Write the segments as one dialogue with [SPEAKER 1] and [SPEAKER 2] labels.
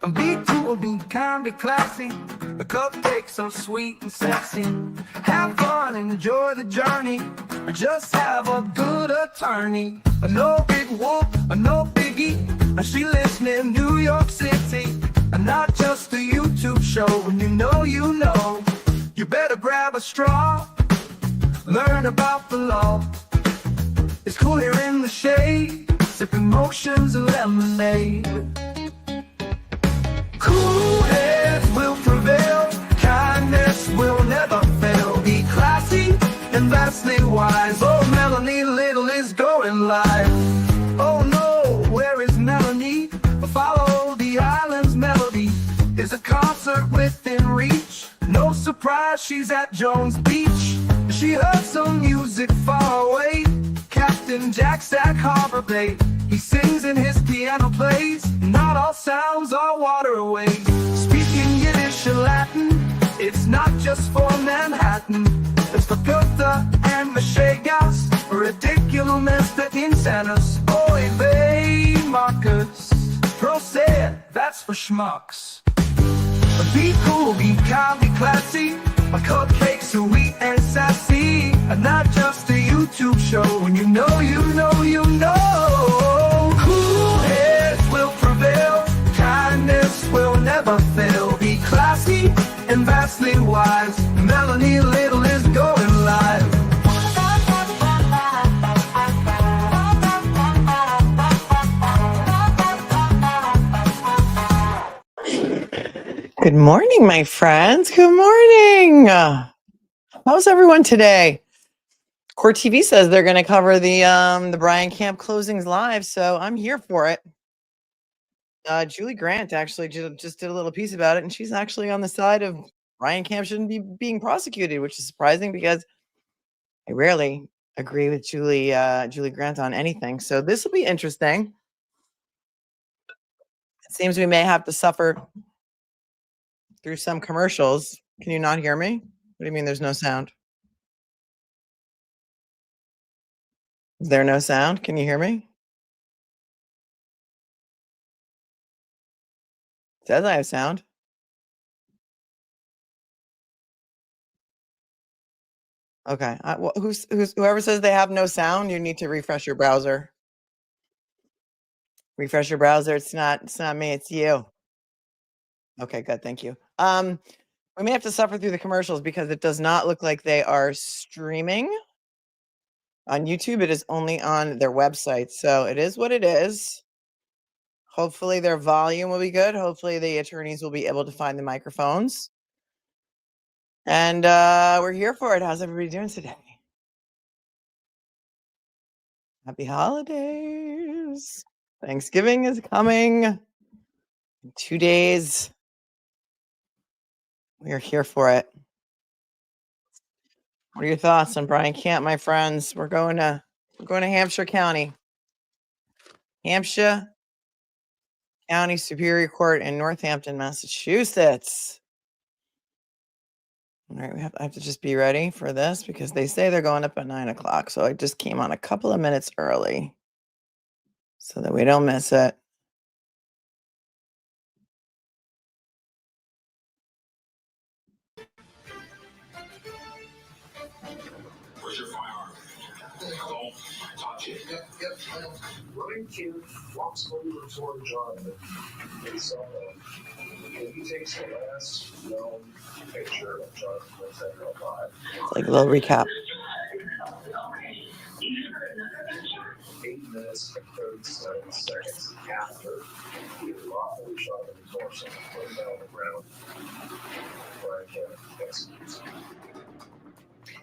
[SPEAKER 1] Be cool, be kind, be classy. The cupcakes so sweet and sexy. Have fun and enjoy the journey. Just have a good attorney. No big whoop, no biggie. She lives near New York City. Not just a YouTube show. When you know, you better grab a straw. Learn about the law. It's cool here in the shade, sipping motions of lemonade. Cool heads will prevail, kindness will never fail. Be classy and vastly wise. Oh, Melanie Little is going live. Oh no, where is Melanie? Follow the island's melody. Is a concert within reach. No surprise, she's at Jones Beach. She heard some music far away. Captain Jack Stack Harbor Bay. He sings and his piano plays. Not all sounds are waterways. Speaking Yiddish and Latin, it's not just for Manhattan. It's for Goethe and Machegas. Ridiculousness that insanus. Oy vey, Marcus. Proset, that's for schmucks. Be cool, be kind, be classy. My cupcakes are sweet and sassy. Not just a YouTube show. When you know. Cool heads will prevail. Kindness will never fail. Be classy and vastly wise. Melanie Little is going live.
[SPEAKER 2] Good morning, my friends. Good morning. How's everyone today? Court TV says they're going to cover the Brian Camp closings live, so I'm here for it. Julie Grant actually just did a little piece about it, and she's actually on the side of Brian Camp shouldn't be being prosecuted, which is surprising because I rarely agree with Julie Grant on anything. So this will be interesting. It seems we may have to suffer through some commercials. Can you not hear me? What do you mean there's no sound? Is there no sound? Can you hear me? It says I have sound. Okay. Whoever says they have no sound, you need to refresh your browser. Refresh your browser. It's not me, it's you. Okay, good. Thank you. We may have to suffer through the commercials because it does not look like they are streaming on YouTube. It is only on their website. So it is what it is. Hopefully their volume will be good. Hopefully the attorneys will be able to find the microphones. And we're here for it. How's everybody doing today? Happy holidays. Thanksgiving is coming in 2 days. We are here for it. What are your thoughts on Brian Camp, my friends? We're going to Hampshire County. Hampshire County Superior Court in Northampton, Massachusetts. All right, I have to just be ready for this because they say they're going up at 9 o'clock. So I just came on a couple of minutes early so that we don't miss it.
[SPEAKER 3] Where's your firearm? Don't touch it. Yep. Running cute, walks over toward Johnathan. And he takes the last known picture of Johnathan Letendre alive.
[SPEAKER 2] It's like a little recap.
[SPEAKER 3] 8 minutes and 37 seconds after he lawfully shot him in the torso, put him down on the ground. Brian Camp executes.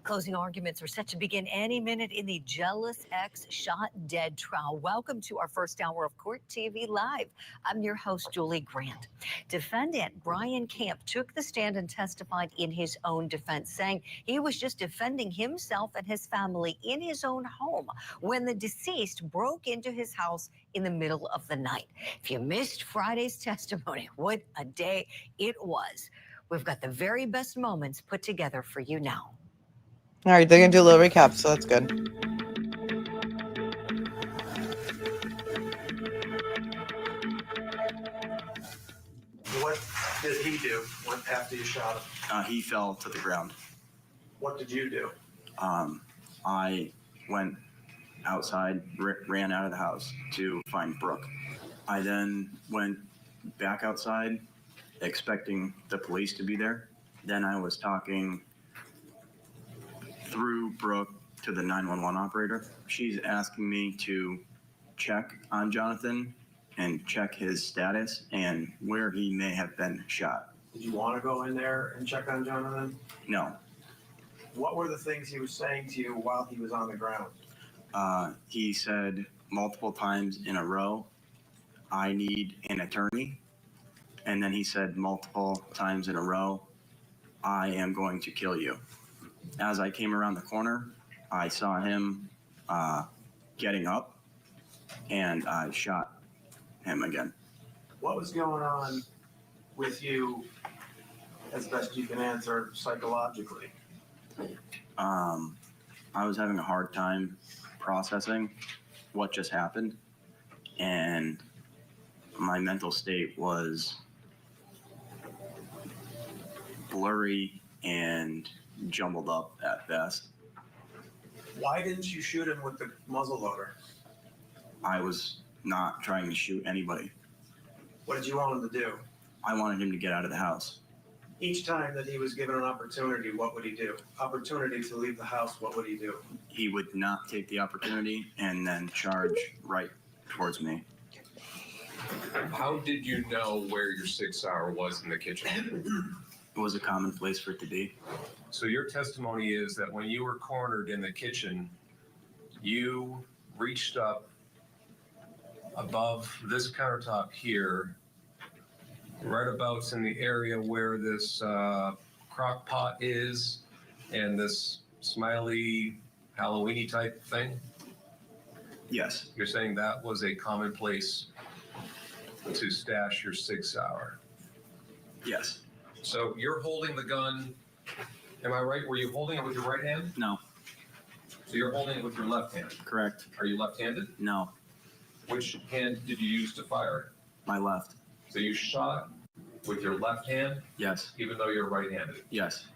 [SPEAKER 4] Closing arguments are set to begin any minute in the Jealous Ex Shot Dead trial. Welcome to our first hour of Court TV Live. I'm your host, Julie Grant. Defendant Brian Camp took the stand and testified in his own defense, saying he was just defending himself and his family in his own home when the deceased broke into his house in the middle of the night. If you missed Friday's testimony, what a day it was. We've got the very best moments put together for you now.
[SPEAKER 2] All right, they're going to do a little recap, so that's good.
[SPEAKER 5] What did he do after you shot him?
[SPEAKER 6] He fell to the ground.
[SPEAKER 5] What did you do?
[SPEAKER 6] I went outside, ran out of the house to find Brooke. I then went back outside expecting the police to be there. Then I was talking through Brooke to the 911 operator. She's asking me to check on Johnathan and check his status and where he may have been shot.
[SPEAKER 5] Did you want to go in there and check on Johnathan?
[SPEAKER 6] No.
[SPEAKER 5] What were the things he was saying to you while he was on the ground?
[SPEAKER 6] He said multiple times in a row, I need an attorney. And then he said multiple times in a row, I am going to kill you. As I came around the corner, I saw him getting up, and I shot him again.
[SPEAKER 5] What was going on with you, as best you can answer, psychologically?
[SPEAKER 6] I was having a hard time processing what just happened, and my mental state was blurry and jumbled up at best.
[SPEAKER 5] Why didn't you shoot him with the muzzle loader?
[SPEAKER 6] I was not trying to shoot anybody.
[SPEAKER 5] What did you want him to do?
[SPEAKER 6] I wanted him to get out of the house.
[SPEAKER 5] Each time that he was given an opportunity, what would he do? Opportunity to leave the house, what would he do?
[SPEAKER 6] He would not take the opportunity and then charge right towards me.
[SPEAKER 7] How did you know where your 6-hour was in the kitchen?
[SPEAKER 6] It was a common place for it to be.
[SPEAKER 7] So your testimony is that when you were cornered in the kitchen, you reached up above this countertop here, right about in the area where this crock pot is and this smiley Halloween-y type thing?
[SPEAKER 6] Yes,
[SPEAKER 7] You're saying that was a common place to stash your 6-hour.
[SPEAKER 6] yes,
[SPEAKER 7] So you're holding the gun, am I right? Were you holding it with your right hand?
[SPEAKER 6] no,
[SPEAKER 7] So you're holding it with your left hand.
[SPEAKER 6] correct,
[SPEAKER 7] Are you left-handed?
[SPEAKER 6] no,
[SPEAKER 7] Which hand did you use to fire?
[SPEAKER 6] my left,
[SPEAKER 7] So you shot with your left hand,
[SPEAKER 6] yes,
[SPEAKER 7] even though you're right-handed.
[SPEAKER 6] yes,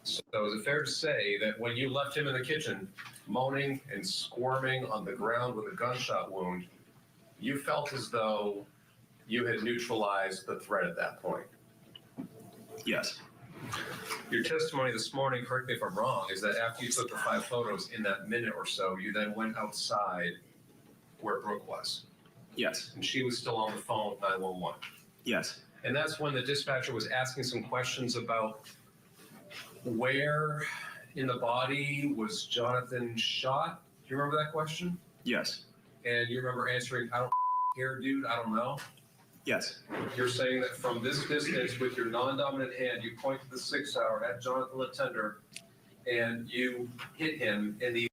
[SPEAKER 7] So is it fair to say that when you left him in the kitchen, moaning and squirming on the ground with a gunshot wound, you felt as though you had neutralized the threat at that point?
[SPEAKER 6] yes,
[SPEAKER 7] Your testimony this morning, correct me if I'm wrong, is that after you took the 5 photos in that minute or so, you then went outside where Brooke was.
[SPEAKER 6] yes,
[SPEAKER 7] And she was still on the phone with 911.
[SPEAKER 6] yes,
[SPEAKER 7] And that's when the dispatcher was asking some questions about where in the body was Johnathan shot. Do you remember that question?
[SPEAKER 6] yes,
[SPEAKER 7] And you remember answering, I don't care, dude, I don't know.
[SPEAKER 6] yes,
[SPEAKER 7] You're saying that from this distance with your non-dominant hand, you point to the 6-hour at Johnathan Letendre and you hit him in the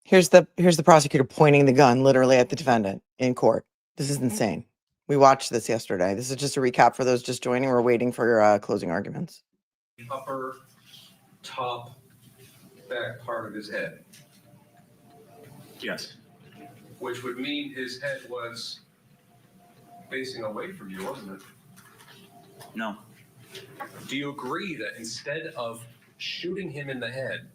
[SPEAKER 2] Here's the prosecutor pointing the gun literally at the defendant in court. This is insane. We watched this yesterday. This is just a recap for those just joining. We're waiting for your closing arguments.
[SPEAKER 7] upper top back part of his head,
[SPEAKER 6] yes,
[SPEAKER 7] which would mean his head was facing away from you, wasn't it?
[SPEAKER 6] no,
[SPEAKER 7] Do you agree that instead of shooting him in the head,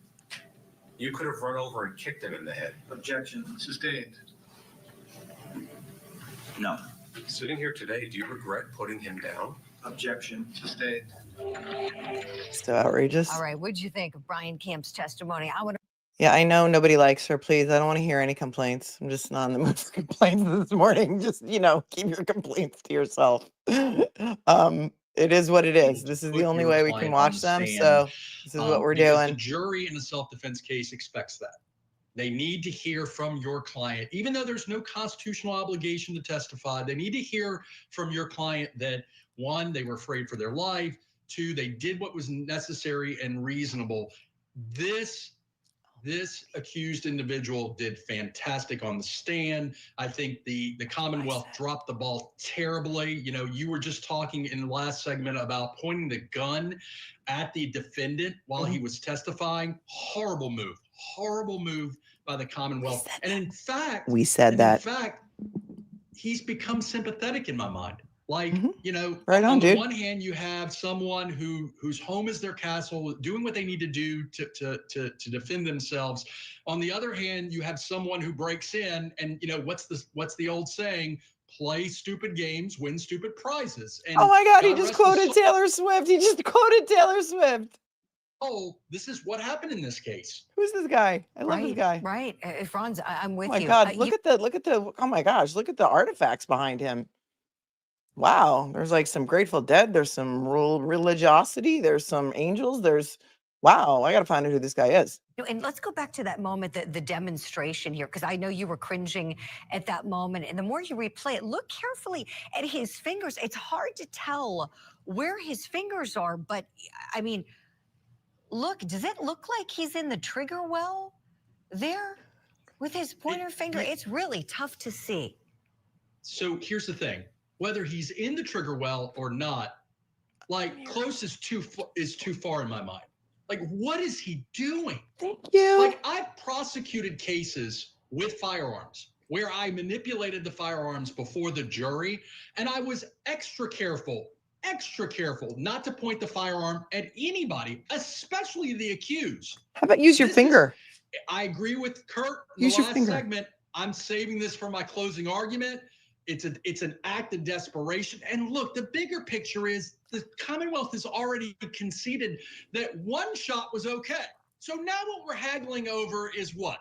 [SPEAKER 7] you could have run over and kicked him in the head?
[SPEAKER 5] Objection. Sustained.
[SPEAKER 6] no,
[SPEAKER 7] Sitting here today, do you regret putting him down?
[SPEAKER 5] Objection. Sustained.
[SPEAKER 2] So outrageous.
[SPEAKER 4] All right, what'd you think of Brian Camp's testimony? I would
[SPEAKER 2] Yeah, I know nobody likes her. Please, I don't want to hear any complaints. I'm just not in the mood for complaints this morning. Just, keep your complaints to yourself. It is what it is. This is the
[SPEAKER 8] Put
[SPEAKER 2] only
[SPEAKER 8] your
[SPEAKER 2] way we
[SPEAKER 8] client
[SPEAKER 2] can
[SPEAKER 8] on
[SPEAKER 2] watch
[SPEAKER 8] the
[SPEAKER 2] them.
[SPEAKER 8] stand,
[SPEAKER 2] So this is what we're
[SPEAKER 8] because
[SPEAKER 2] doing.
[SPEAKER 8] The jury in a self-defense case expects that. They need to hear from your client, even though there's no constitutional obligation to testify. They need to hear from your client that, 1, they were afraid for their life. 2, they did what was necessary and reasonable. This accused individual did fantastic on the stand. I think the Commonwealth dropped the ball terribly. You were just talking in the last segment about pointing the gun at the defendant while he was testifying. Horrible move by the Commonwealth. And in fact,
[SPEAKER 2] We said that.
[SPEAKER 8] In fact, he's become sympathetic in my mind. Like,
[SPEAKER 2] Right on,
[SPEAKER 8] on the
[SPEAKER 2] dude.
[SPEAKER 8] one hand, you have someone whose home is their castle, doing what they need to do to defend themselves. On the other hand, you have someone who breaks in, and what's the old saying? Play stupid games, win stupid prizes. And
[SPEAKER 2] Oh my God, he
[SPEAKER 8] God
[SPEAKER 2] just
[SPEAKER 8] rest his
[SPEAKER 2] quoted
[SPEAKER 8] soul.
[SPEAKER 2] Taylor Swift. He just quoted Taylor Swift.
[SPEAKER 8] Oh, this is what happened in this case.
[SPEAKER 2] Who's this guy? I love this guy.
[SPEAKER 4] Right. Franz, I'm
[SPEAKER 2] Oh
[SPEAKER 4] with
[SPEAKER 2] my
[SPEAKER 4] you.
[SPEAKER 2] God, look at the, oh my gosh, look at the artifacts behind him. Wow, there's like some Grateful Dead, there's some religiosity, there's some angels, wow, I gotta find out who this guy is.
[SPEAKER 4] And let's go back to that moment, the demonstration here, because I know you were cringing at that moment. And the more you replay it, look carefully at his fingers. It's hard to tell where his fingers are, but I mean, look, does it look like he's in the trigger well there with his pointer finger? It's really tough to see.
[SPEAKER 8] So here's the thing. Whether he's in the trigger well or not, like close is too far in my mind. Like, what is he doing?
[SPEAKER 2] Thank you.
[SPEAKER 8] Like, I've prosecuted cases with firearms where I manipulated the firearms before the jury, and I was extra careful not to point the firearm at anybody, especially the accused.
[SPEAKER 2] How about use your finger?
[SPEAKER 8] I agree with Kurt in
[SPEAKER 2] Use
[SPEAKER 8] the
[SPEAKER 2] your
[SPEAKER 8] last
[SPEAKER 2] finger.
[SPEAKER 8] segment. I'm saving this for my closing argument. It's an act of desperation. And look, the bigger picture is the Commonwealth has already conceded that one shot was okay. So now what we're haggling over is what?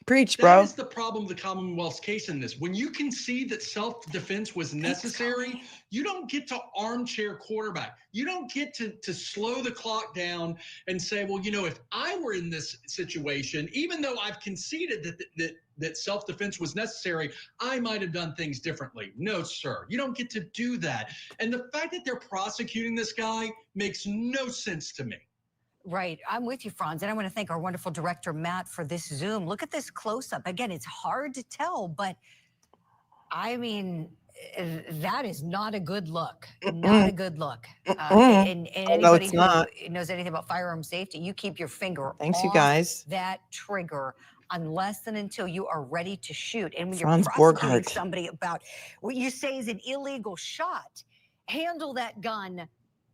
[SPEAKER 2] Preach, bro.
[SPEAKER 8] That is the problem of the Commonwealth's case in this. When you concede that self-defense was necessary, you don't get to armchair quarterback. You don't get to slow the clock down and say, well, if I were in this situation, even though I've conceded that self-defense was necessary, I might have done things differently. No, sir. You don't get to do that. And the fact that they're prosecuting this guy makes no sense to me.
[SPEAKER 4] Right. I'm with you, Franz. And I want to thank our wonderful director, Matt, for this Zoom. Look at this close-up. Again, it's hard to tell, but I mean, that is not a good look. Not a good look. And anybody who knows anything about firearm safety, you keep your finger off that trigger unless and until you are ready to shoot. And when you're prosecuting somebody about what you say is an illegal shot, handle that gun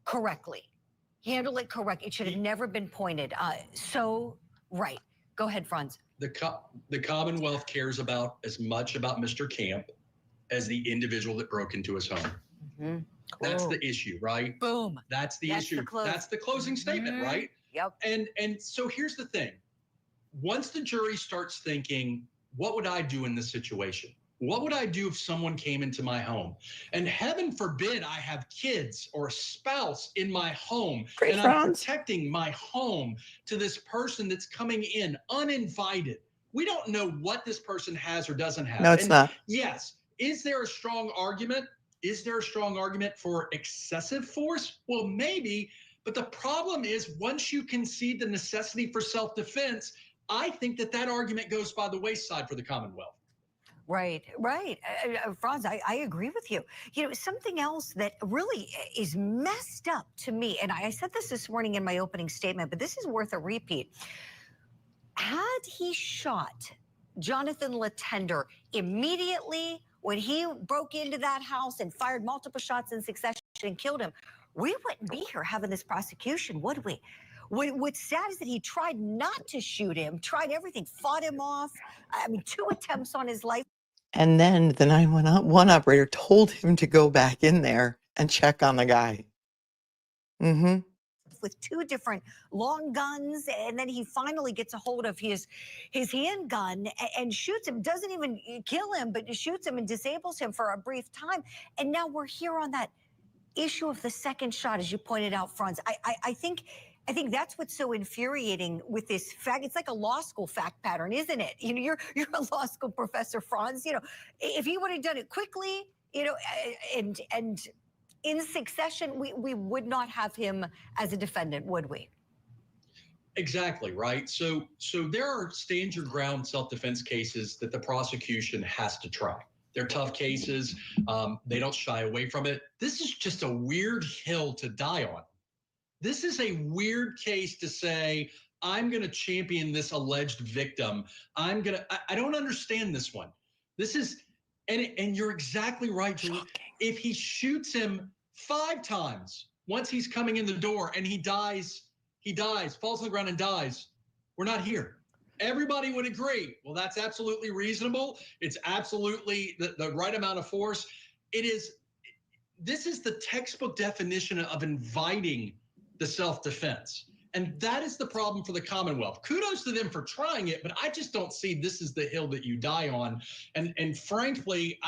[SPEAKER 4] correctly. Handle it correct. It should have never been pointed. Right. Go ahead, Franz.
[SPEAKER 8] The Commonwealth cares about as much about Mr. Camp as the individual that broke into his home. Mm-hmm. That's the issue, right?
[SPEAKER 4] Boom.
[SPEAKER 8] That's the issue. That's the closing statement, right?
[SPEAKER 4] Yep.
[SPEAKER 8] And so here's the thing. Once the jury starts thinking, what would I do in this situation? What would I do if someone came into my home? And heaven forbid I have kids or a spouse in my home, and I'm protecting my home to this person that's coming in uninvited. We don't know what this person has or doesn't have.
[SPEAKER 2] No, it's not.
[SPEAKER 8] Yes. Is there a strong argument? Is there a strong argument for excessive force? Well, maybe. But the problem is once you concede the necessity for self-defense, I think that argument goes by the wayside for the Commonwealth.
[SPEAKER 4] Right. Franz, I agree with you. Something else that really is messed up to me, and I said this morning in my opening statement, but this is worth a repeat. Had he shot Johnathan Letendre immediately when he broke into that house and fired multiple shots in succession and killed him, we wouldn't be here having this prosecution, would we? What's sad is that he tried not to shoot him, tried everything, fought him off. 2 attempts on his life.
[SPEAKER 2] And then the 911 operator told him to go back in there and check on the guy. Mm-hmm.
[SPEAKER 4] With 2 different long guns, and then he finally gets a hold of his handgun and shoots him. Doesn't even kill him, but shoots him and disables him for a brief time. And now we're here on that issue of the second shot, as you pointed out, Franz. I think that's what's so infuriating with this fact. It's like a law school fact pattern, isn't it? You're a law school professor, Franz. If he would have done it quickly, and in succession, we would not have him as a defendant, would we?
[SPEAKER 8] Exactly, right? So there are stand your ground self-defense cases that the prosecution has to try. They're tough cases. They don't shy away from it. This is just a weird hill to die on. This is a weird case to say, I'm going to champion this alleged victim. I don't understand this one. This is, and you're exactly right, Julie. if he shoots him 5 times once he's coming in the door and he dies, falls on the ground and dies, we're not here. Everybody would agree. Well, that's absolutely reasonable. It's absolutely the right amount of force. This is the textbook definition of inviting the self-defense. And that is the problem for the Commonwealth. Kudos to them for trying it, but I just don't see this is the hill that you die on. And frankly,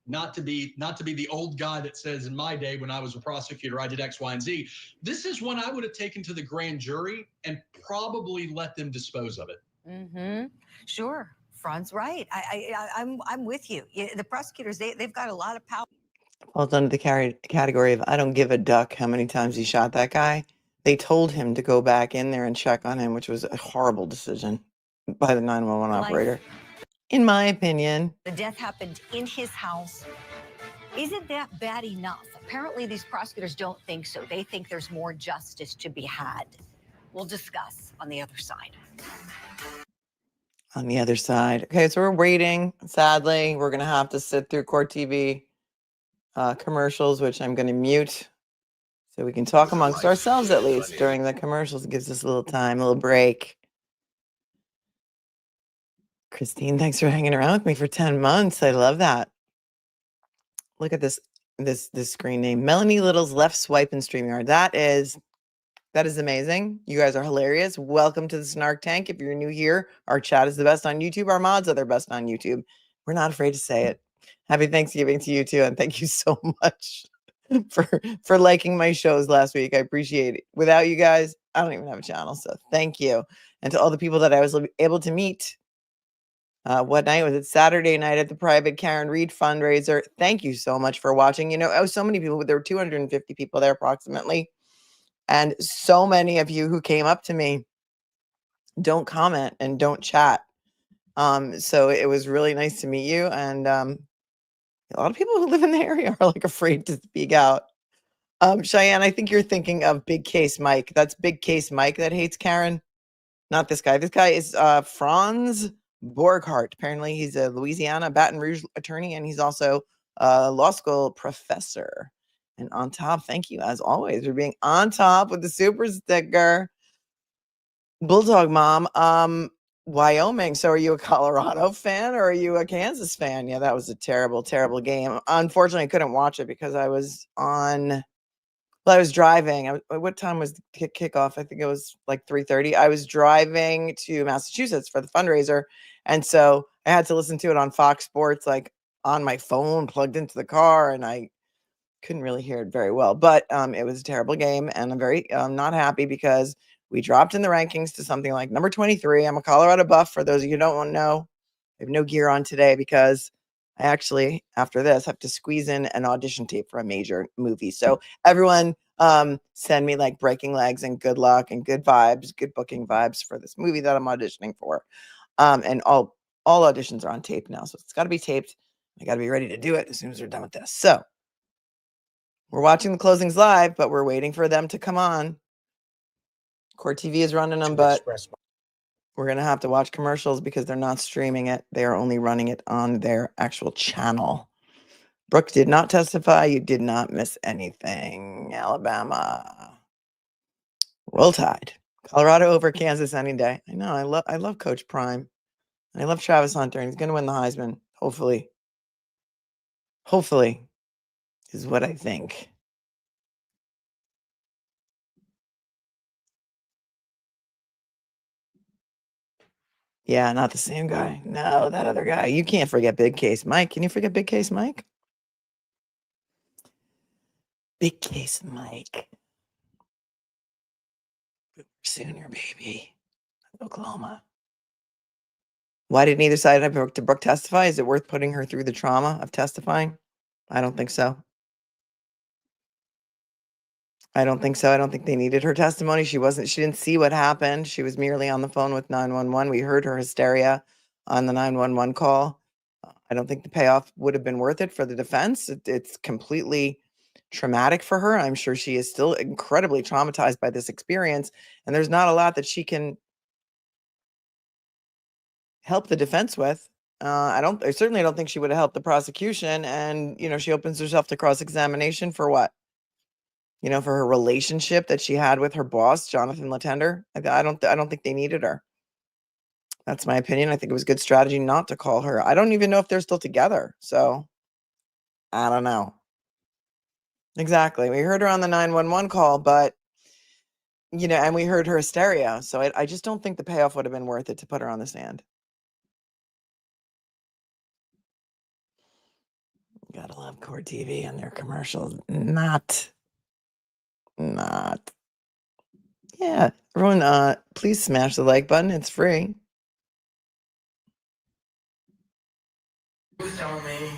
[SPEAKER 8] not to be the old guy that says in my day when I was a prosecutor, I did X, Y, and Z. This is one I would have taken to the grand jury and probably let them dispose of it.
[SPEAKER 4] Mm-hmm. Sure. Fran's right. I'm with you. The prosecutors, they've got a lot of power.
[SPEAKER 2] Falls under the category of I don't give a duck how many times he shot that guy. They told him to go back in there and check on him, which was a horrible decision by the 911 operator. In my opinion.
[SPEAKER 4] The death happened in his house. Isn't that bad enough? Apparently, these prosecutors don't think so. They think there's more justice to be had. We'll discuss on the other side.
[SPEAKER 2] On the other side. Okay, so we're waiting. Sadly, we're going to have to sit through Court TV commercials, which I'm going to mute so we can talk amongst ourselves at least during the commercials. It gives us a little time, a little break. Christine, thanks for hanging around with me for 10 months. I love that. Look at this screen name. Melanie Little's left swipe in StreamYard. That is amazing. You guys are hilarious. Welcome to the Snark Tank. If you're new here, our chat is the best on YouTube. Our mods are the best on YouTube. We're not afraid to say it. Happy Thanksgiving to you too. And thank you so much for liking my shows last week. I appreciate it. Without you guys, I don't even have a channel. So thank you. And to all the people that I was able to meet. What night was it? Saturday night at the private Karen Reed fundraiser. Thank you so much for watching. So many people, there were 250 people there approximately. And so many of you who came up to me don't comment and don't chat. So it was really nice to meet you. And a lot of people who live in the area are like afraid to speak out. Cheyenne, I think you're thinking of Big Case Mike. That's Big Case Mike that hates Karen. Not this guy. This guy is Franz Borghardt. Apparently he's a Louisiana Baton Rouge attorney, and he's also a law school professor. And on top, thank you as always for being on top with the super sticker. Bulldog Mom, Wyoming. So are you a Colorado fan or are you a Kansas fan? Yeah, that was a terrible, terrible game. Unfortunately, I couldn't watch it because I was driving. What time was the kickoff? I think it was like 3:30. I was driving to Massachusetts for the fundraiser. And so I had to listen to it on Fox Sports, like on my phone plugged into the car. And I couldn't really hear it very well, but it was a terrible game. And I'm very not happy because we dropped in the rankings to something like number 23. I'm a Colorado buff. For those of you who don't know, I have no gear on today because I actually, after this, have to squeeze in an audition tape for a major movie. So everyone send me like breaking legs and good luck and good vibes, good booking vibes for this movie that I'm auditioning for. And all auditions are on tape now. So it's got to be taped. I got to be ready to do it as soon as we're done with this. So we're watching the closings live, but we're waiting for them to come on. Court TV is running them, but we're going to have to watch commercials because they're not streaming it. They are only running it on their actual channel. Brooke did not testify. You did not miss anything. Alabama. Roll Tide. Colorado over Kansas any day. I know. I love Coach Prime. And I love Travis Hunter. And he's going to win the Heisman. Hopefully. Hopefully is what I think. Yeah, not the same guy. No, that other guy. You can't forget Big Case Mike. Can you forget Big Case Mike? Big Case Mike. Sooner, baby. Oklahoma. Why did neither side have Brooke testify? Is it worth putting her through the trauma of testifying? I don't think so. I don't think so. I don't think they needed her testimony. She didn't see what happened. She was merely on the phone with 911. We heard her hysteria on the 911 call. I don't think the payoff would have been worth it for the defense. It's completely traumatic for her. I'm sure she is still incredibly traumatized by this experience. And there's not a lot that she can help the defense with. I certainly don't think she would have helped the prosecution. And, she opens herself to cross-examination for what? For her relationship that she had with her boss, Johnathan Letendre. I don't think they needed her. That's my opinion. I think it was good strategy not to call her. I don't even know if they're still together. So I don't know. Exactly. We heard her on the 911 call, but and we heard her hysteria. So I just don't think the payoff would have been worth it to put her on the stand. Gotta love Court TV and their commercials. Not. Yeah. Everyone, please smash the like button. It's free.
[SPEAKER 5] He was telling me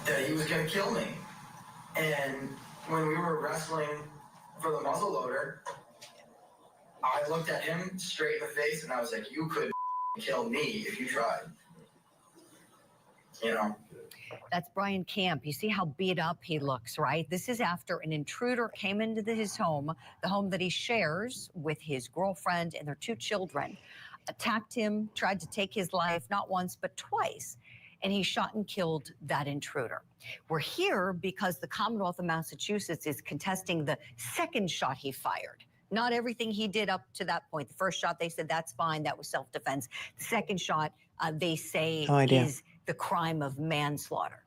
[SPEAKER 5] that he was going to kill me. And when we were wrestling for the muzzleloader, I looked at him straight in the face and I was like, you could kill me if you tried.
[SPEAKER 4] That's Brian Camp. You see how beat up he looks, right? This is after an intruder came into his home, the home that he shares with his girlfriend and their 2 children, attacked him, tried to take his life, not once, but twice. And he shot and killed that intruder. We're here because the Commonwealth of Massachusetts is contesting the second shot he fired. Not everything he did up to that point. The first shot, they said that's fine. That was self-defense. The second shot, they say is the crime of manslaughter.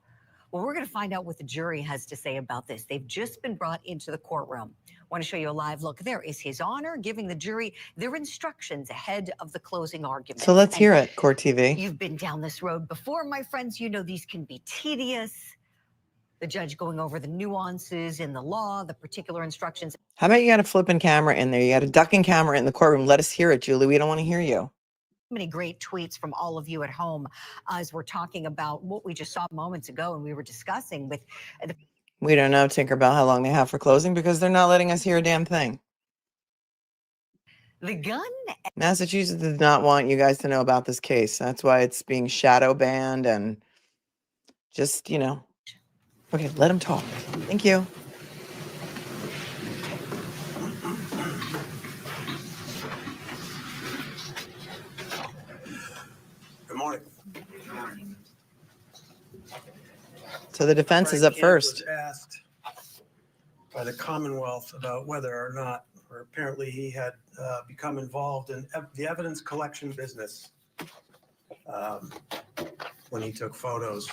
[SPEAKER 4] Well, we're going to find out what the jury has to say about this. They've just been brought into the courtroom. I want to show you a live look. There is His Honor giving the jury their instructions ahead of the closing argument.
[SPEAKER 2] So let's hear it, Court TV.
[SPEAKER 4] You've been down this road before, my friends. You know these can be tedious. The judge going over the nuances in the law, the particular instructions.
[SPEAKER 2] How about you got a flipping camera in there? You got a ducking camera in the courtroom. Let us hear it, Julie. We don't want to hear you.
[SPEAKER 4] Many great tweets from all of you at home as we're talking about what we just saw moments ago and we were discussing with the.
[SPEAKER 2] We don't know, Tinkerbell, how long they have for closing because they're not letting us hear a damn thing.
[SPEAKER 4] The gun.
[SPEAKER 2] Massachusetts does not want you guys to know about this case. That's why it's being shadow banned and just, Okay, let him talk. Thank you.
[SPEAKER 5] Good morning.
[SPEAKER 2] So the defense is up first.
[SPEAKER 5] Was asked by the Commonwealth about whether or not, or apparently he had become involved in the evidence collection business when he took photos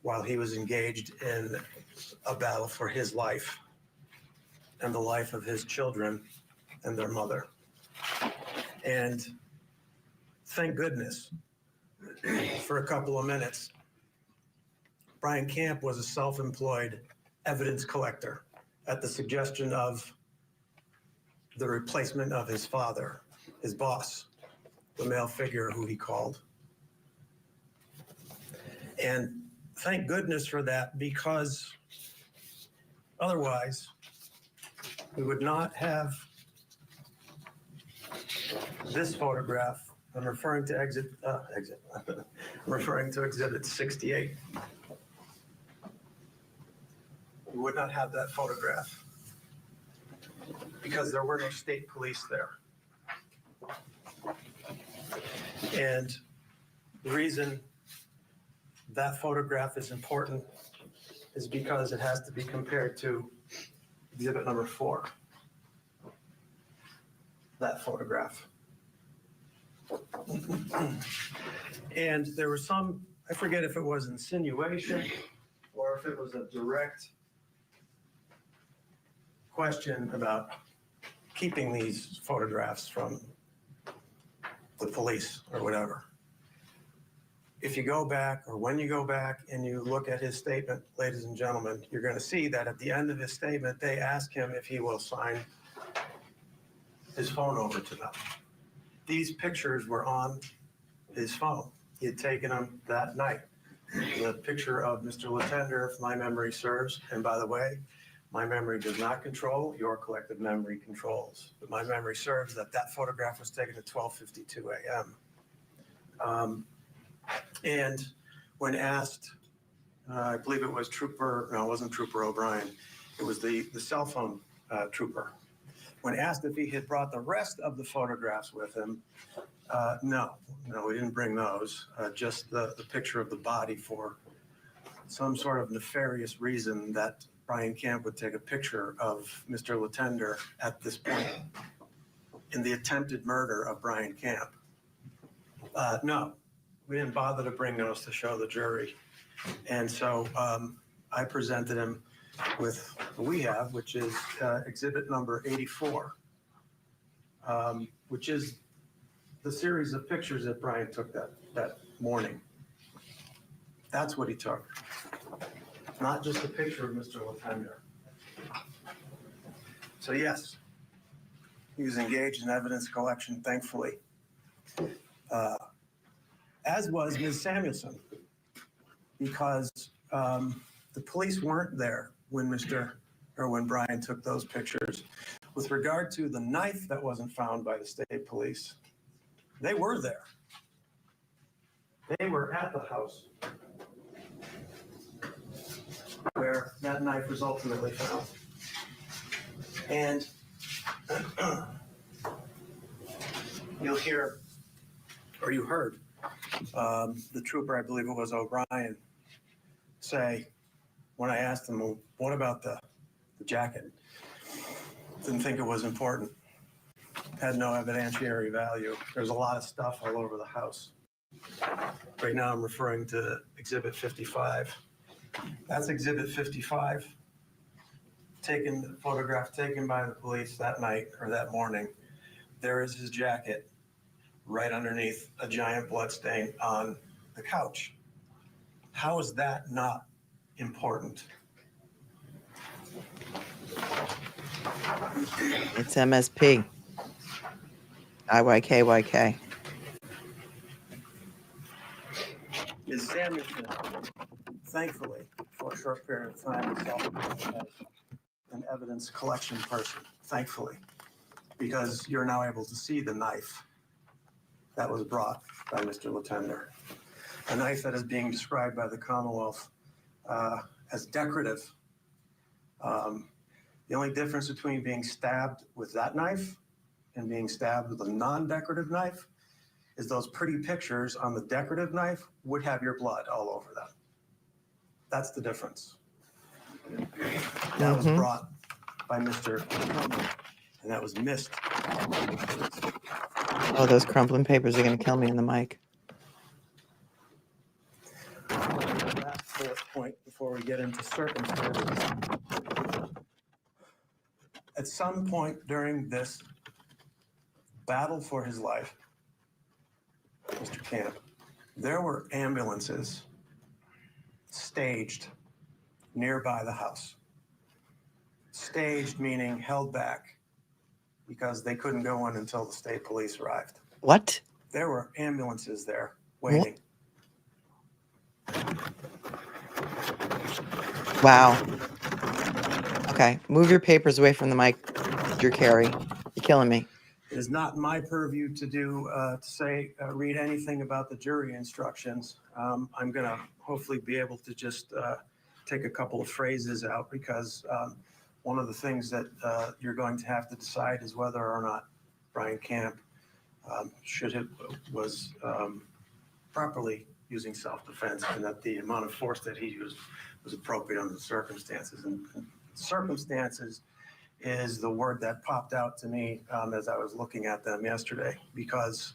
[SPEAKER 5] while he was engaged in a battle for his life and the life of his children and their mother. And thank goodness, for a couple of minutes, Brian Camp was a self-employed evidence collector at the suggestion of the replacement of his father, his boss, the male figure who he called. And thank goodness for that, because otherwise we would not have this photograph. I'm referring to I'm referring to Exhibit 68. We would not have that photograph because there were no state police there. And the reason that photograph is important is because it has to be compared to exhibit number 4. That photograph. And there was some, I forget if it was insinuation or if it was a direct question about keeping these photographs from the police or whatever. If you go back, or when you go back and you look at his statement, ladies and gentlemen, you're going to see that at the end of his statement, they ask him if he will sign his phone over to them. These pictures were on his phone. He had taken them that night. The picture of Mr. Letendre, if my memory serves, and by the way, my memory does not control, your collective memory controls. But my memory serves that that photograph was taken at 12:52 a.m. And when asked, I believe it was Trooper, no, it wasn't Trooper O'Brien. It was the cell phone trooper. When asked if he had brought the rest of the photographs with him, No, we didn't bring those. Just the picture of the body for some sort of nefarious reason that Brian Camp would take a picture of Mr. Letendre at this point in the attempted murder of Brian Camp. No, we didn't bother to bring those to show the jury. And so I presented him with what we have, which is exhibit number 84, which is the series of pictures that Brian took that morning. That's what he took. Not just a picture of Mr. Letendre. So yes, he was engaged in evidence collection, thankfully. As was Ms. Samuelson, because the police weren't there when Brian took those pictures. With regard to the knife that wasn't found by the state police, they were there. They were at the house where that knife was ultimately found. And you'll hear, or you heard, the trooper, I believe it was O'Brien, say, when I asked him, well, what about the jacket? Didn't think it was important. Had no evidentiary value. There's a lot of stuff all over the house. Right now I'm referring to Exhibit 55. That's Exhibit 55. Photograph taken by the police that night or that morning. There is his jacket right underneath a giant blood stain on the couch. How is that not important?
[SPEAKER 2] It's MSP. IYKYK.
[SPEAKER 5] Ms. Samuelson, thankfully, for a short period of time, herself as an evidence collection person, thankfully, because you're now able to see the knife that was brought by Mr. Letendre. A knife that is being described by the Commonwealth as decorative. The only difference between being stabbed with that knife and being stabbed with a non-decorative knife is those pretty pictures on the decorative knife would have your blood all over them. That's the difference. That was brought by Mr. Letendre, and that was missed.
[SPEAKER 2] Oh, those crumpling papers are going to kill me in the mic.
[SPEAKER 5] That fourth point before we get into circumstances. At some point during this battle for his life, Mr. Camp, there were ambulances staged nearby the house. Staged meaning held back because they couldn't go in until the state police arrived.
[SPEAKER 2] What?
[SPEAKER 5] There were ambulances there waiting.
[SPEAKER 2] Wow. Okay, move your papers away from the mic, Drew Carey. You're killing me.
[SPEAKER 5] It is not my purview to do read anything about the jury instructions. I'm going to hopefully be able to just take a couple of phrases out because one of the things that you're going to have to decide is whether or not Brian Camp was properly using self-defense and that the amount of force that he used was appropriate under the circumstances. And circumstances is the word that popped out to me as I was looking at them yesterday, because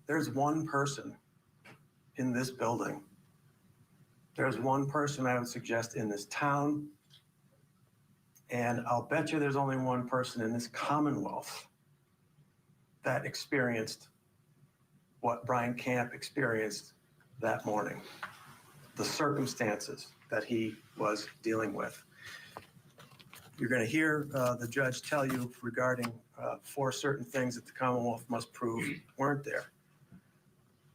[SPEAKER 5] there's one person in this building. There's one person I would suggest in this town, and I'll bet you there's only one person in this Commonwealth that experienced what Brian Camp experienced that morning, the circumstances that he was dealing with. You're going to hear the judge tell you regarding 4 certain things that the Commonwealth must prove weren't there.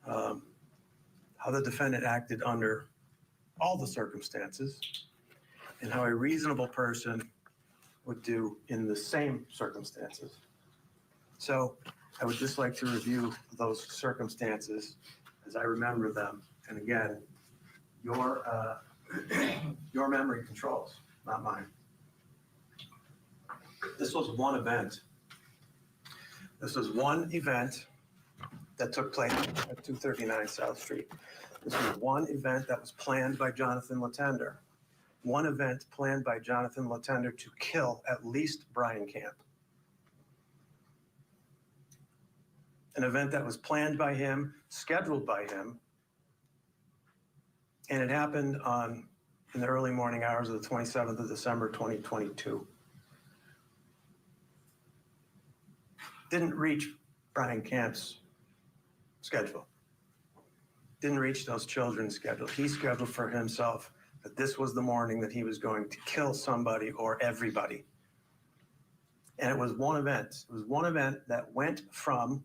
[SPEAKER 5] How the defendant acted under all the circumstances, and how a reasonable person would do in the same circumstances. So I would just like to review those circumstances as I remember them. And again, your memory controls, not mine. This was one event. This was one event that took place at 239 South Street. This was one event that was planned by Johnathan Letendre. One event planned by Johnathan Letendre to kill at least Brian Camp. An event that was planned by him, scheduled by him, and it happened in the early morning hours of the 27th of December, 2022. Didn't reach Brian Camp's schedule. Didn't reach those children's schedule. He scheduled for himself that this was the morning that he was going to kill somebody or everybody. And it was one event. It was one event that went from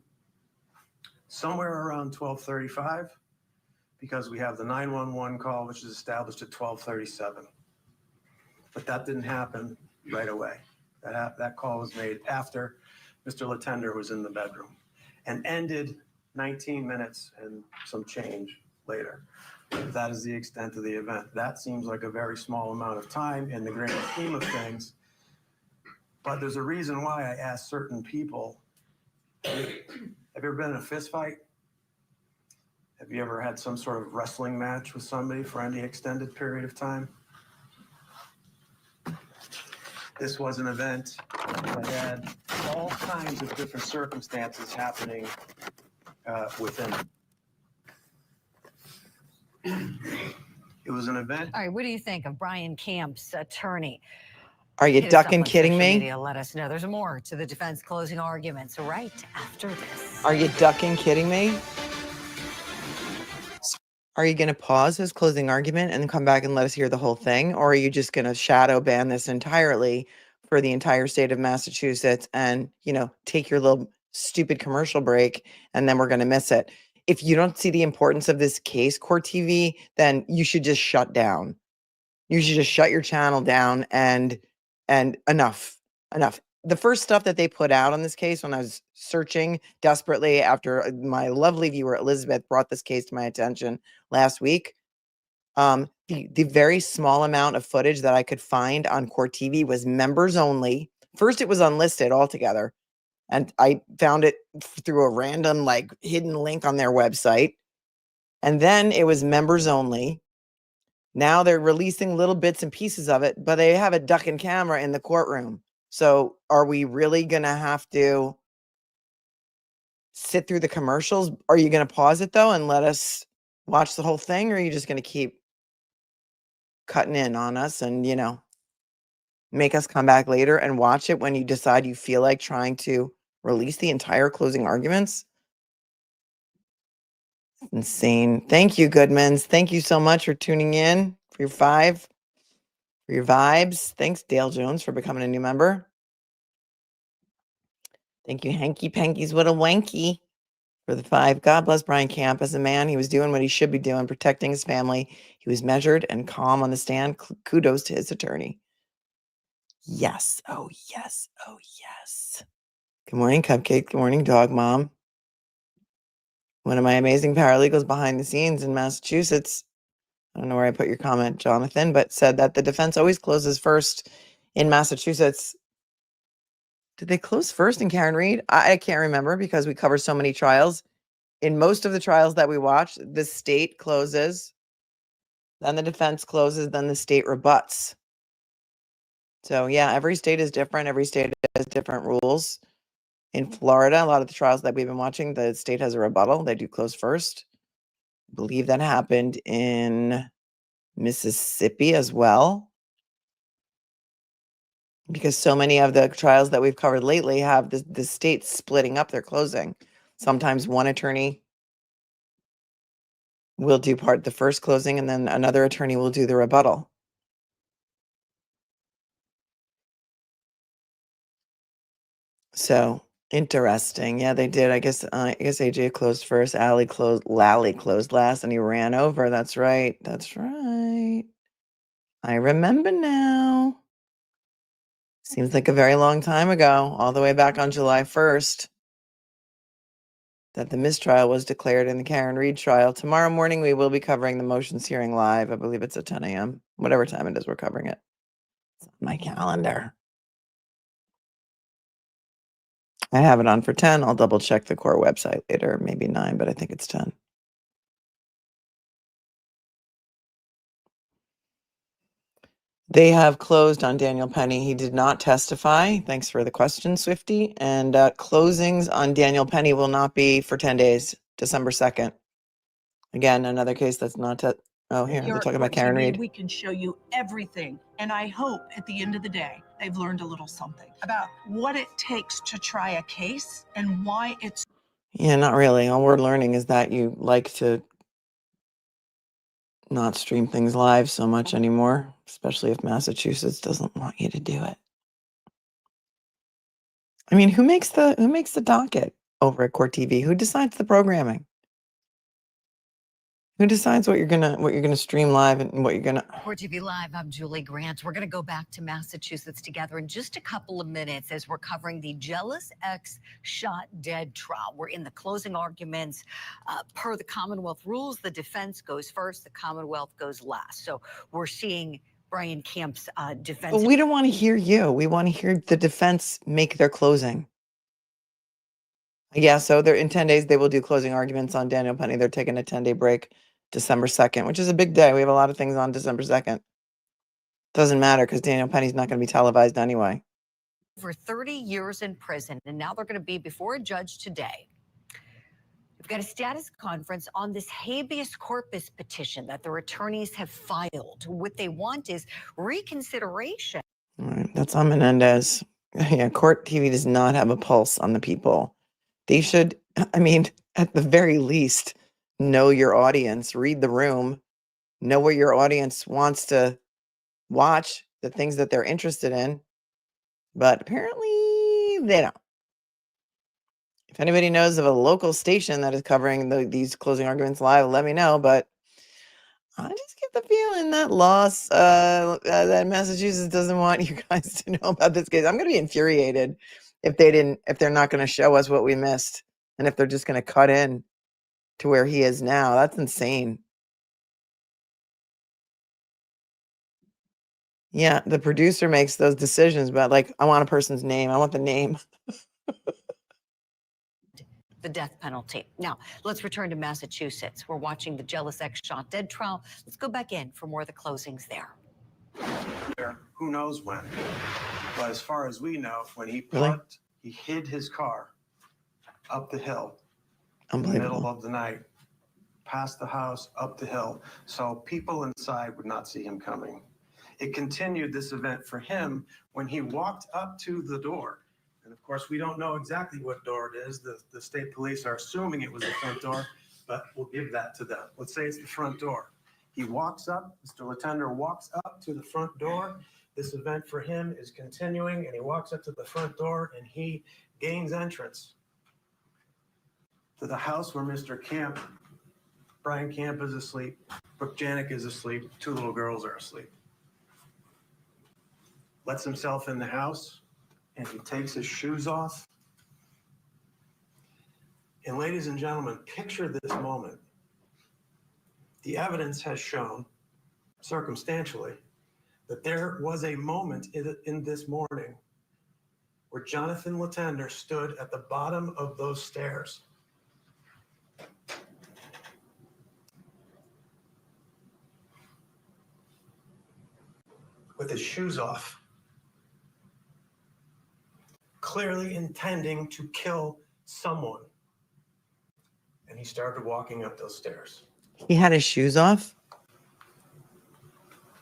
[SPEAKER 5] somewhere around 12:35, because we have the 911 call, which is established at 12:37. But that didn't happen right away. That call was made after Mr. Letendre was in the bedroom and ended 19 minutes and some change later. That is the extent of the event. That seems like a very small amount of time in the grand scheme of things. But there's a reason why I asked certain people, have you ever been in a fist fight? Have you ever had some sort of wrestling match with somebody for any extended period of time? This was an event that had all kinds of different circumstances happening within it. It was an event.
[SPEAKER 4] All right, what do you think of Brian Camp's attorney?
[SPEAKER 2] Are you
[SPEAKER 4] Hit us
[SPEAKER 2] ducking
[SPEAKER 4] up on
[SPEAKER 2] kidding
[SPEAKER 4] social
[SPEAKER 2] me?
[SPEAKER 4] media. Let us know. There's more to the defense closing arguments right after this.
[SPEAKER 2] Are you ducking kidding me? Are you going to pause his closing argument and come back and let us hear the whole thing? Or are you just going to shadow ban this entirely for the entire state of Massachusetts and, take your little stupid commercial break and then we're going to miss it? If you don't see the importance of this case, Court TV, then you should just shut down. You should just shut your channel down and enough. The first stuff that they put out on this case, when I was searching desperately after my lovely viewer Elizabeth brought this case to my attention last week, the very small amount of footage that I could find on Court TV was members only. First, it was unlisted altogether, and I found it through a random hidden link on their website, and then it was members only. Now they're releasing little bits and pieces of it, but they have a duck and camera in the courtroom. So are we really going to have to sit through the commercials? Are you going to pause it though and let us watch the whole thing? Or are you just going to keep cutting in on us and, make us come back later and watch it when you decide you feel like trying to release the entire closing arguments? Insane. Thank you, Goodmans. Thank you so much for tuning in for your vibes. Thanks, Dale Jones, for becoming a new member. Thank you, Hanky Panky's What a Wanky, for the 5. God bless Brian Camp. As a man, he was doing what he should be doing, protecting his family. He was measured and calm on the stand. Kudos to his attorney. Yes. Oh, yes. Oh, yes. Good morning, Cupcake. Good morning, Dog Mom. One of my amazing paralegals behind the scenes in Massachusetts, I don't know where I put your comment, Jonathan, but said that the defense always closes first in Massachusetts. Did they close first in Karen Reed? I can't remember because we cover so many trials. In most of the trials that we watch, the state closes, then the defense closes, then the state rebuts. So yeah, every state is different. Every state has different rules. In Florida, a lot of the trials that we've been watching, the state has a rebuttal. They do close first. I believe that happened in Mississippi as well, because so many of the trials that we've covered lately have the states splitting up their closing. Sometimes one attorney will do the first closing and then another attorney will do the rebuttal. So interesting. Yeah, they did. I guess AJ closed first. Lally closed last, and he ran over. That's right. That's right. I remember now. Seems like a very long time ago, all the way back on July 1st, that the mistrial was declared in the Karen Reed trial. Tomorrow morning, we will be covering the motions hearing live. I believe it's at 10 a.m. Whatever time it is, we're covering it. It's on my calendar. I have it on for 10. I'll double check the court website later, maybe 9, but I think it's 10. They have closed on Daniel Penny. He did not testify. Thanks for the question, Swifty. And closings on Daniel Penny will not be for 10 days, December 2nd. Again, another case that's not. Oh, here,
[SPEAKER 9] Here
[SPEAKER 2] they're
[SPEAKER 9] at
[SPEAKER 2] talking about
[SPEAKER 9] Court
[SPEAKER 2] Karen
[SPEAKER 9] TV,
[SPEAKER 2] Reed.
[SPEAKER 9] we can show you everything. And I hope at the end of the day, they've learned a little something about what it takes to try a case and why it's.
[SPEAKER 2] Yeah, not really. All we're learning is that you like to not stream things live so much anymore, especially if Massachusetts doesn't want you to do it. I mean, who makes the docket over at Court TV? Who decides the programming? Who decides what you're gonna stream live and what you're gonna?
[SPEAKER 4] Court TV Live, I'm Julie Grant. We're going to go back to Massachusetts together in just a couple of minutes as we're covering the jealous ex shot dead trial. We're in the closing arguments. Per the Commonwealth rules, the defense goes first, the Commonwealth goes last. So we're seeing Brian Camp's defense.
[SPEAKER 2] But we don't want to hear you. We want to hear the defense make their closing. Yeah, so they're in 10 days. They will do closing arguments on Daniel Penny. They're taking a 10-day break, December 2nd, which is a big day. We have a lot of things on December 2nd. Doesn't matter because Daniel Penny's not going to be televised anyway.
[SPEAKER 4] For 30 years in prison, and now they're going to be before a judge today. We've got a status conference on this habeas corpus petition that their attorneys have filed. What they want is reconsideration.
[SPEAKER 2] All right, that's on Menendez. Yeah, Court TV does not have a pulse on the people. They should, I mean, at the very least, know your audience, read the room, know what your audience wants to watch, the things that they're interested in. But apparently they don't. If anybody knows of a local station that is covering these closing arguments live, let me know. But I just get the feeling that that Massachusetts doesn't want you guys to know about this case. I'm going to be infuriated if they're not going to show us what we missed, and if they're just going to cut in to where he is now. That's insane. Yeah, the producer makes those decisions, but like, I want a person's name. I want the name.
[SPEAKER 4] The death penalty. Now, let's return to Massachusetts. We're watching the jealous ex shot dead trial. Let's go back in for more of the closings there.
[SPEAKER 5] Who knows when? But as far as we know, when he
[SPEAKER 2] Really?
[SPEAKER 5] parked, he hid his car up the hill in the
[SPEAKER 2] Unbelievable.
[SPEAKER 5] middle of the night, past the house, up the hill, so people inside would not see him coming. It continued this event for him when he walked up to the door. And of course, we don't know exactly what door it is. The state police are assuming it was the front door, but we'll give that to them. Let's say it's the front door. He walks up, Mr. Letendre walks up to the front door. This event for him is continuing, and he walks up to the front door and he gains entrance to the house where Mr. Camp, Brian Camp, is asleep. Brooke Janik is asleep. 2 little girls are asleep. Lets himself in the house, and he takes his shoes off. And ladies and gentlemen, picture this moment. The evidence has shown, circumstantially, that there was a moment in this morning where Johnathan Letendre stood at the bottom of those stairs. With his shoes off, clearly intending to kill someone. And he started walking up those stairs.
[SPEAKER 2] He had his shoes off?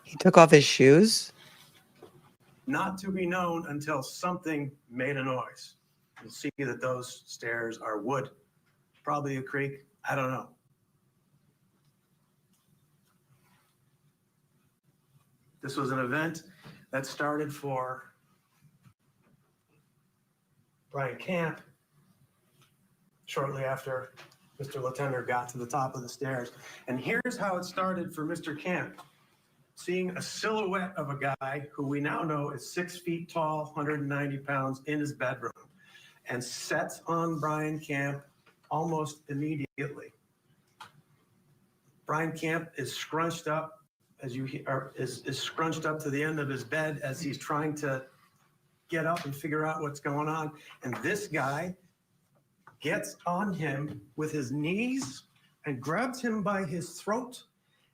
[SPEAKER 2] He took off his shoes?
[SPEAKER 5] Not to be known until something made a noise. You'll see that those stairs are wood. Probably a creak. I don't know. This was an event that started for Brian Camp shortly after Mr. Letendre got to the top of the stairs. And here's how it started for Mr. Camp. Seeing a silhouette of a guy who we now know is 6 feet tall, 190 pounds, in his bedroom, and sets on Brian Camp almost immediately. Brian Camp is scrunched up, as you hear, is scrunched up to the end of his bed as he's trying to get up and figure out what's going on. And this guy gets on him with his knees and grabs him by his throat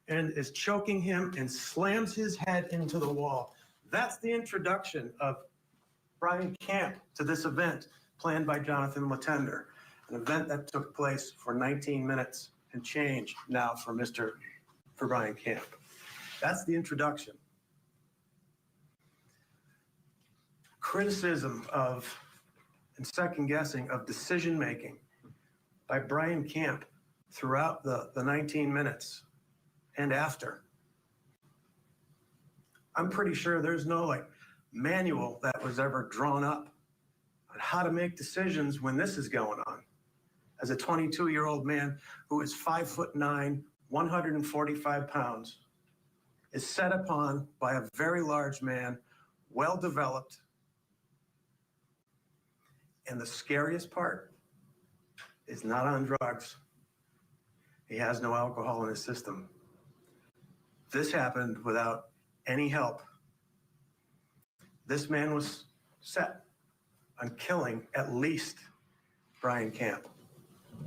[SPEAKER 5] and is choking him and slams his head into the wall. That's the introduction of Brian Camp to this event planned by Johnathan Letendre, an event that took place for 19 minutes and change now for Brian Camp. That's the introduction. Criticism of and second guessing of decision making by Brian Camp throughout the 19 minutes and after. I'm pretty sure there's no manual that was ever drawn up on how to make decisions when this is going on. As a 22-year-old man who is 5'9", 145 pounds, is set upon by a very large man, well-developed. And the scariest part is not on drugs. He has no alcohol in his system. This happened without any help. This man was set on killing at least Brian Camp.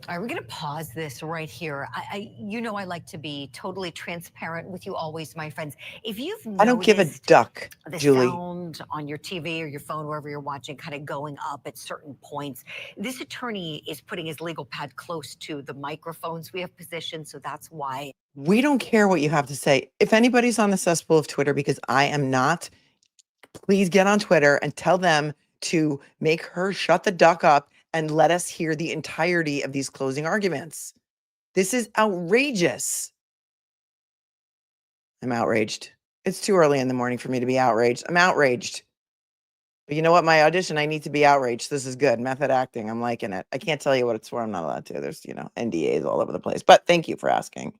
[SPEAKER 4] All right, we're going to pause this right here. You know I like to be totally transparent with you always, my friends. If you've
[SPEAKER 2] I don't give a duck,
[SPEAKER 4] the
[SPEAKER 2] Julie.
[SPEAKER 4] sound on your TV or your phone, wherever you're watching, kind of going up at certain points, this attorney is putting his legal pad close to the microphones we have positioned, so that's why.
[SPEAKER 2] We don't care what you have to say. If anybody's on the cesspool of Twitter, because I am not, please get on Twitter and tell them to make her shut the duck up and let us hear the entirety of these closing arguments. This is outrageous. I'm outraged. It's too early in the morning for me to be outraged. I'm outraged. But you know what? My audition, I need to be outraged. This is good. Method acting. I'm liking it. I can't tell you what it's for. I'm not allowed to. There's, NDAs all over the place. But thank you for asking.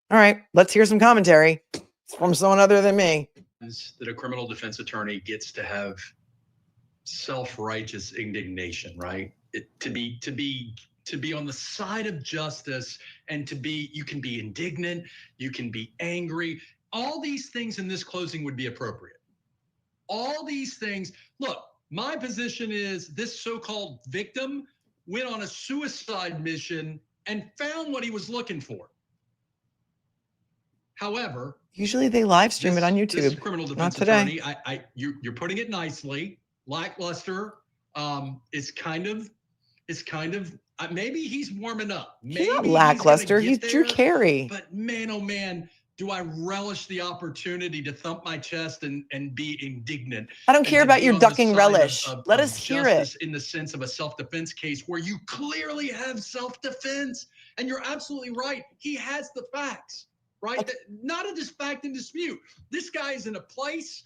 [SPEAKER 2] All right, let's hear some commentary. It's from someone other than me.
[SPEAKER 8] That a criminal defense attorney gets to have self-righteous indignation, right? To be on the side of justice, and you can be indignant, you can be angry. All these things in this closing would be appropriate. All these things. Look, my position is this so-called victim went on a suicide mission and found what he was looking for. However,
[SPEAKER 2] usually they live stream it on YouTube.
[SPEAKER 8] This criminal defense
[SPEAKER 2] Not today.
[SPEAKER 8] attorney, you're putting it nicely. Lackluster. Is kind of maybe he's warming up. Maybe
[SPEAKER 2] He's not lackluster. He's Drew Carey.
[SPEAKER 8] But man, oh man, do I relish the opportunity to thump my chest and be indignant.
[SPEAKER 2] I don't care about your ducking relish. Let us hear it.
[SPEAKER 8] In the sense of a self-defense case where you clearly have self-defense, and you're absolutely right. He has the facts, right? Not a fact in dispute. This guy is in a place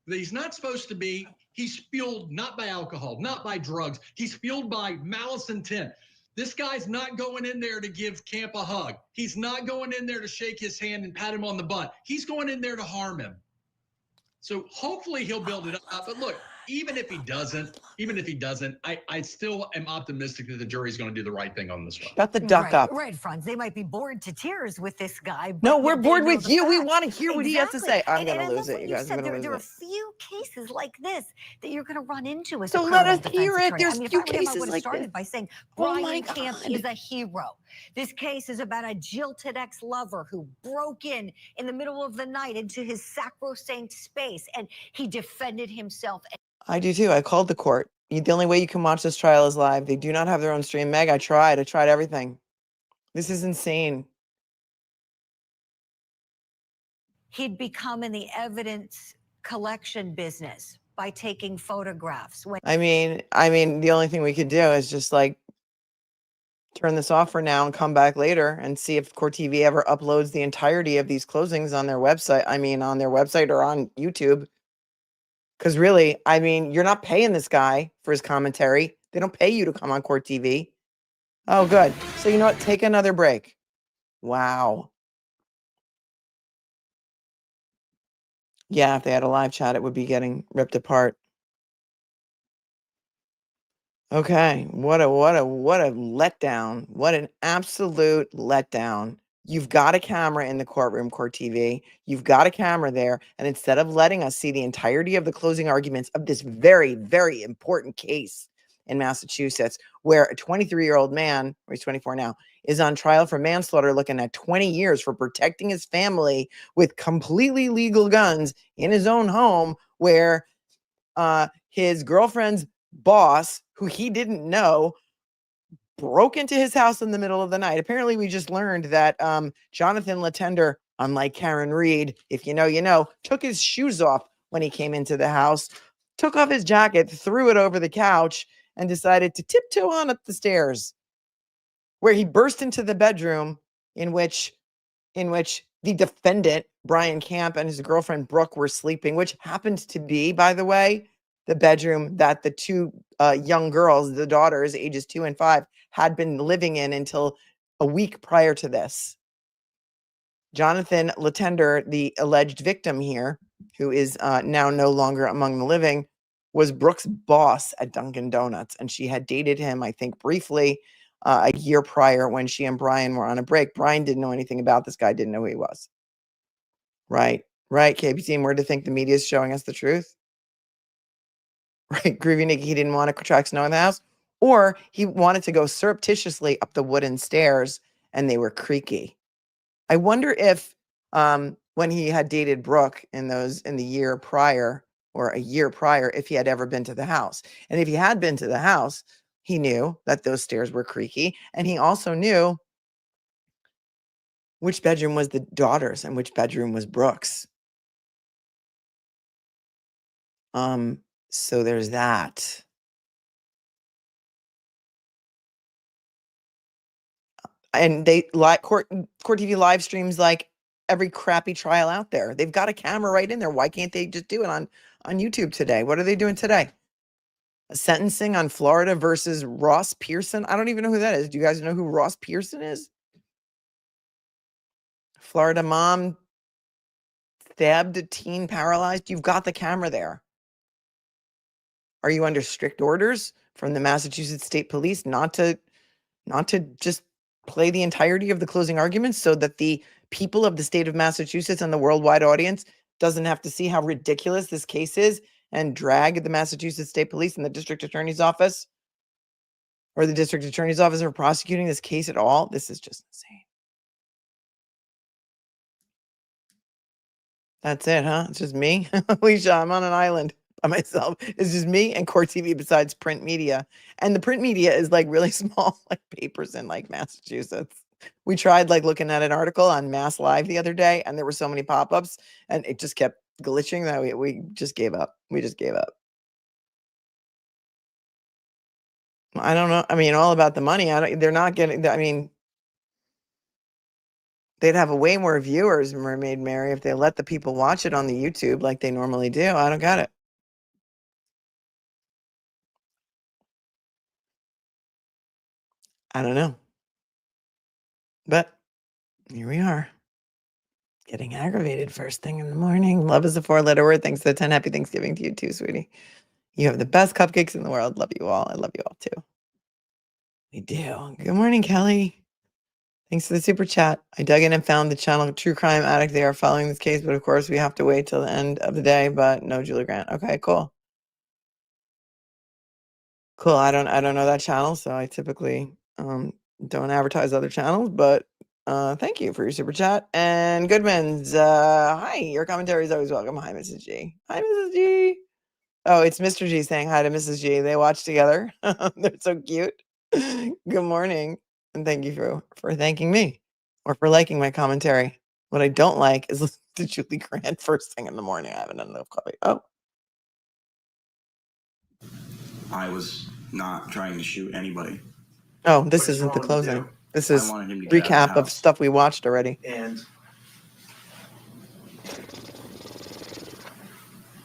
[SPEAKER 8] that he's not supposed to be. He's fueled not by alcohol, not by drugs. He's fueled by malice intent. This guy's not going in there to give Camp a hug. He's not going in there to shake his hand and pat him on the butt. He's going in there to harm him. So hopefully he'll build it up. But look, even if he doesn't, I still am optimistic that the jury's going to do the right thing on this one.
[SPEAKER 2] Shut the duck up.
[SPEAKER 4] Right, Franz. They might be bored to tears with this guy.
[SPEAKER 2] No, we're bored with you. We want to hear what he has to say. I'm going to lose it, you guys. I'm going to lose it.
[SPEAKER 4] There are a few cases like this that you're going to run into as
[SPEAKER 2] so
[SPEAKER 4] a
[SPEAKER 2] let us
[SPEAKER 4] criminal
[SPEAKER 2] hear it.
[SPEAKER 4] defense attorney.
[SPEAKER 2] There's few cases
[SPEAKER 4] I would have
[SPEAKER 2] like
[SPEAKER 4] started
[SPEAKER 2] this.
[SPEAKER 4] by saying
[SPEAKER 2] Oh
[SPEAKER 4] Brian Camp is a hero. This case is about a jilted ex-lover who broke in the middle of the night into his sacrosanct space, and he defended himself.
[SPEAKER 2] I do too. I called the court. The only way you can watch this trial is live. They do not have their own stream. Meg, I tried everything. This is insane.
[SPEAKER 4] He'd become in the evidence collection business by taking photographs.
[SPEAKER 2] I mean, the only thing we could do is just turn this off for now and come back later and see if Court TV ever uploads the entirety of these closings on their website. On their website or on YouTube. Because really, you're not paying this guy for his commentary. They don't pay you to come on Court TV. Oh, good. So you know what? Take another break. Wow. Yeah, if they had a live chat, it would be getting ripped apart. Okay. What a letdown. What an absolute letdown. You've got a camera in the courtroom, Court TV. You've got a camera there. And instead of letting us see the entirety of the closing arguments of this very, very important case in Massachusetts, where a 23-year-old man, or he's 24 now, is on trial for manslaughter, looking at 20 years for protecting his family with completely legal guns in his own home, where his girlfriend's boss, who he didn't know, broke into his house in the middle of the night. Apparently, we just learned that Johnathan Letendre, unlike Karen Reed, if you know, you know, took his shoes off when he came into the house, took off his jacket, threw it over the couch, and decided to tiptoe on up the stairs, where he burst into the bedroom in which the defendant, Brian Camp, and his girlfriend, Brooke, were sleeping, which happened to be, by the way, the bedroom that the two young girls, the daughters, ages 2 and 5, had been living in until a week prior to this. Johnathan Letendre, the alleged victim here, who is now no longer among the living, was Brooke's boss at Dunkin' Donuts, and she had dated him, I think, briefly a year prior when she and Brian were on a break. Brian didn't know anything about this guy, didn't know who he was. Right, KBT, and where to think the media is showing us the truth? Right, Groovy Nicky, he didn't want to attract snow in the house, or he wanted to go surreptitiously up the wooden stairs, and they were creaky. I wonder if when he had dated Brooke in the year prior, or a year prior, if he had ever been to the house. And if he had been to the house, he knew that those stairs were creaky, and he also knew which bedroom was the daughter's and which bedroom was Brooke's. So there's that. And they Court TV live streams like every crappy trial out there. They've got a camera right in there. Why can't they just do it on YouTube today? What are they doing today? A sentencing on Florida versus Ross Pearson. I don't even know who that is. Do you guys know who Ross Pearson is? Florida mom stabbed a teen, paralyzed. You've got the camera there. Are you under strict orders from the Massachusetts State Police not to just play the entirety of the closing arguments so that the people of the state of Massachusetts and the worldwide audience doesn't have to see how ridiculous this case is and drag the Massachusetts State Police and the district attorney's office or the district attorney's office for prosecuting this case at all? This is just insane. That's it, huh? It's just me. Alicia, I'm on an island by myself. It's just me and Court TV besides print media. And the print media is like really small, like papers in like Massachusetts. We tried like looking at an article on Mass Live the other day, and there were so many pop-ups and it just kept glitching that we just gave up. We just gave up. I don't know. I mean, all about the money. They're not getting, I mean, they'd have a way more viewers, Mermaid Mary, if they let the people watch it on the YouTube like they normally do. I don't got it. I don't know. But here we are. Getting aggravated first thing in the morning. Love is a 4-letter word. Thanks to 10. Happy Thanksgiving to you too, sweetie. You have the best cupcakes in the world. Love you all. I love you all too. We do. Good morning, Kelly. Thanks for the super chat. I dug in and found the channel True Crime Addict. They are following this case, but of course we have to wait till the end of the day. But no Julie Grant. Okay, cool. Cool. I don't know that channel, so I typically don't advertise other channels. But thank you for your super chat. And Goodman's hi. Your commentary is always welcome. Hi, Mrs. G. Hi, Mrs. G. Oh, it's Mr. G saying hi to Mrs. G. They watch together. They're so cute. Good morning. And thank you for thanking me or for liking my commentary. What I don't like is listening to Julie Grant first thing in the morning. I haven't had enough coffee. Oh.
[SPEAKER 6] I was not trying to shoot anybody.
[SPEAKER 2] Oh, this
[SPEAKER 5] What is
[SPEAKER 2] isn't the
[SPEAKER 5] wrong to
[SPEAKER 2] closing.
[SPEAKER 5] do?
[SPEAKER 2] This
[SPEAKER 6] I
[SPEAKER 2] is
[SPEAKER 6] wanted him to get out
[SPEAKER 2] recap
[SPEAKER 6] of the
[SPEAKER 2] of
[SPEAKER 6] house.
[SPEAKER 2] stuff we watched already.
[SPEAKER 5] And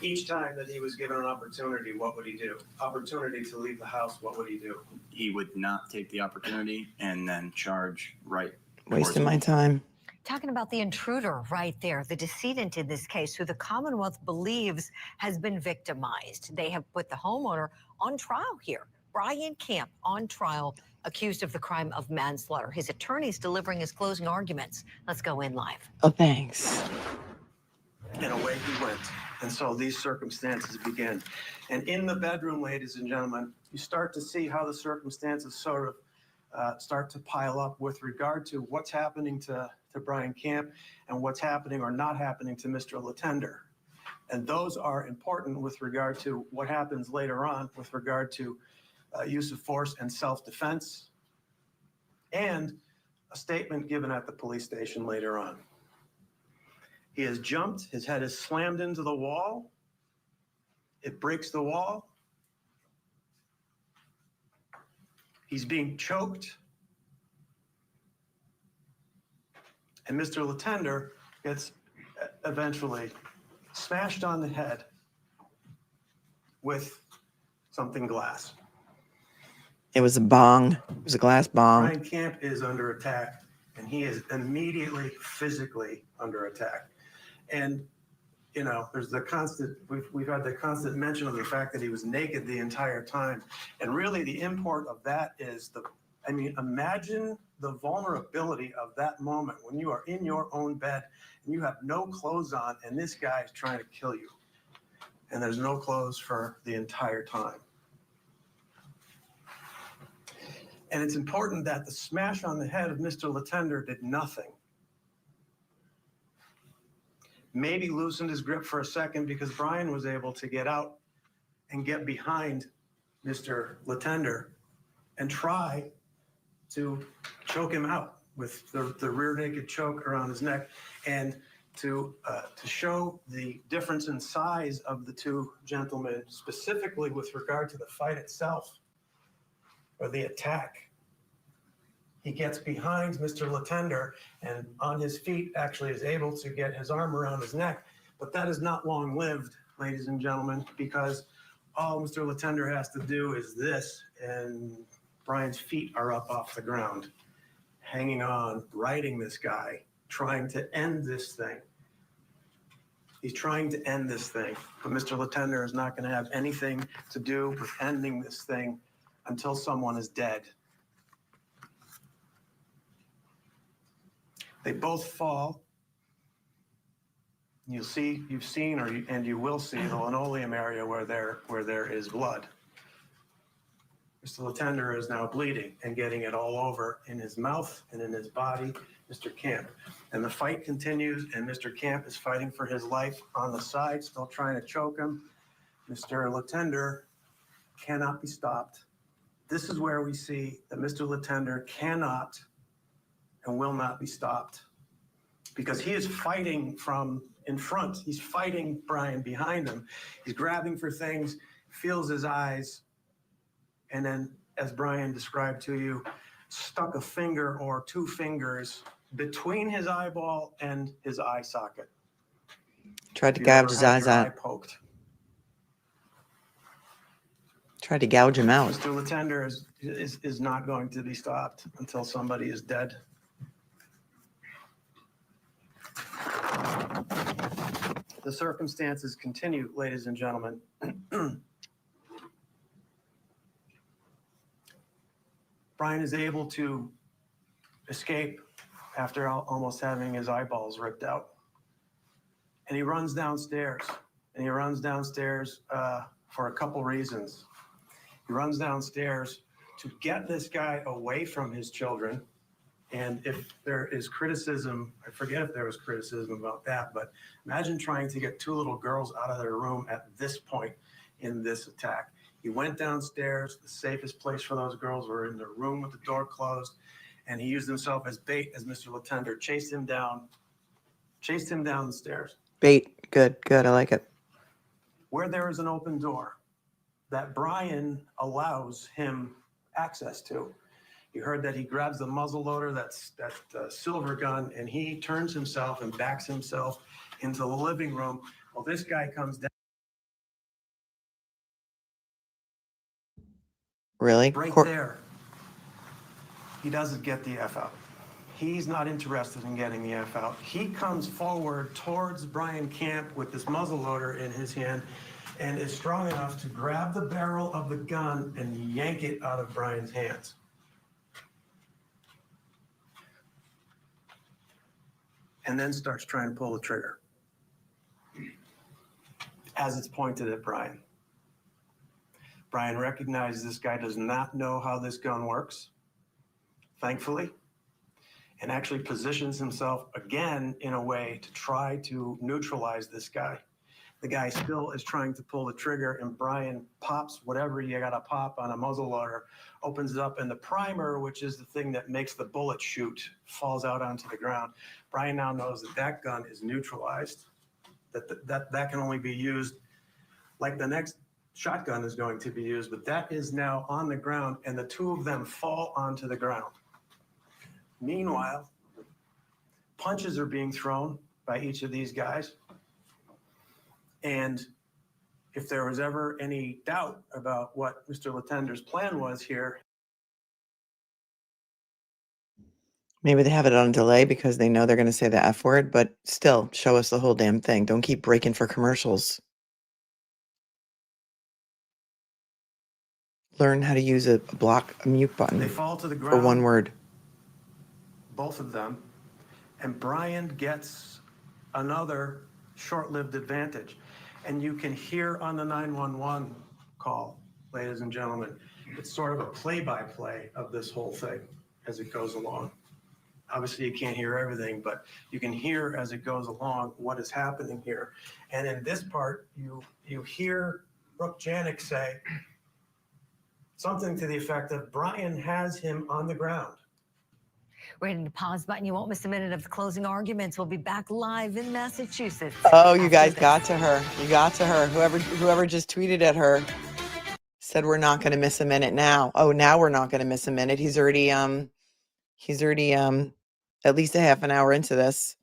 [SPEAKER 5] each time that he was given an opportunity, what would he do? Opportunity to leave the house, what would he do?
[SPEAKER 6] He would not take the opportunity and then charge right.
[SPEAKER 2] Wasting my time.
[SPEAKER 4] Talking about the intruder right there, the decedent in this case, who the Commonwealth believes has been victimized. They have put the homeowner on trial here. Brian Camp on trial accused of the crime of manslaughter. His attorney's delivering his closing arguments. Let's go in live.
[SPEAKER 2] Oh, thanks.
[SPEAKER 5] And away he went. And so these circumstances begin. And in the bedroom, ladies and gentlemen, you start to see how the circumstances sort of start to pile up with regard to what's happening to Brian Camp and what's happening or not happening to Mr. Letendre. And those are important with regard to what happens later on with regard to use of force and self-defense, and a statement given at the police station later on. He has jumped, his head is slammed into the wall. It breaks the wall. He's being choked. And Mr. Letendre gets eventually smashed on the head with something glass.
[SPEAKER 2] It was a bong. It was a glass bong.
[SPEAKER 5] Brian Camp is under attack, and he is immediately physically under attack. And, you know, there's the constant, we've had the constant mention of the fact that he was naked the entire time. And really the import of that is imagine the vulnerability of that moment when you are in your own bed and you have no clothes on and this guy is trying to kill you. And there's no clothes for the entire time. And it's important that the smash on the head of Mr. Letendre did nothing. Maybe loosened his grip for a second because Brian was able to get out and get behind Mr. Letendre and try to choke him out with the rear naked choke around his neck, and to show the difference in size of the two gentlemen, specifically with regard to the fight itself or the attack. He gets behind Mr. Letendre and on his feet actually is able to get his arm around his neck. But that is not long-lived, ladies and gentlemen, because all Mr. Letendre has to do is this, and Brian's feet are up off the ground, hanging on, riding this guy, trying to end this thing. He's trying to end this thing, but Mr. Letendre is not going to have anything to do with ending this thing until someone is dead. They both fall. You've seen, and you will see the linoleum area where there is blood. Mr. Letendre is now bleeding and getting it all over in his mouth and in his body, Mr. Camp. And the fight continues, and Mr. Camp is fighting for his life on the side, still trying to choke him. Mr. Letendre cannot be stopped. This is where we see that Mr. Letendre cannot and will not be stopped, because he is fighting from in front. He's fighting Brian behind him. He's grabbing for things, feels his eyes, and then, as Brian described to you, stuck a finger or two fingers between his eyeball and his eye socket.
[SPEAKER 2] Tried to gouge his eyes out.
[SPEAKER 5] Poked.
[SPEAKER 2] Tried to gouge him out.
[SPEAKER 5] Mr. Letendre is not going to be stopped until somebody is dead. The circumstances continue, ladies and gentlemen. Brian is able to escape after almost having his eyeballs ripped out. And he runs downstairs. And he runs downstairs for a couple reasons. He runs downstairs to get this guy away from his children. And if there is criticism, I forget if there was criticism about that, but imagine trying to get two little girls out of their room at this point in this attack. He went downstairs. The safest place for those girls were in their room with the door closed. And he used himself as bait as Mr. Letendre chased him down the stairs.
[SPEAKER 2] Bait. Good. I like it.
[SPEAKER 5] Where there is an open door that Brian allows him access to. You heard that he grabs the muzzle loader, that silver gun, and he turns himself and backs himself into the living room. Well, this guy comes down.
[SPEAKER 2] Really?
[SPEAKER 5] Right there. He doesn't get the F out. He's not interested in getting the F out. He comes forward towards Brian Camp with this muzzle loader in his hand and is strong enough to grab the barrel of the gun and yank it out of Brian's hands. and then starts trying to pull the trigger as it's pointed at Brian. Brian recognizes this guy does not know how this gun works, thankfully, and actually positions himself again in a way to try to neutralize this guy. The guy still is trying to pull the trigger, and Brian pops whatever you got to pop on a muzzle loader, opens it up, and the primer, which is the thing that makes the bullet shoot, falls out onto the ground. Brian now knows that that gun is neutralized, that can only be used like the next shotgun is going to be used, but that is now on the ground, and the two of them fall onto the ground. Meanwhile, punches are being thrown by each of these guys. And if there was ever any doubt about what Mr. Letendre's plan was here.
[SPEAKER 2] Maybe they have it on delay because they know they're going to say the F word, but still show us the whole damn thing. Don't keep breaking for commercials. Learn how to use a mute button
[SPEAKER 5] They fall to the
[SPEAKER 2] for
[SPEAKER 5] ground,
[SPEAKER 2] one word.
[SPEAKER 5] both of them, and Brian gets another short-lived advantage. And you can hear on the 911 call, ladies and gentlemen, it's sort of a play-by-play of this whole thing as it goes along. Obviously, you can't hear everything, but you can hear as it goes along what is happening here. And in this part, you hear Brooke Janik say something to the effect of, Brian has him on the ground.
[SPEAKER 4] We're hitting the pause button. You won't miss a minute of the closing arguments. We'll be back live in Massachusetts.
[SPEAKER 2] Oh, you
[SPEAKER 4] after
[SPEAKER 2] guys
[SPEAKER 4] this.
[SPEAKER 2] got to her. You got to her. Whoever just tweeted at her said we're not going to miss a minute now. Oh, now we're not going to miss a minute. He's already at least a half an hour into this.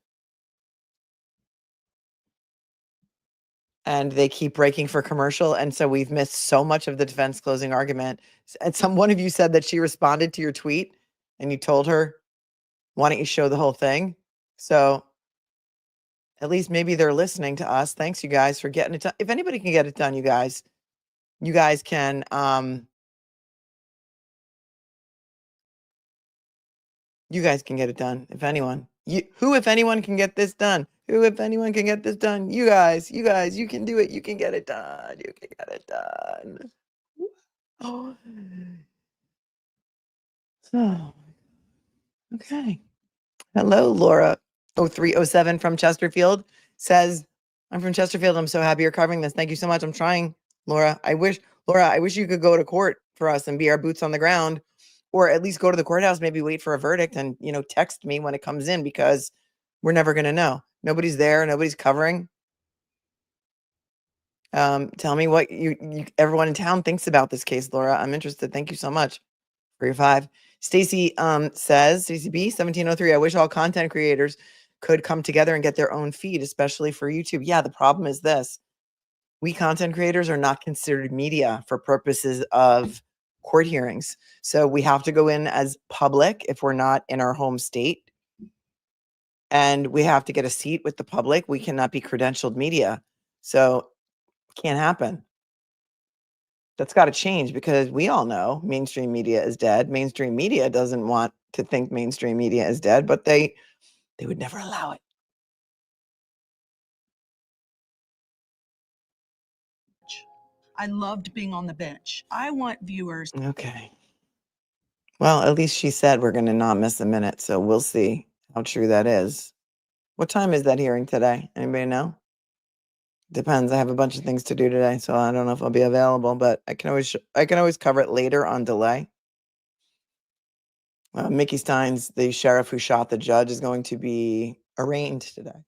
[SPEAKER 2] And they keep breaking for commercial. And so we've missed so much of the defense closing argument. And one of you said that she responded to your tweet and you told her, why don't you show the whole thing? So at least maybe they're listening to us. Thanks, you guys, for getting it done. If anybody can get it done, you guys can, you guys can get it done. If anyone, if anyone can get this done? Who, if anyone can get this done? You guys, you can do it. You can get it done. You can get it done. Oh, so, okay. Hello, Laura 0307 from Chesterfield says, I'm from Chesterfield. I'm so happy you're covering this. Thank you so much. I'm trying, Laura. I wish you could go to court for us and be our boots on the ground, or at least go to the courthouse, maybe wait for a verdict and, text me when it comes in, because we're never going to know. Nobody's there. Nobody's covering. Tell me what everyone in town thinks about this case, Laura. I'm interested. Thank you so much for your 5. Stacy says, Stacy B 1703, I wish all content creators could come together and get their own feed, especially for YouTube. Yeah, the problem is this. We content creators are not considered media for purposes of court hearings. So we have to go in as public if we're not in our home state. And we have to get a seat with the public. We cannot be credentialed media. So it can't happen. That's got to change, because we all know mainstream media is dead. Mainstream media doesn't want to think mainstream media is dead, but they would never allow it.
[SPEAKER 9] I loved being on the bench. I want viewers.
[SPEAKER 2] Okay. Well, at least she said we're going to not miss a minute, so we'll see how true that is. What time is that hearing today? Anybody know? Depends. I have a bunch of things to do today, so I don't know if I'll be available, but I can always cover it later on delay. Mickey Steins, the sheriff who shot the judge, is going to be arraigned today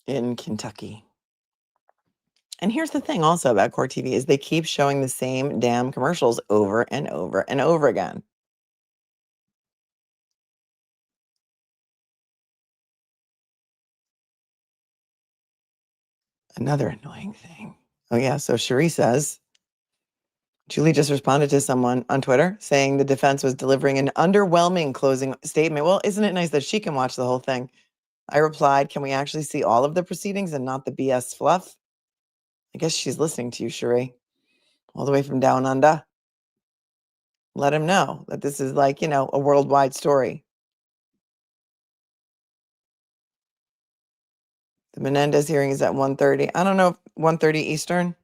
[SPEAKER 2] in Kentucky. And here's the thing also about Court TV is they keep showing the same damn commercials over and over and over again. Another annoying thing. Oh yeah, so Cherie says, Julie just responded to someone on Twitter saying the defense was delivering an underwhelming closing statement. Well, isn't it nice that she can watch the whole thing? I replied, can we actually see all of the proceedings and not the BS fluff? I guess she's listening to you, Cherie, all the way from down under. Let him know that this is like, a worldwide story. The Menendez hearing is at 1:30. I don't know if 1:30 Eastern.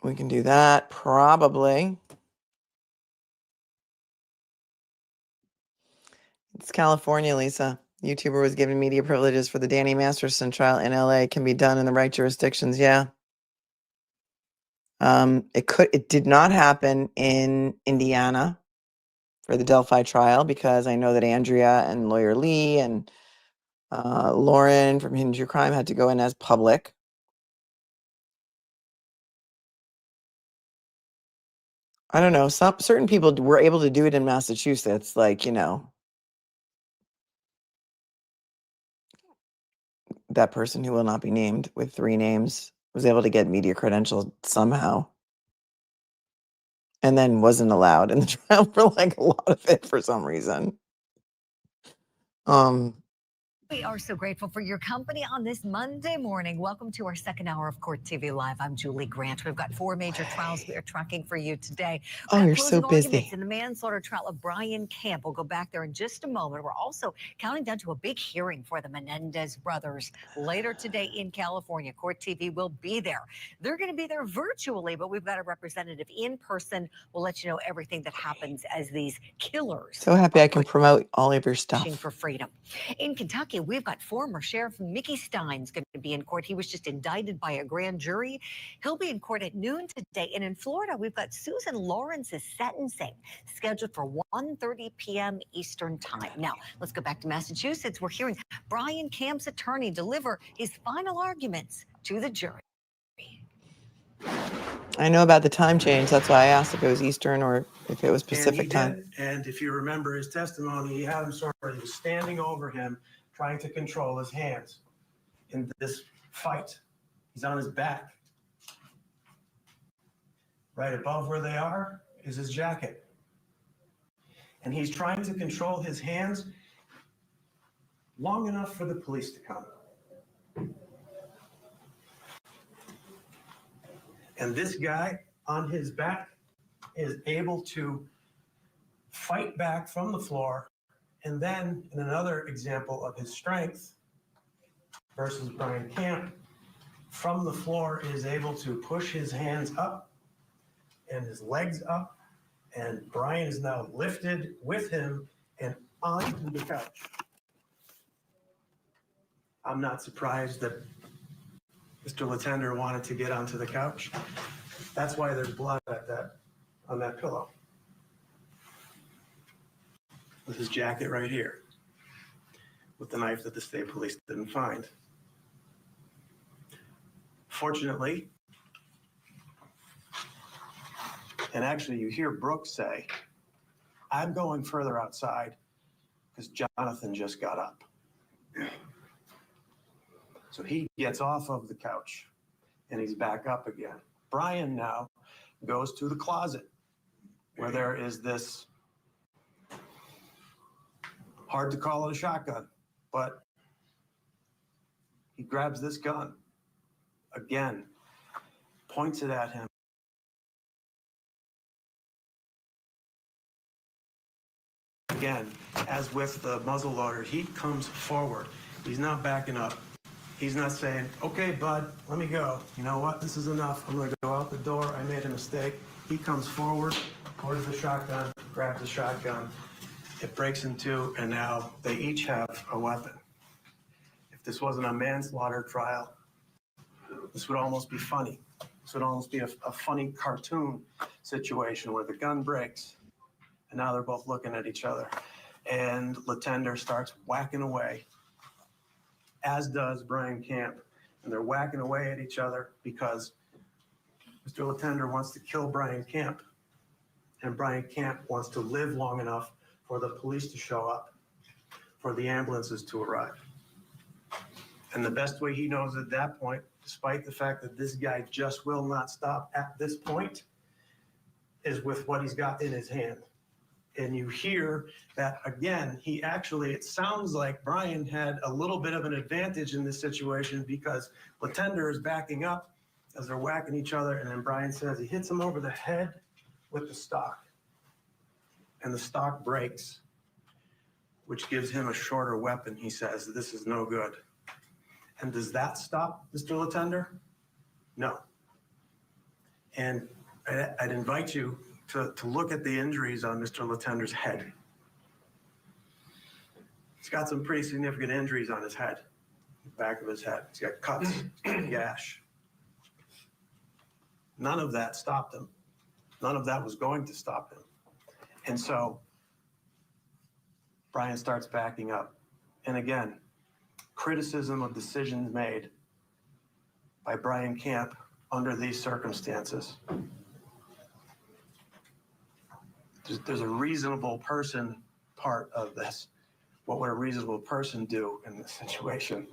[SPEAKER 2] We can do that, probably. It's California, Lisa. YouTuber was given media privileges for the Danny Masterson trial in LA. Can be done in the right jurisdictions. Yeah. It did not happen in Indiana for the Delphi trial because I know that Andrea and lawyer Lee and Lauren from Hidden True Crime had to go in as public. I don't know. Some certain people were able to do it in Massachusetts, like, that person who will not be named with 3 names was able to get media credentials somehow. And then wasn't allowed in the trial for like a lot of it for some reason.
[SPEAKER 4] We are so grateful for your company on this Monday morning. Welcome to our second hour of Court TV Live. I'm Julie Grant. We've got 4 major trials we are tracking for you today.
[SPEAKER 2] Oh, you're
[SPEAKER 4] Closing
[SPEAKER 2] so busy.
[SPEAKER 4] arguments in the manslaughter trial of Brian Camp. We'll go back there in just a moment. We're also counting down to a big hearing for the Menendez brothers later today in California. Court TV will be there. They're going to be there virtually, but we've got a representative in person. We'll let you know everything that happens as these killers.
[SPEAKER 2] So happy I can promote all of your stuff.
[SPEAKER 4] For freedom. In Kentucky, we've got former Sheriff Mickey Stein's going to be in court. He was just indicted by a grand jury. He'll be in court at noon today. And in Florida, we've got Susan Lawrence's sentencing scheduled for 1:30 p.m. Eastern time. Now, let's go back to Massachusetts. We're hearing Brian Camp's attorney deliver his final arguments to the jury.
[SPEAKER 2] I know about the time change. That's why I asked if it was Eastern or if it was Pacific time.
[SPEAKER 5] And if you remember his testimony, he had him he was standing over him, trying to control his hands in this fight. He's on his back. Right above where they are is his jacket. And he's trying to control his hands long enough for the police to come. And this guy on his back is able to fight back from the floor. And then, in another example of his strength versus Brian Camp, from the floor is able to push his hands up and his legs up. And Brian is now lifted with him and onto the couch. I'm not surprised that Mr. Letendre wanted to get onto the couch. That's why there's blood on that pillow. With his jacket right here. With the knife that the state police didn't find. Fortunately, and actually you hear Brooks say, I'm going further outside because Johnathan just got up. So he gets off of the couch and he's back up again. Brian now goes to the closet where there is this, hard to call it a shotgun, but he grabs this gun again, points it at him. Again, as with the muzzle loader, he comes forward. He's not backing up. He's not saying, okay, bud, let me go. You know what? This is enough. I'm going to go out the door. I made a mistake. He comes forward, orders the shotgun, grabs the shotgun. It breaks in two, and now they each have a weapon. If this wasn't a manslaughter trial, this would almost be funny. This would almost be a funny cartoon situation where the gun breaks, and now they're both looking at each other. And Letendre starts whacking away, as does Brian Camp. And they're whacking away at each other because Mr. Letendre wants to kill Brian Camp. And Brian Camp wants to live long enough for the police to show up, for the ambulances to arrive. And the best way he knows at that point, despite the fact that this guy just will not stop at this point, is with what he's got in his hand. And you hear that, again, it sounds like Brian had a little bit of an advantage in this situation because Letendre is backing up as they're whacking each other. And then Brian says he hits him over the head with the stock. And the stock breaks. which gives him a shorter weapon. He says, this is no good. And does that stop Mr. Letendre? No. And I'd invite you to look at the injuries on Mr. Letendre's head. He's got some pretty significant injuries on his head, the back of his head. He's got cuts, gash. None of that stopped him. None of that was going to stop him. And so Brian starts backing up. And again, criticism of decisions made by Brian Camp under these circumstances. There's a reasonable person part of this. What would a reasonable person do in this situation?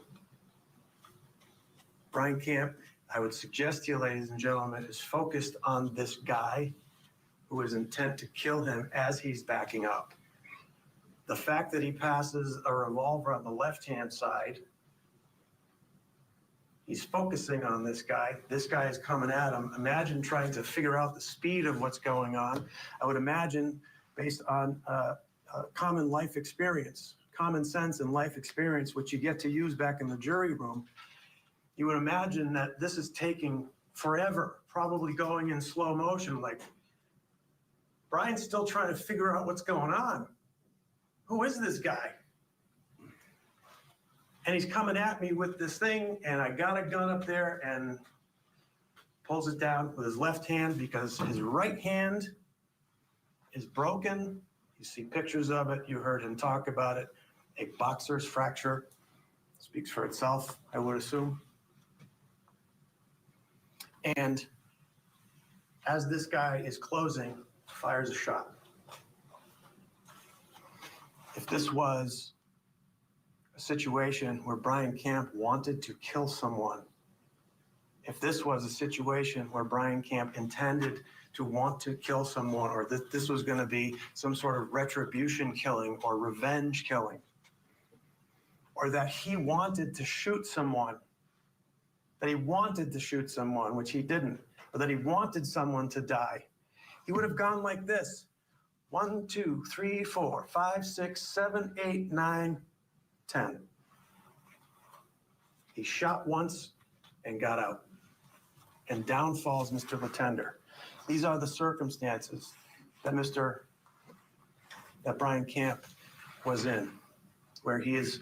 [SPEAKER 5] Brian Camp, I would suggest to you, ladies and gentlemen, is focused on this guy who is intent to kill him as he's backing up. The fact that he passes a revolver on the left-hand side, he's focusing on this guy. This guy is coming at him. Imagine trying to figure out the speed of what's going on. I would imagine, based on common life experience, common sense and life experience, which you get to use back in the jury room, you would imagine that this is taking forever, probably going in slow motion. Like, Brian's still trying to figure out what's going on. Who is this guy? And he's coming at me with this thing, and I got a gun up there, and pulls it down with his left hand because his right hand is broken. You see pictures of it. You heard him talk about it. A boxer's fracture speaks for itself, I would assume. And as this guy is closing, fires a shot. If this was a situation where Brian Camp wanted to kill someone, if this was a situation where Brian Camp intended to want to kill someone, or that this was going to be some sort of retribution killing or revenge killing, or that he wanted to shoot someone, which he didn't, or that he wanted someone to die, he would have gone like this. 1, 2, 3, 4, 5, 6, 7, 8, 9, 10. He shot once and got out. And down falls Mr. Letendre. These are the circumstances that Brian Camp was in, where he is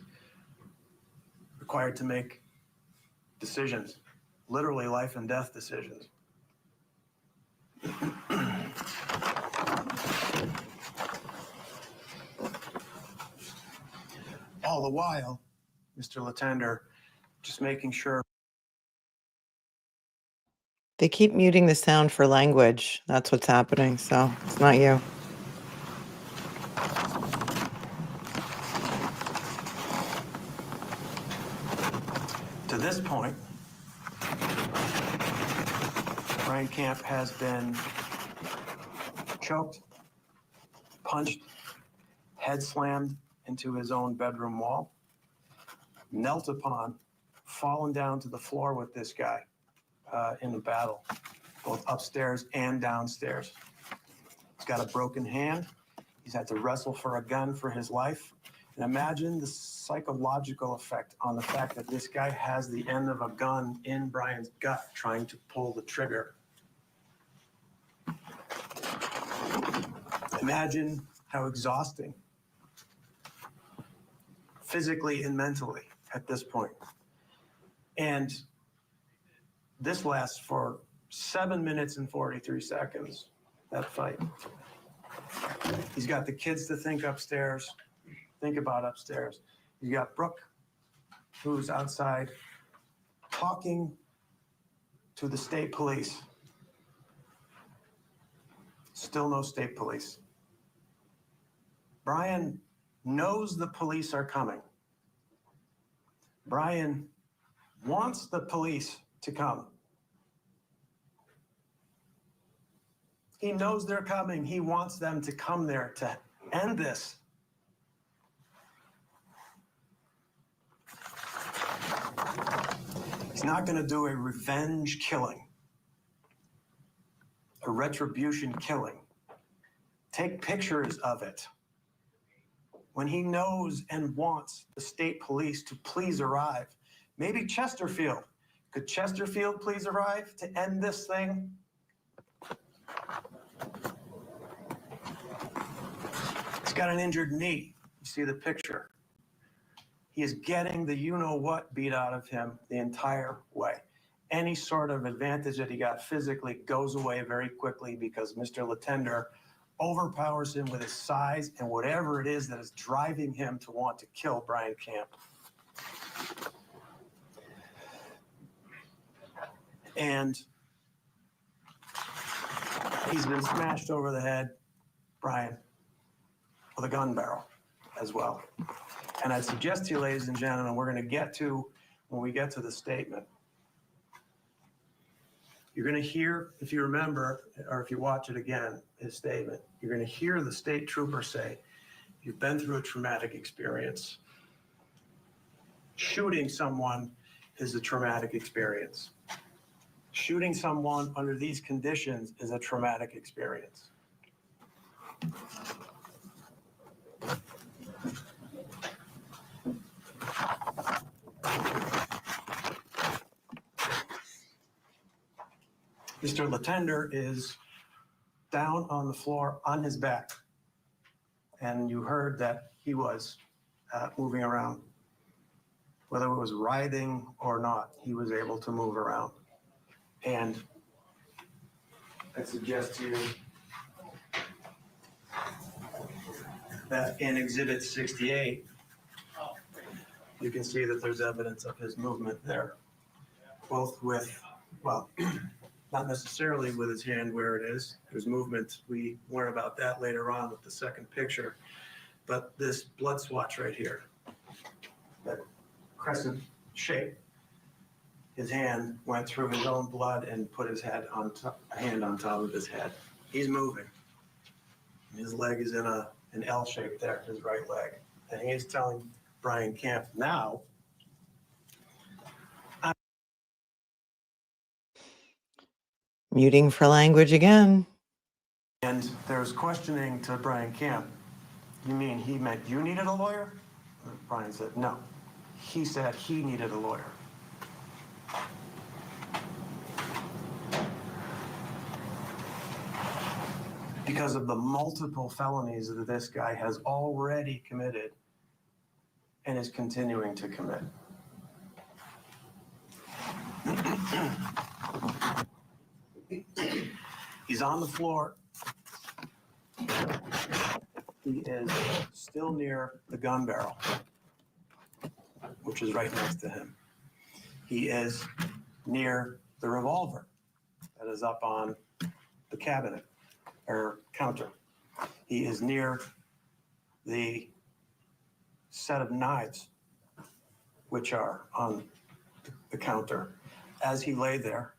[SPEAKER 5] required to make decisions, literally life and death decisions. All the while, Mr. Letendre just making sure.
[SPEAKER 2] They keep muting the sound for language. That's what's happening. So it's not you.
[SPEAKER 5] To this point, Brian Camp has been choked, punched, head slammed into his own bedroom wall, knelt upon, fallen down to the floor with this guy in the battle, both upstairs and downstairs. He's got a broken hand. He's had to wrestle for a gun for his life. And imagine the psychological effect on the fact that this guy has the end of a gun in Brian's gut trying to pull the trigger. Imagine how exhausting, physically and mentally, at this point. And this lasts for 7 minutes and 43 seconds, that fight. He's got the kids to think about upstairs. You got Brooke, who's outside talking to the state police. Still no state police. Brian knows the police are coming. Brian wants the police to come. He knows they're coming. He wants them to come there to end this. He's not going to do a revenge killing, a retribution killing. Take pictures of it. when he knows and wants the state police to please arrive. Maybe Chesterfield. Could Chesterfield please arrive to end this thing? He's got an injured knee. You see the picture. He is getting the you-know-what beat out of him the entire way. Any sort of advantage that he got physically goes away very quickly because Mr. Letendre overpowers him with his size and whatever it is that is driving him to want to kill Brian Camp. And he's been smashed over the head, Brian, with a gun barrel as well. And I'd suggest to you, ladies and gentlemen, we're going to get to, when we get to the statement, you're going to hear, if you remember, or if you watch it again, his statement, you're going to hear the state trooper say, you've been through a traumatic experience. Shooting someone is a traumatic experience. Shooting someone under these conditions is a traumatic experience. Mr. Letendre is down on the floor on his back. And you heard that he was moving around. Whether it was writhing or not, he was able to move around. And I suggest to you that in Exhibit 68, you can see that there's evidence of his movement there, both with, well, not necessarily with his hand where it is. There's movement. We learn about that later on with the second picture. But this blood swatch right here, that crescent shape, his hand went through his own blood and put his head on top, a hand on top of his head. He's moving. His leg is in an L shape there, his right leg. And he's telling Brian Camp now,
[SPEAKER 2] Muting for language again.
[SPEAKER 5] and there's questioning to Brian Camp. You mean he meant you needed a lawyer? Brian said, no. He said he needed a lawyer. Because of the multiple felonies that this guy has already committed and is continuing to commit. He's on the floor. He is still near the gun barrel, which is right next to him. He is near the revolver that is up on the cabinet or counter. He is near the set of knives, which are on the counter, as he lay there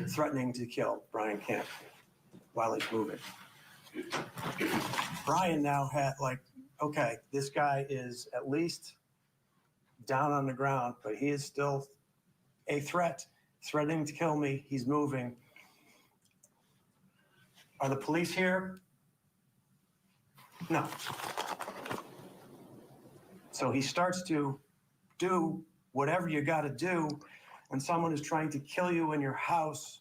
[SPEAKER 5] threatening to kill Brian Camp while he's moving. Brian now had okay, this guy is at least down on the ground, but he is still a threat, threatening to kill me. He's moving. Are the police here? No. So he starts to do whatever you got to do when someone is trying to kill you in your house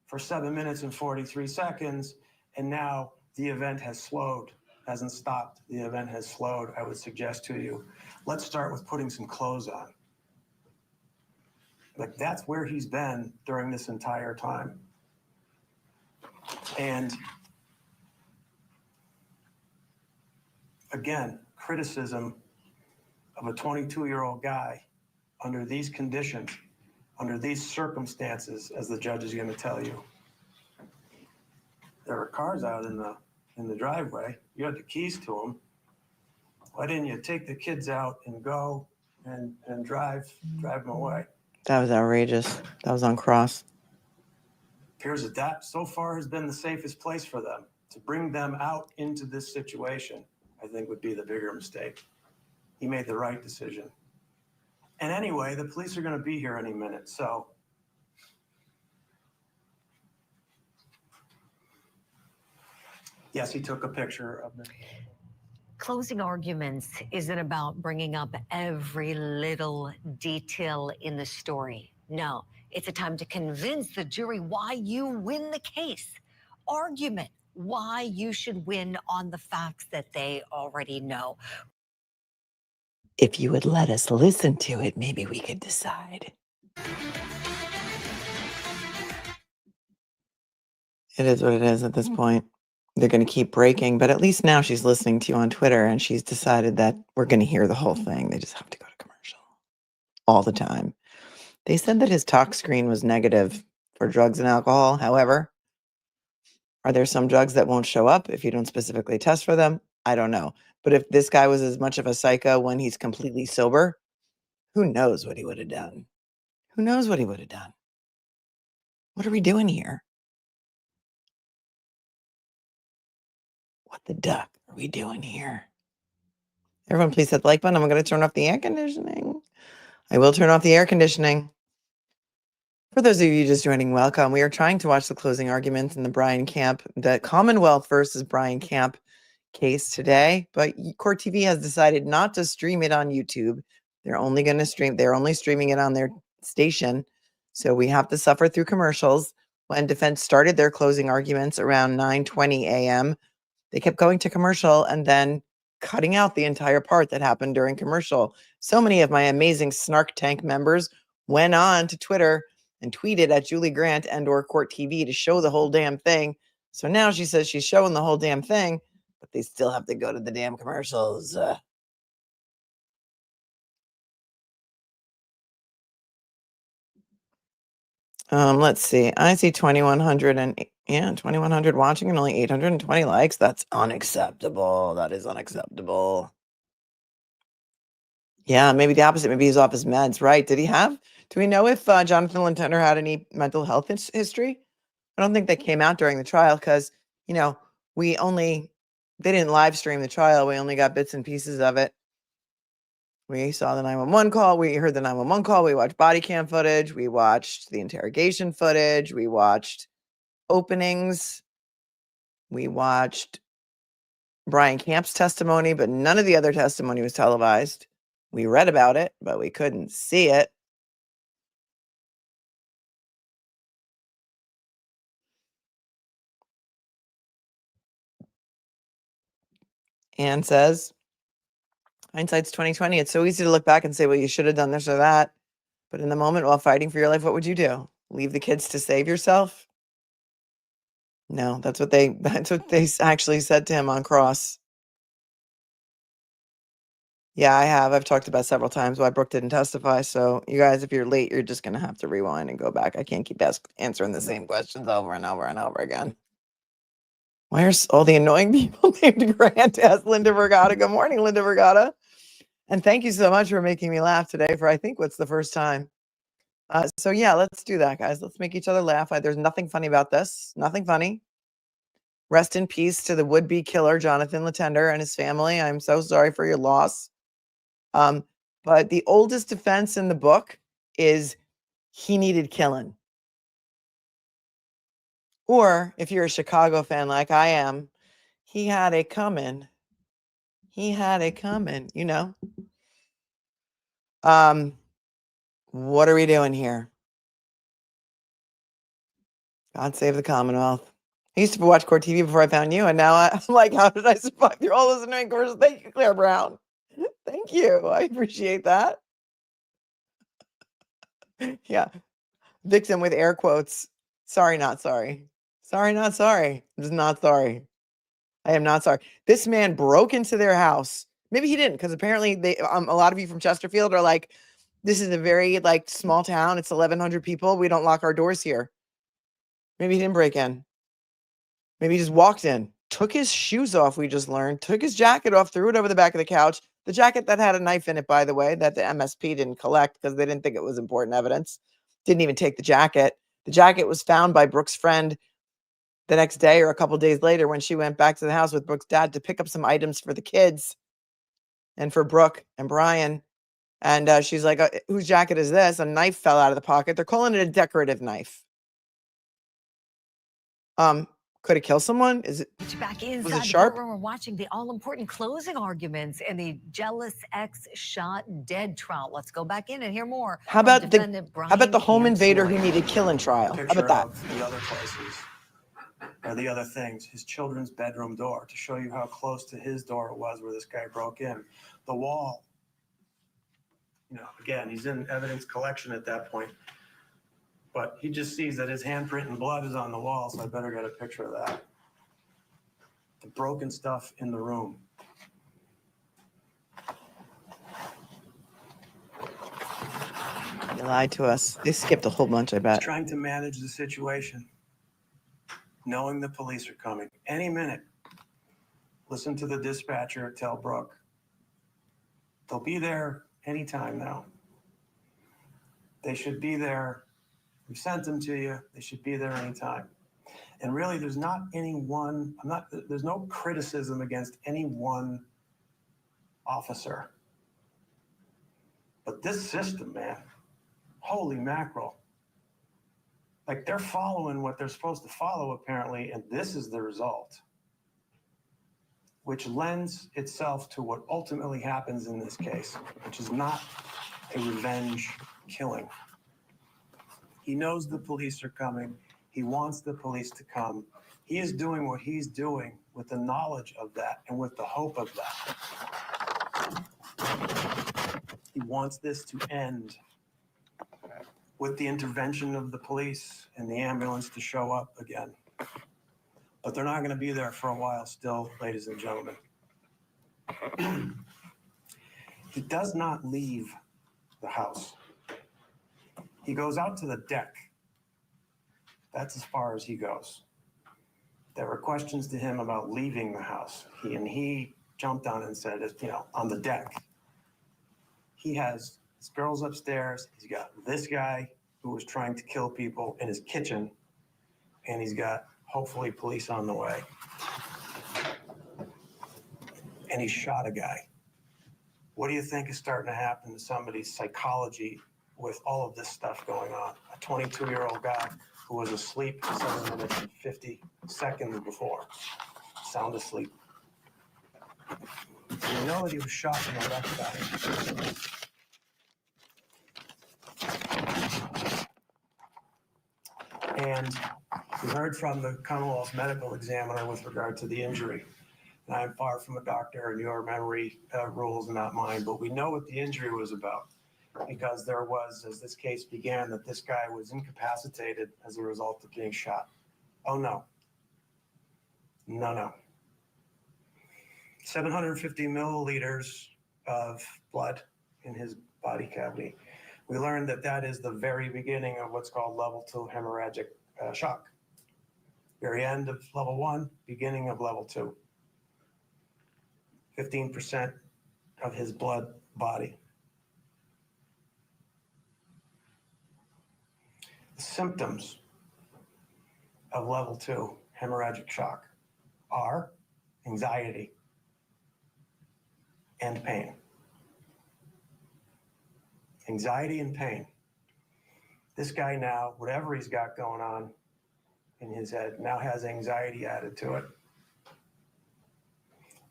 [SPEAKER 5] for 7 minutes and 43 seconds, and now the event has slowed, hasn't stopped. The event has slowed. I would suggest to you, let's start with putting some clothes on. That's where he's been during this entire time. And again, criticism of a 22-year-old guy under these conditions, under these circumstances, as the judge is going to tell you. There were cars out in the driveway. You had the keys to them. Why didn't you take the kids out and go and drive them away?
[SPEAKER 2] That was outrageous. That was on cross.
[SPEAKER 5] Appears that so far has been the safest place for them. To bring them out into this situation, I think would be the bigger mistake. He made the right decision. And anyway, the police are going to be here any minute, so. Yes, he took a picture of them.
[SPEAKER 4] Closing arguments isn't about bringing up every little detail in the story. No, it's a time to convince the jury why you win the case. Argument, why you should win on the facts that they already know.
[SPEAKER 2] If you would let us listen to it, maybe we could decide. It is what it is at this point. They're going to keep breaking, but at least now she's listening to you on Twitter and she's decided that we're going to hear the whole thing. They just have to go to commercial all the time. They said that his tox screen was negative for drugs and alcohol. However, are there some drugs that won't show up if you don't specifically test for them? I don't know. But if this guy was as much of a psycho when he's completely sober, who knows what he would have done? Who knows what he would have done? What are we doing here? What the duck are we doing here? Everyone, please hit the like button. I'm going to turn off the air conditioning. I will turn off the air conditioning. For those of you just joining, welcome. We are trying to watch the closing arguments in the Brian Camp, the Commonwealth versus Brian Camp case today, but Court TV has decided not to stream it on YouTube. They're only going to they're only streaming it on their station. So we have to suffer through commercials. When defense started their closing arguments around 9:20 a.m., they kept going to commercial and then cutting out the entire part that happened during commercial. So many of my amazing Snark Tank members went on to Twitter and tweeted at Julie Grant and or Court TV to show the whole damn thing. So now she says she's showing the whole damn thing, but they still have to go to the damn commercials. Let's see. I see 2,100 and 2,100 watching and only 820 likes. That's unacceptable. That is unacceptable. Yeah, maybe the opposite. Maybe he's off his meds, right? Do we know if Johnathan Letendre had any mental health history? I don't think that came out during the trial because, they didn't live stream the trial. We only got bits and pieces of it. We saw the 911 call. We heard the 911 call. We watched body cam footage. We watched the interrogation footage. We watched openings. We watched Brian Camp's testimony, but none of the other testimony was televised. We read about it, but we couldn't see it. Anne says, hindsight's 2020. It's so easy to look back and say, well, you should have done this or that. But in the moment while fighting for your life, what would you do? Leave the kids to save yourself? No, that's what they actually said to him on cross. Yeah, I have. I've talked about several times why Brooke didn't testify. So you guys, if you're late, you're just going to have to rewind and go back. I can't keep answering the same questions over and over and over again. Why are all the annoying people named Grant? Asked Linda Vergata. Good morning, Linda Vergata. And thank you so much for making me laugh today for, I think, what's the first time. So yeah, let's do that, guys. Let's make each other laugh. There's nothing funny about this. Nothing funny. Rest in peace to the would-be killer, Johnathan Letendre, and his family. I'm so sorry for your loss. But the oldest defense in the book is he needed killing. Or if you're a Chicago fan like I am, he had it coming. He had it coming, What are we doing here? God save the Commonwealth. I used to watch Court TV before I found you, and now I'm like, how did I survive through all those annoying commercials? Thank you, Claire Brown. Thank you. I appreciate that. Yeah. Victim with air quotes. Sorry, not sorry. Sorry, not sorry. I'm just not sorry. I am not sorry. This man broke into their house. Maybe he didn't, because apparently a lot of you from Chesterfield are like, this is a very small town. It's 1,100 people. We don't lock our doors here. Maybe he didn't break in. Maybe he just walked in, took his shoes off. We just learned, took his jacket off, threw it over the back of the couch. The jacket that had a knife in it, by the way, that the MSP didn't collect because they didn't think it was important evidence. Didn't even take the jacket. The jacket was found by Brooke's friend the next day or a couple days later when she went back to the house with Brooke's dad to pick up some items for the kids and for Brooke and Brian. And she's like, whose jacket is this? A knife fell out of the pocket. They're calling it a decorative knife. Could it kill someone? Is it?
[SPEAKER 4] Back
[SPEAKER 2] Was
[SPEAKER 4] inside
[SPEAKER 2] it
[SPEAKER 4] the
[SPEAKER 2] sharp?
[SPEAKER 4] courtroom, we're watching the all-important closing arguments in the jealous ex shot dead trial. Let's go back in and hear more.
[SPEAKER 2] How
[SPEAKER 4] from
[SPEAKER 2] about the
[SPEAKER 4] defendant
[SPEAKER 2] how about the
[SPEAKER 4] Brian
[SPEAKER 2] home
[SPEAKER 4] Camp's
[SPEAKER 2] invader who
[SPEAKER 4] lawyer.
[SPEAKER 2] needed killing trial? How
[SPEAKER 5] Picture
[SPEAKER 2] about that?
[SPEAKER 5] of the other places or the other things. His children's bedroom door to show you how close to his door it was where this guy broke in. The wall. You know, again, he's in evidence collection at that point. But he just sees that his handprint and blood is on the wall, so I better get a picture of that. The broken stuff in the room.
[SPEAKER 2] They lied to us. They skipped a whole bunch, I bet.
[SPEAKER 5] Trying to manage the situation, knowing the police are coming any minute. Listen to the dispatcher tell Brooke. They'll be there anytime now. They should be there. We sent them to you. They should be there anytime. And really, there's not any one, there's no criticism against any one officer. But this system, man, holy mackerel. Like they're following what they're supposed to follow, apparently, and this is the result, which lends itself to what ultimately happens in this case, which is not a revenge killing. He knows the police are coming. He wants the police to come. He is doing what he's doing with the knowledge of that and with the hope of that. He wants this to end with the intervention of the police and the ambulance to show up again. But they're not going to be there for a while still, ladies and gentlemen. He does not leave the house. He goes out to the deck. That's as far as he goes. There were questions to him about leaving the house. He jumped on and said, you know, on the deck. He has his girls upstairs. He's got this guy who was trying to kill people in his kitchen. And he's got, hopefully, police on the way. And he shot a guy. What do you think is starting to happen to somebody's psychology with all of this stuff going on? A 22-year-old guy who was asleep 7 minutes and 50 seconds before, sound asleep. We know that he was shot in the left thigh. And we heard from the Commonwealth's medical examiner with regard to the injury. And I'm far from a doctor, and your memory rules, not mine, but we know what the injury was about. Because there was, as this case began, that this guy was incapacitated as a result of being shot. Oh, no. No. 750 milliliters of blood in his body cavity. We learned that that is the very beginning of what's called level 2 hemorrhagic shock. Very end of level 1, beginning of level 2. 15% of his blood body. The symptoms of level 2 hemorrhagic shock are anxiety and pain. Anxiety and pain. This guy now, whatever he's got going on in his head, now has anxiety added to it.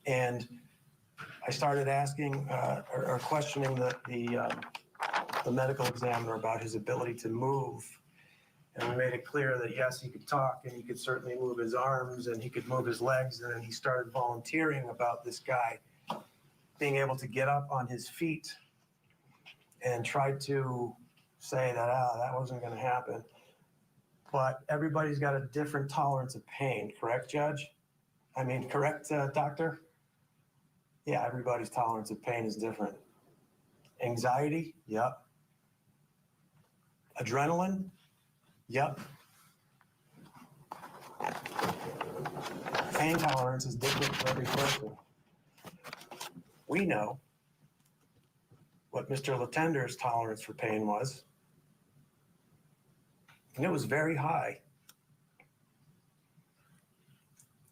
[SPEAKER 5] And I started asking or questioning the medical examiner about his ability to move. And we made it clear that, yes, he could talk and he could certainly move his arms and he could move his legs. And then he started volunteering about this guy being able to get up on his feet and tried to say that, that wasn't going to happen. But everybody's got a different tolerance of pain, correct, Judge? I mean, correct, Doctor? Yeah, everybody's tolerance of pain is different. Anxiety? Yep. Adrenaline? Yep. Pain tolerance is different for every person. We know what Mr. Letendre's tolerance for pain was, and it was very high.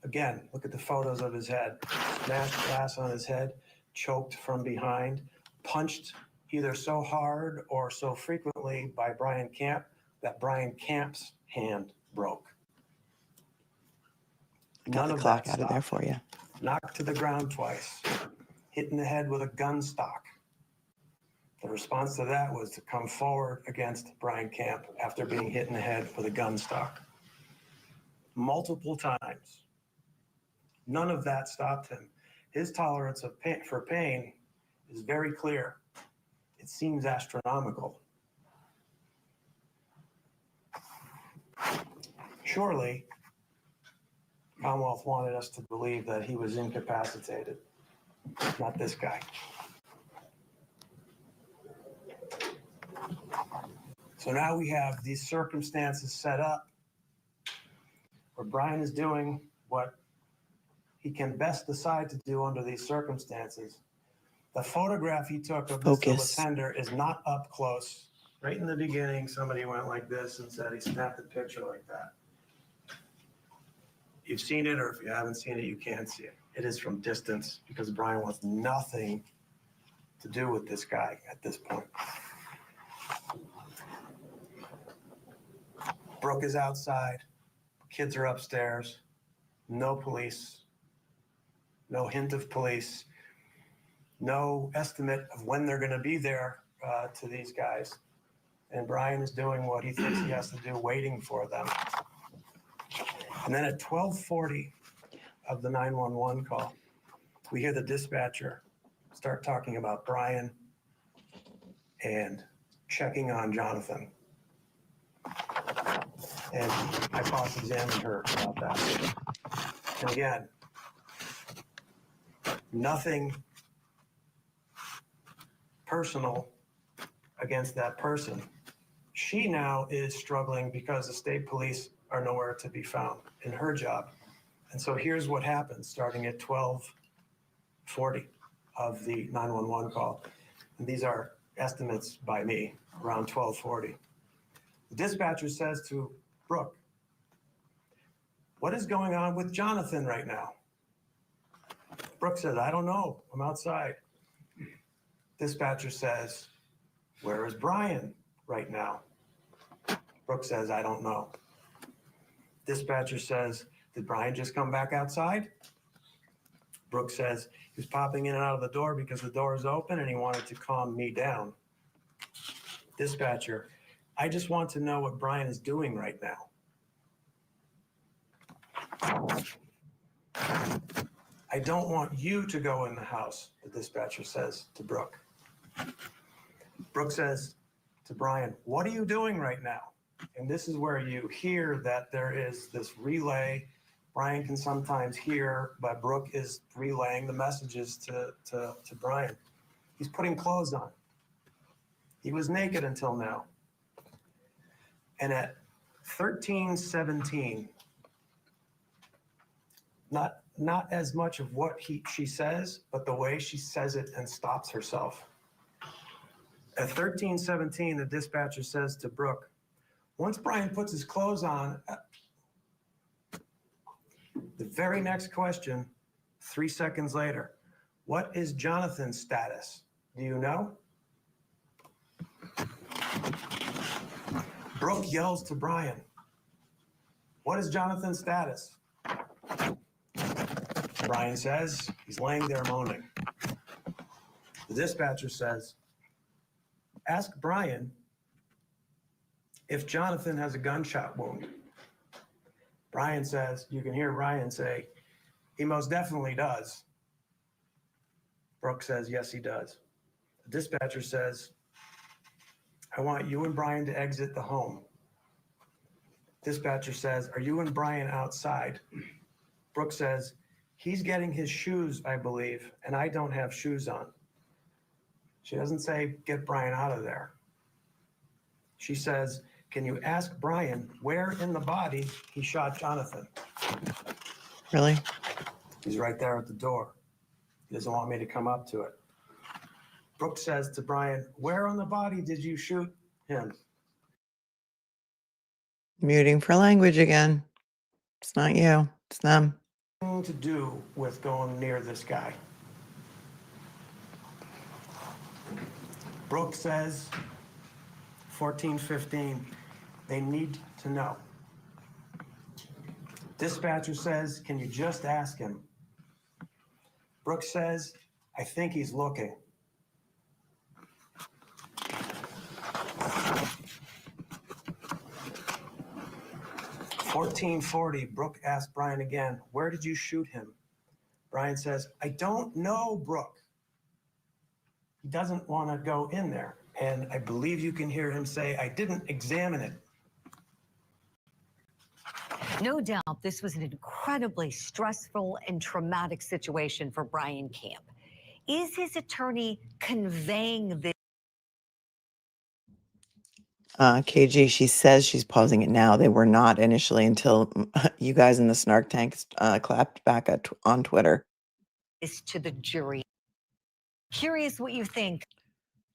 [SPEAKER 5] Again, look at the photos of his head. Smashed glass on his head, choked from behind, punched either so hard or so frequently by Brian Camp that Brian Camp's hand broke.
[SPEAKER 2] Got
[SPEAKER 5] None
[SPEAKER 2] the
[SPEAKER 5] of
[SPEAKER 2] clock
[SPEAKER 5] that
[SPEAKER 2] out of there
[SPEAKER 5] stopped
[SPEAKER 2] for
[SPEAKER 5] him.
[SPEAKER 2] you.
[SPEAKER 5] Knocked to the ground twice, hit in the head with a gun stock. The response to that was to come forward against Brian Camp after being hit in the head with a gun stock. Multiple times. None of that stopped him. His tolerance of for pain is very clear. It seems astronomical. Surely, Commonwealth wanted us to believe that he was incapacitated, not this guy. So now we have these circumstances set up where Brian is doing what he can best decide to do under these circumstances. The photograph he took of Mr.
[SPEAKER 2] Focus.
[SPEAKER 5] Letendre is not up close. Right in the beginning, somebody went like this and said he snapped a picture like that. You've seen it, or if you haven't seen it, you can't see it. It is from distance because Brian wants nothing to do with this guy at this point. Brooke is outside. Kids are upstairs. No police. No hint of police. No estimate of when they're going to be there to these guys. And Brian is doing what he thinks he has to do, waiting for them. And then at 12:40 of the 911 call, we hear the dispatcher start talking about Brian and checking on Johnathan. And I cross-examined her about that. And again, nothing personal against that person. She now is struggling because the state police are nowhere to be found in her job. And so here's what happens starting at 12:40 of the 911 call. And these are estimates by me, around 12:40. The dispatcher says to Brooke, "What is going on with Johnathan right now?" Brooke says, "I don't know. I'm outside." Dispatcher says, "Where is Brian right now?" Brooke says, "I don't know." Dispatcher says, "Did Brian just come back outside?" Brooke says, "He was popping in and out of the door because the door is open and he wanted to calm me down." Dispatcher, "I just want to know what Brian is doing right now." "I don't want you to go in the house," the dispatcher says to Brooke. Brooke says to Brian, "What are you doing right now?" And this is where you hear that there is this relay. Brian can sometimes hear, but Brooke is relaying the messages to Brian. He's putting clothes on. He was naked until now. And at 13:17, not as much of what she says, but the way she says it and stops herself. At 13:17, the dispatcher says to Brooke, once Brian puts his clothes on, the very next question, 3 seconds later, "What is Johnathan's status? Do you know?" Brooke yells to Brian, "What is Johnathan's status?" Brian says he's laying there moaning. The dispatcher says, "Ask Brian if Johnathan has a gunshot wound." Brian says, you can hear Brian say, "He most definitely does." Brooke says, "Yes, he does." The dispatcher says, "I want you and Brian to exit the home." Dispatcher says, "Are you and Brian outside?" Brooke says, "He's getting his shoes, I believe, and I don't have shoes on." She doesn't say, "Get Brian out of there." She says, "Can you ask Brian where in the body he shot Johnathan?"
[SPEAKER 2] Really?
[SPEAKER 5] He's right there at the door. He doesn't want me to come up to it. Brooke says to Brian, "Where on the body did you shoot him?"
[SPEAKER 2] Muting for language again. It's not you. It's them.
[SPEAKER 5] Nothing to do with going near this guy. Brooke says, 14:15, they need to know. Dispatcher says, can you just ask him? Brooks says, I think he's looking. $14:40, Brooke asked Brian again, where did you shoot him? Brian says, I don't know, Brooke. He doesn't want to go in there. And I believe you can hear him say, I didn't examine it.
[SPEAKER 4] No doubt this was an incredibly stressful and traumatic situation for Brian Camp. Is his attorney conveying this?
[SPEAKER 2] KG, she says she's pausing it now. They were not initially until you guys in the snark tanks clapped back on Twitter.
[SPEAKER 4] To the jury. Curious what you think.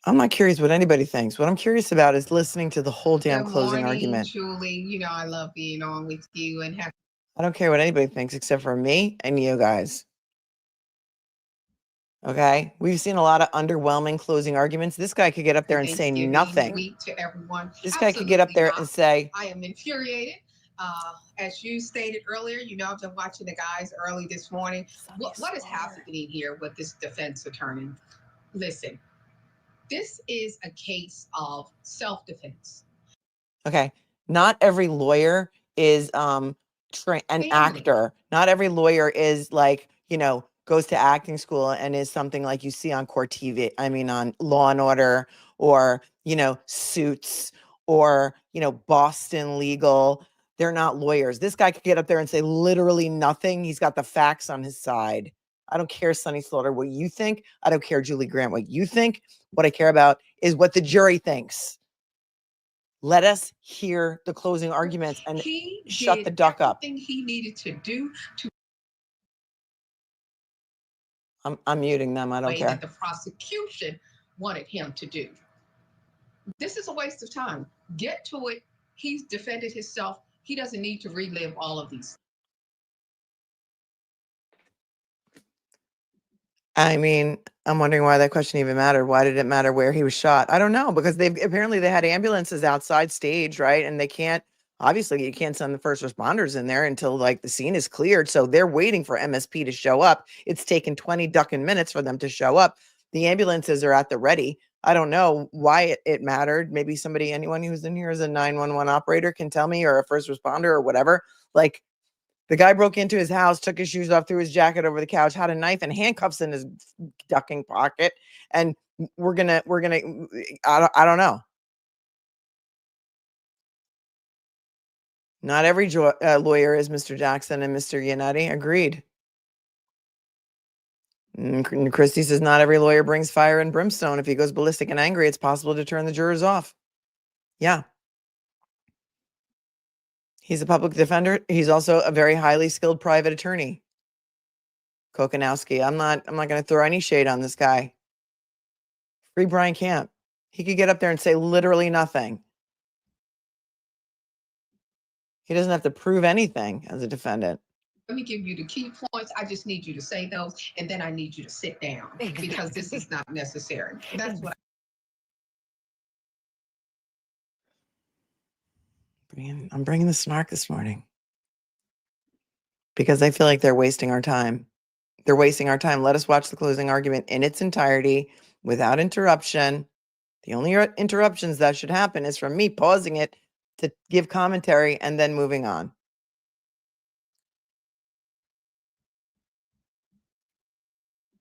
[SPEAKER 2] I'm not curious what anybody thinks. What I'm curious about is listening to the whole damn
[SPEAKER 10] Good
[SPEAKER 2] closing
[SPEAKER 10] morning,
[SPEAKER 2] argument.
[SPEAKER 10] Julie. You know I love being on with you and have.
[SPEAKER 2] I don't care what anybody thinks except for me and you guys. Okay? We've seen a lot of underwhelming closing arguments. This guy could get up there and say
[SPEAKER 10] Thanksgiving
[SPEAKER 2] nothing.
[SPEAKER 10] week to everyone.
[SPEAKER 2] This guy could get up there and say,
[SPEAKER 10] I am infuriated. As you stated earlier, you know I've been watching the guys early this morning. What is happening here with this defense attorney? Listen, this is a case of self-defense.
[SPEAKER 2] okay, not every lawyer is an actor. Not every lawyer is like, goes to acting school and is something like you see on court TV. I mean, on Law and Order or, Suits or, Boston Legal. They're not lawyers. This guy could get up there and say literally nothing. He's got the facts on his side. I don't care, Sonny Slaughter, what you think. I don't care, Julie Grant, what you think. What I care about is what the jury thinks. Let us hear the closing arguments and shut the duck up.
[SPEAKER 10] Everything he needed to do to.
[SPEAKER 2] I'm muting them. I don't care.
[SPEAKER 10] That the prosecution wanted him to do. This is a waste of time. Get to it. He's defended himself. He doesn't need to relive all of these.
[SPEAKER 2] I mean, I'm wondering why that question even mattered. Why did it matter where he was shot? I don't know, because they had ambulances outside stage, right? And obviously you can't send the first responders in there until like the scene is cleared. So they're waiting for MSP to show up. It's taken 20 ducking minutes for them to show up. The ambulances are at the ready. I don't know why it mattered. Maybe anyone who's in here is a 911 operator can tell me, or a first responder or whatever. Like, the guy broke into his house, took his shoes off, threw his jacket over the couch, had a knife and handcuffs in his ducking pocket. And I don't know. Not every lawyer is Mr. Jackson and Mr. Yannetti. Agreed. And Christie says not every lawyer brings fire and brimstone. If he goes ballistic and angry, it's possible to turn the jurors off. Yeah. He's a public defender. He's also a very highly skilled private attorney. Kokanowski. I'm not going to throw any shade on this guy. Free Brian Camp. He could get up there and say literally nothing. He doesn't have to prove anything as a defendant.
[SPEAKER 10] Let me give you the key points. I just need you to say those, and then I need you to sit down because this is not necessary. That's what
[SPEAKER 2] I'm bringing the snark this morning because I feel like they're wasting our time. They're wasting our time. Let us watch the closing argument in its entirety without interruption. The only interruptions that should happen is from me pausing it to give commentary and then moving on.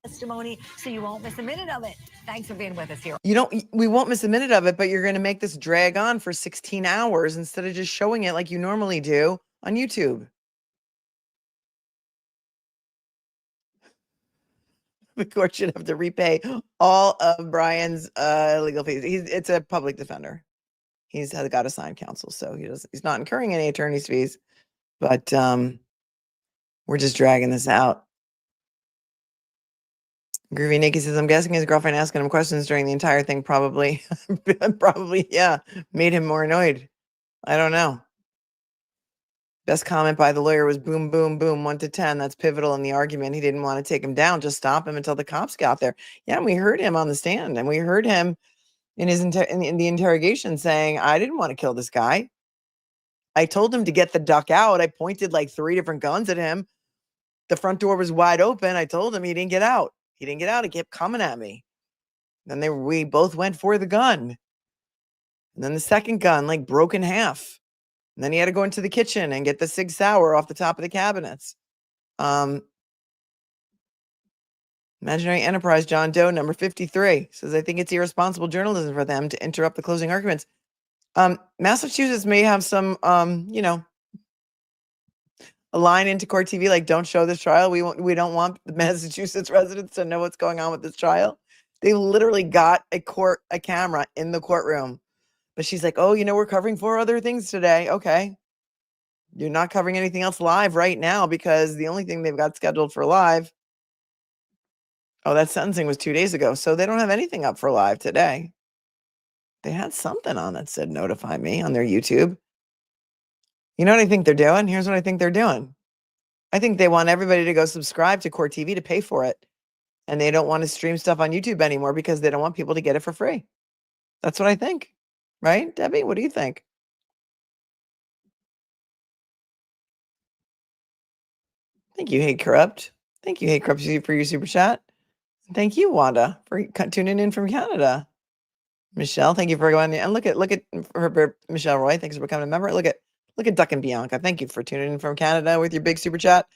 [SPEAKER 4] Testimony, so you won't miss a minute of it. Thanks for being with us here.
[SPEAKER 2] We won't miss a minute of it, but you're going to make this drag on for 16 hours instead of just showing it like you normally do on YouTube. The court should have to repay all of Brian's legal fees. It's a public defender. He's got assigned counsel, so he's not incurring any attorney's fees. But we're just dragging this out. Groovy Nikki says, I'm guessing his girlfriend asking him questions during the entire thing probably, yeah, made him more annoyed. I don't know. Best comment by the lawyer was boom, boom, boom, 1 to 10. That's pivotal in the argument. He didn't want to take him down, just stop him until the cops got there. Yeah, and we heard him on the stand, and we heard him in his in the interrogation saying, I didn't want to kill this guy. I told him to get the duck out. I pointed like 3 different guns at him. The front door was wide open. I told him he didn't get out. He didn't get out. He kept coming at me. Then we both went for the gun. And then the second gun like broke in half. And then he had to go into the kitchen and get the Sig Sauer off the top of the cabinets. Imaginary Enterprise, John Doe, number 53, says, I think it's irresponsible journalism for them to interrupt the closing arguments. Massachusetts may have some, a line into court TV, like, don't show this trial. We don't want the Massachusetts residents to know what's going on with this trial. They literally got a camera in the courtroom. But she's like, oh, we're covering 4 other things today. Okay. You're not covering anything else live right now because the only thing they've got scheduled for live. Oh, that sentencing was 2 days ago. So they don't have anything up for live today. They had something on that said notify me on their YouTube. You know what I think they're doing? Here's what I think they're doing. I think they want everybody to go subscribe to Court TV to pay for it. And they don't want to stream stuff on YouTube anymore because they don't want people to get it for free. That's what I think. Right, Debbie? What do you think? Thank you, Hate Corrupt. Thank you, Hate Corrupt, for your super chat. Thank you, Wanda, for tuning in from Canada. Michelle, thank you for going there. And look at her, Michelle Roy. Thanks for becoming a member. Look at Duck and Bianca. Thank you for tuning in from Canada with your big super chat.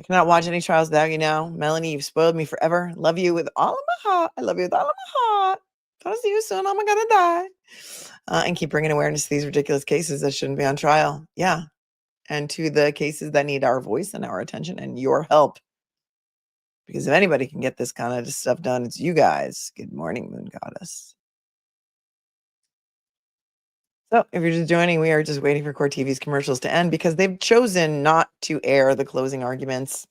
[SPEAKER 2] I cannot watch any trials without you now. Melanie, you've spoiled me forever. Love you with all of my heart. I love you with all of my heart. Gonna see you soon. I'm gonna die. And keep bringing awareness to these ridiculous cases that shouldn't be on trial. Yeah. And to the cases that need our voice and our attention and your help. Because if anybody can get this kind of stuff done, it's you guys. Good morning, Moon Goddess. So if you're just joining, we are just waiting for Court TV's commercials to end because they've chosen not to air the closing arguments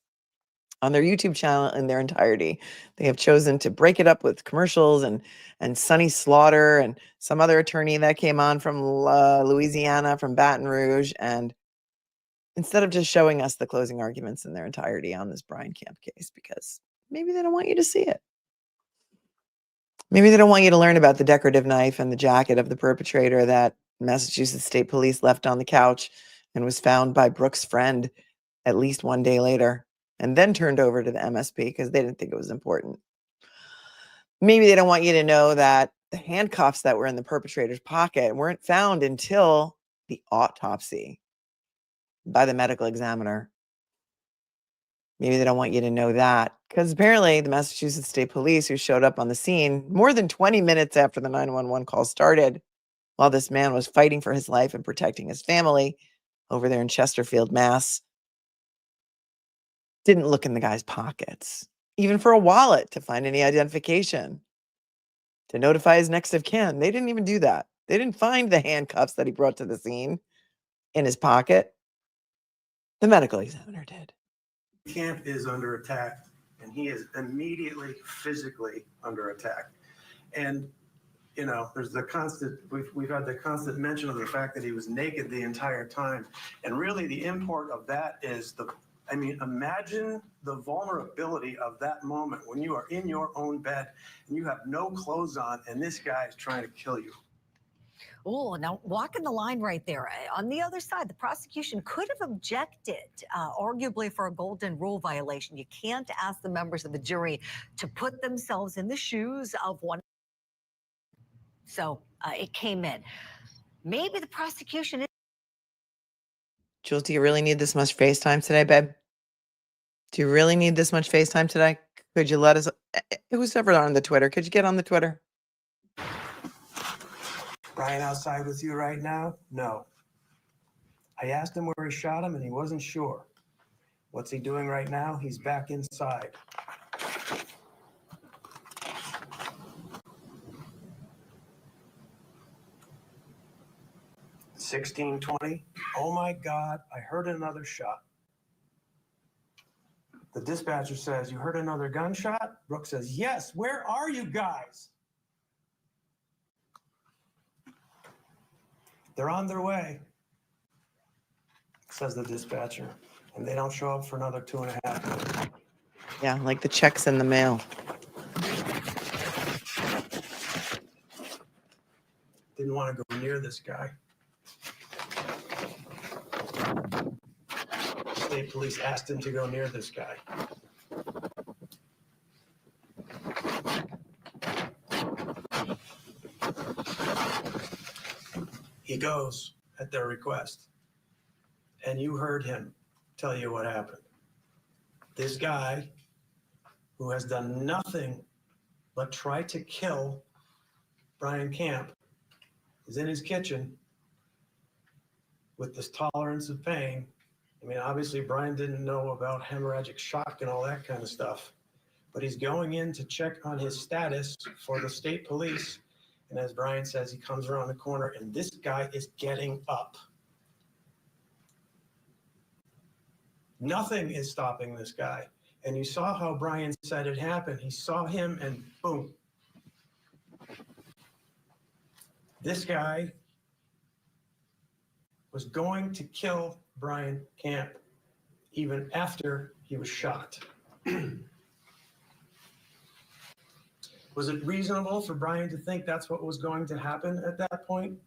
[SPEAKER 2] on their YouTube channel in their entirety. They have chosen to break it up with commercials and Sonny Slaughter and some other attorney that came on from Louisiana, from Baton Rouge. And instead of just showing us the closing arguments in their entirety on this Brian Camp case, because maybe they don't want you to see it. Maybe they don't want you to learn about the decorative knife and the jacket of the perpetrator that Massachusetts State Police left on the couch and was found by Brooke's friend at least 1 day later, and then turned over to the MSP because they didn't think it was important. Maybe they don't want you to know that the handcuffs that were in the perpetrator's pocket weren't found until the autopsy by the medical examiner. Maybe they don't want you to know that because apparently the Massachusetts State Police, who showed up on the scene more than 20 minutes after the 911 call started, while this man was fighting for his life and protecting his family over there in Chesterfield, Mass, didn't look in the guy's pockets, even for a wallet to find any identification, to notify his next of kin. They didn't even do that. They didn't find the handcuffs that he brought to the scene in his pocket. The medical examiner did.
[SPEAKER 5] Camp is under attack, and he is immediately physically under attack. And, there's the constant, we've had the constant mention of the fact that he was naked the entire time. And really the import of that is imagine the vulnerability of that moment when you are in your own bed and you have no clothes on and this guy is trying to kill you.
[SPEAKER 4] Oh, now walking the line right there. On the other side, the prosecution could have objected, arguably for a golden rule violation. You can't ask the members of the jury to put themselves in the shoes of one. So it came in. Maybe the prosecution is.
[SPEAKER 2] Jules, do you really need this much FaceTime today, babe? Do you really need this much FaceTime today? Could you let us, who's ever on the Twitter, could you get on the Twitter?
[SPEAKER 5] Brian outside with you right now? No. I asked him where he shot him and he wasn't sure. What's he doing right now? He's back inside. $16:20. Oh my God, I heard another shot. The dispatcher says, you heard another gunshot? Brooke says, yes, where are you guys? They're on their way, says the dispatcher, and they don't show up for another 2.5 minutes.
[SPEAKER 2] Yeah, like the checks in the mail.
[SPEAKER 5] Didn't want to go near this guy. State police asked him to go near this guy. He goes at their request, and you heard him tell you what happened. This guy, who has done nothing but try to kill Brian Camp, is in his kitchen with this tolerance of pain. I mean, obviously, Brian didn't know about hemorrhagic shock and all that kind of stuff, but he's going in to check on his status for the state police. And as Brian says, he comes around the corner, and this guy is getting up. Nothing is stopping this guy. And you saw how Brian said it happened. He saw him, and boom. This guy was going to kill Brian Camp even after he was shot. Was it reasonable for Brian to think that's what was going to happen at that point?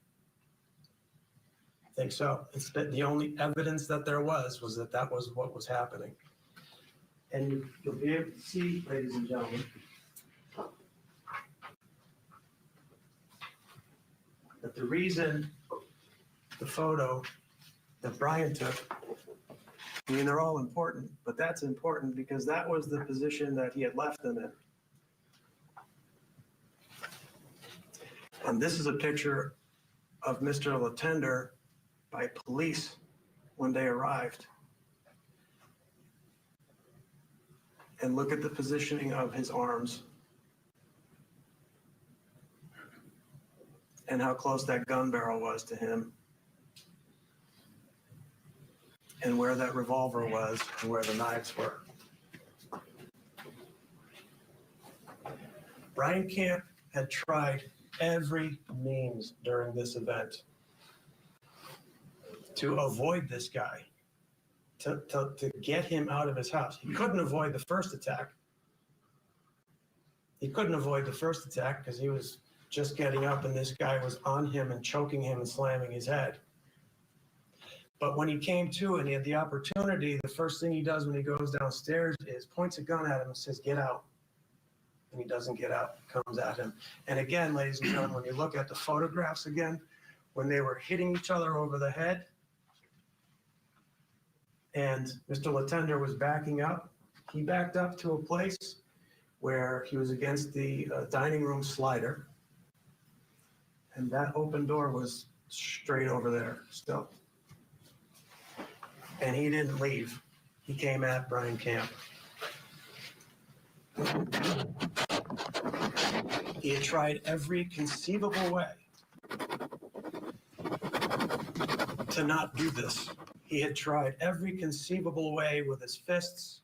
[SPEAKER 5] I think so. It's the only evidence that there was that that was what was happening. And you'll be able to see, ladies and gentlemen, that the reason the photo that Brian took, I mean, they're all important, but that's important because that was the position that he had left them in. And this is a picture of Mr. Letendre by police when they arrived. And look at the positioning of his arms and how close that gun barrel was to him and where that revolver was and where the knives were. Brian Camp had tried every means during this event to avoid this guy, to get him out of his house. He couldn't avoid the first attack. He couldn't avoid the first attack because he was just getting up and this guy was on him and choking him and slamming his head. But when he came to and he had the opportunity, the first thing he does when he goes downstairs is points a gun at him and says, "Get out." And he doesn't get out, comes at him. And again, ladies and gentlemen, when you look at the photographs again, when they were hitting each other over the head, and Mr. Letendre was backing up, he backed up to a place where he was against the dining room slider, and that open door was straight over there still. And he didn't leave. He came at Brian Camp. He had tried every conceivable way to not do this. He had tried every conceivable way with his fists,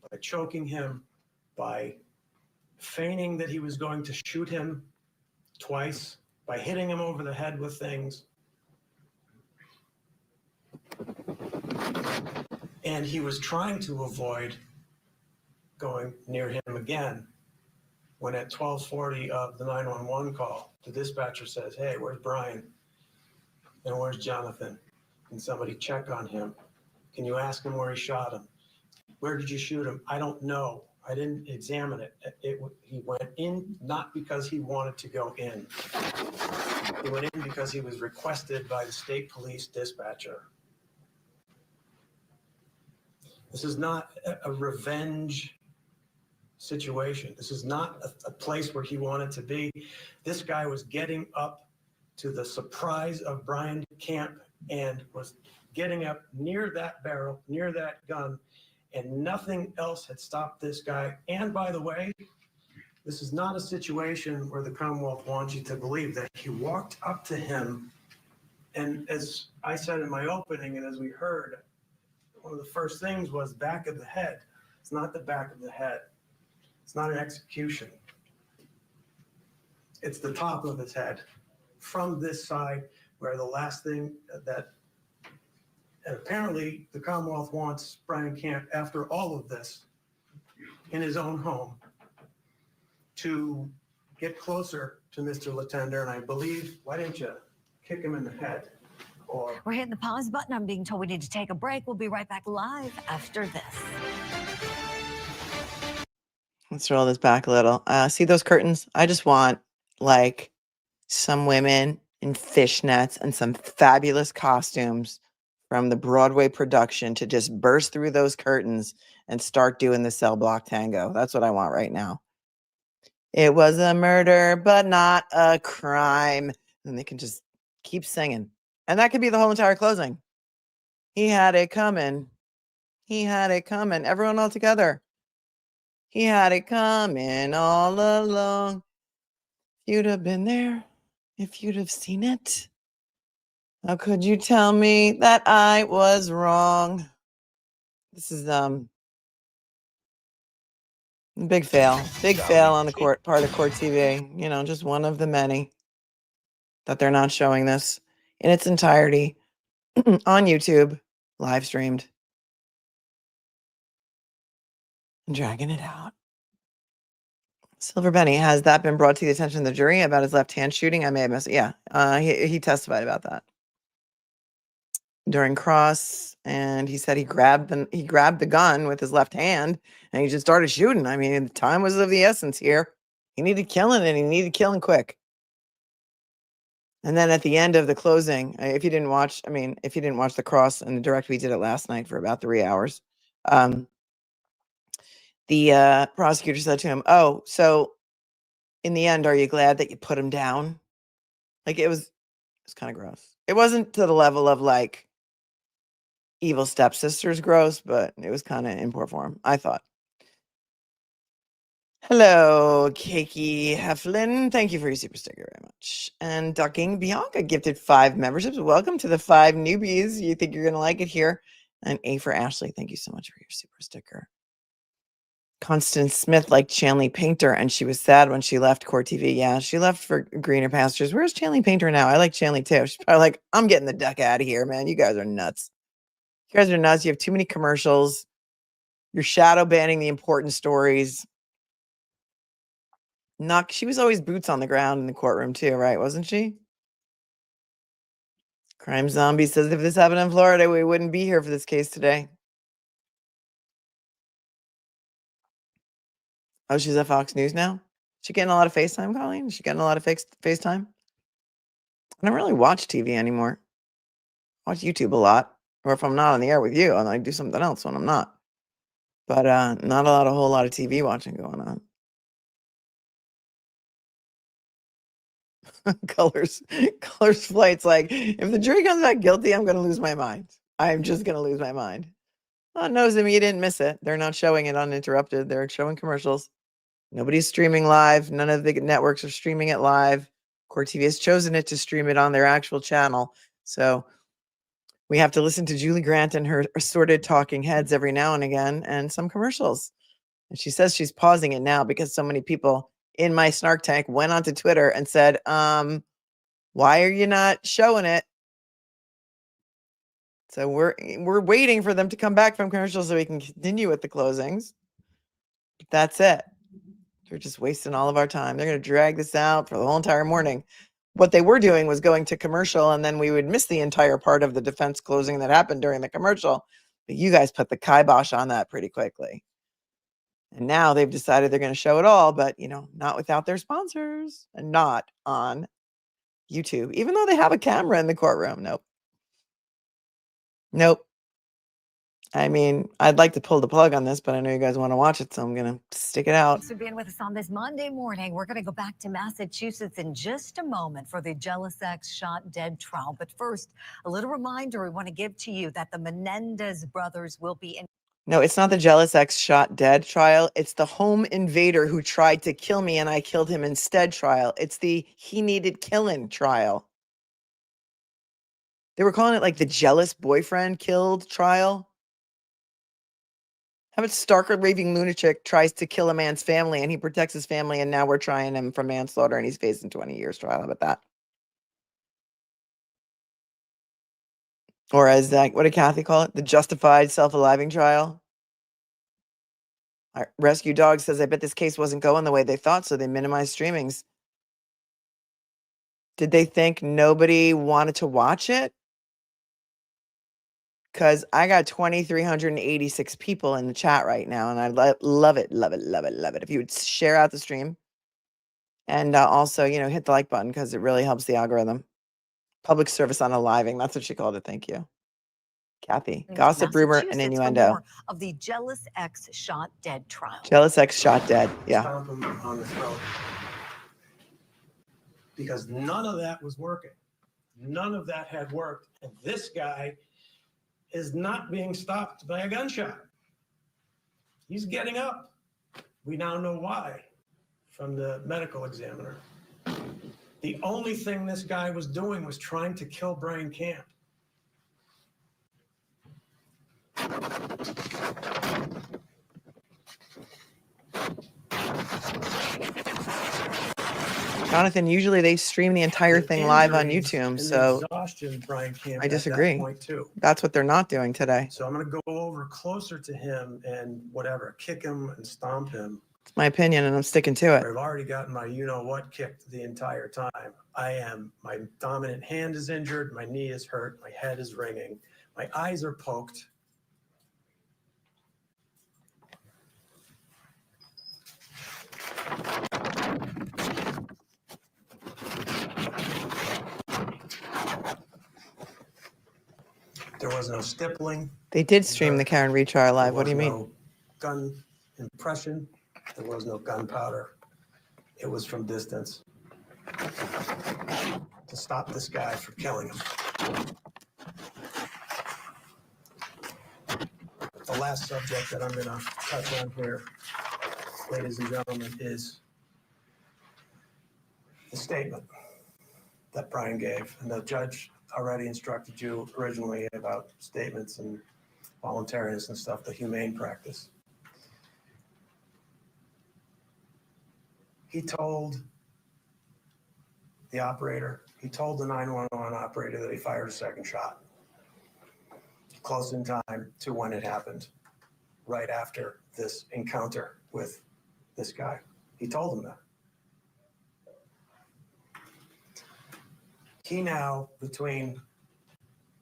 [SPEAKER 5] by choking him, by feigning that he was going to shoot him twice, by hitting him over the head with things. And he was trying to avoid going near him again when at 12:40 of the 911 call, the dispatcher says, "Hey, where's Brian? And where's Johnathan? Can somebody check on him? Can you ask him where he shot him? Where did you shoot him? I don't know. I didn't examine it. He went in not because he wanted to go in. He went in because he was requested by the state police dispatcher. This is not a revenge situation. This is not a place where he wanted to be. This guy was getting up to the surprise of Brian Camp and was getting up near that barrel, near that gun, and nothing else had stopped this guy. And by the way, this is not a situation where the Commonwealth wants you to believe that he walked up to him. And as I said in my opening, and as we heard, one of the first things was back of the head. It's not the back of the head. It's not an execution. It's the top of his head from this side, where the last thing that, and apparently the Commonwealth wants Brian Camp, after all of this, in his own home, to get closer to Mr. Letendre. And I believe, why didn't you kick him in the head? or
[SPEAKER 4] We're hitting the pause button. I'm being told we need to take a break. We'll be right back live after this.
[SPEAKER 2] Let's roll this back a little. See those curtains? I just want like some women in fishnets and some fabulous costumes from the Broadway production to just burst through those curtains and start doing the cell block tango. That's what I want right now. It was a murder, but not a crime. And they can just keep singing. And that could be the whole entire closing. He had it coming. He had it coming. Everyone all together. He had it coming all along. You'd have been there if you'd have seen it. How could you tell me that I was wrong? This is big fail. Big fail on the part of Court TV. You know, just one of the many that they're not showing this in its entirety on YouTube, live streamed, and dragging it out. Silver Benny, has that been brought to the attention of the jury about his left hand shooting? I may have missed it. Yeah, he testified about that during cross, and he said he grabbed the gun with his left hand and he just started shooting. I mean, time was of the essence here. He needed killing, and he needed killing quick. And then at the end of the closing, if you didn't watch the cross and the direct, we did it last night for about 3 hours. The prosecutor said to him, "Oh, so in the end, are you glad that you put him down?" Like it was kind of gross. It wasn't to the level of like evil stepsisters gross, but it was kind of in poor form, I thought. Hello, Cakey Heflin. Thank you for your super sticker very much. And Ducking Bianca gifted 5 memberships. Welcome to the 5 newbies. You think you're going to like it here. And A for Ashley. Thank you so much for your super sticker. Constance Smith liked Chanley Painter, and she was sad when she left Court TV. Yeah, she left for greener pastures. Where's Chanley Painter now? I like Chanley too. She's probably like, I'm getting the duck out of here, man. You guys are nuts. You guys are nuts. You have too many commercials. You're shadow banning the important stories. She was always boots on the ground in the courtroom too, right? Wasn't she? Crime Zombie says if this happened in Florida, we wouldn't be here for this case today. Oh, she's at Fox News now? She getting a lot of FaceTime, Colleen? Is she getting a lot of FaceTime? I don't really watch TV anymore. I watch YouTube a lot. Or if I'm not on the air with you, I do something else when I'm not. But not a whole lot of TV watching going on. Colors Flight's like, if the jury comes back guilty, I'm going to lose my mind. I'm just going to lose my mind. Oh, no, Zimmy, you didn't miss it. They're not showing it uninterrupted. They're showing commercials. Nobody's streaming live. None of the networks are streaming it live. Court TV has chosen it to stream it on their actual channel. So we have to listen to Julie Grant and her assorted talking heads every now and again, and some commercials. And she says she's pausing it now because so many people in my snark tank went onto Twitter and said, why are you not showing it? So we're waiting for them to come back from commercials so we can continue with the closings. But that's it. They're just wasting all of our time. They're going to drag this out for the whole entire morning. What they were doing was going to commercial, and then we would miss the entire part of the defense closing that happened during the commercial. But you guys put the kibosh on that pretty quickly. And now they've decided they're going to show it all, but, not without their sponsors and not on YouTube, even though they have a camera in the courtroom. Nope. I mean, I'd like to pull the plug on this, but I know you guys want to watch it, so I'm going to stick it out.
[SPEAKER 4] Thanks for being with us on this Monday morning. We're going to go back to Massachusetts in just a moment for the jealous ex shot dead trial. But first, a little reminder we want to give to you that the Menendez brothers will be in.
[SPEAKER 2] No, it's not the jealous ex shot dead trial. It's the home invader who tried to kill me and I killed him instead trial. It's the he needed killing trial. They were calling it like the jealous boyfriend killed trial. How about Starker raving lunatic tries to kill a man's family and he protects his family, and now we're trying him for manslaughter and he's facing 20 years trial. How about that? Or as what did Kathy call it? The justified self-aliving trial. Our Rescue Dog says, I bet this case wasn't going the way they thought, so they minimized streamings. Did they think nobody wanted to watch it? because I got 2,386 people in the chat right now, and I love it, love it, love it, love it. If you would share out the stream and also, hit the like button because it really helps the algorithm. Public service unaliving. That's what she called it. Thank you. Kathy. Gossip, rumor, and
[SPEAKER 4] Massachusetts for
[SPEAKER 2] innuendo.
[SPEAKER 4] more of the jealous ex shot dead trial.
[SPEAKER 2] Jealous ex shot dead. Yeah.
[SPEAKER 5] Stomp him on the throat. Because none of that was working. None of that had worked. And this guy is not being stopped by a gunshot. He's getting up. We now know why from the medical examiner. The only thing this guy was doing was trying to kill Brian Camp.
[SPEAKER 2] Jonathan, usually they stream the entire thing live on
[SPEAKER 5] Injuries
[SPEAKER 2] YouTube,
[SPEAKER 5] and the
[SPEAKER 2] so
[SPEAKER 5] exhaustion, Brian Camp
[SPEAKER 2] I
[SPEAKER 5] at that
[SPEAKER 2] disagree.
[SPEAKER 5] point too.
[SPEAKER 2] That's what they're not doing today.
[SPEAKER 5] So I'm going to go over closer to him and whatever, kick him and stomp him.
[SPEAKER 2] It's my opinion, and I'm sticking to it.
[SPEAKER 5] I've already gotten my you-know-what kicked the entire time. My dominant hand is injured, my knee is hurt, my head is ringing, my eyes are poked. There was no stippling.
[SPEAKER 2] They did stream the Karen retrial live. What do you
[SPEAKER 5] There
[SPEAKER 2] mean?
[SPEAKER 5] was no gun impression. There was no gunpowder. It was from distance to stop this guy from killing him. The last subject that I'm going to touch on here, ladies and gentlemen, is the statement that Brian gave. And the judge already instructed you originally about statements and voluntariness and stuff, the humane practice. He told the operator, he told the 911 operator that he fired a second shot, close in time to when it happened, right after this encounter with this guy. He told him that. He now, between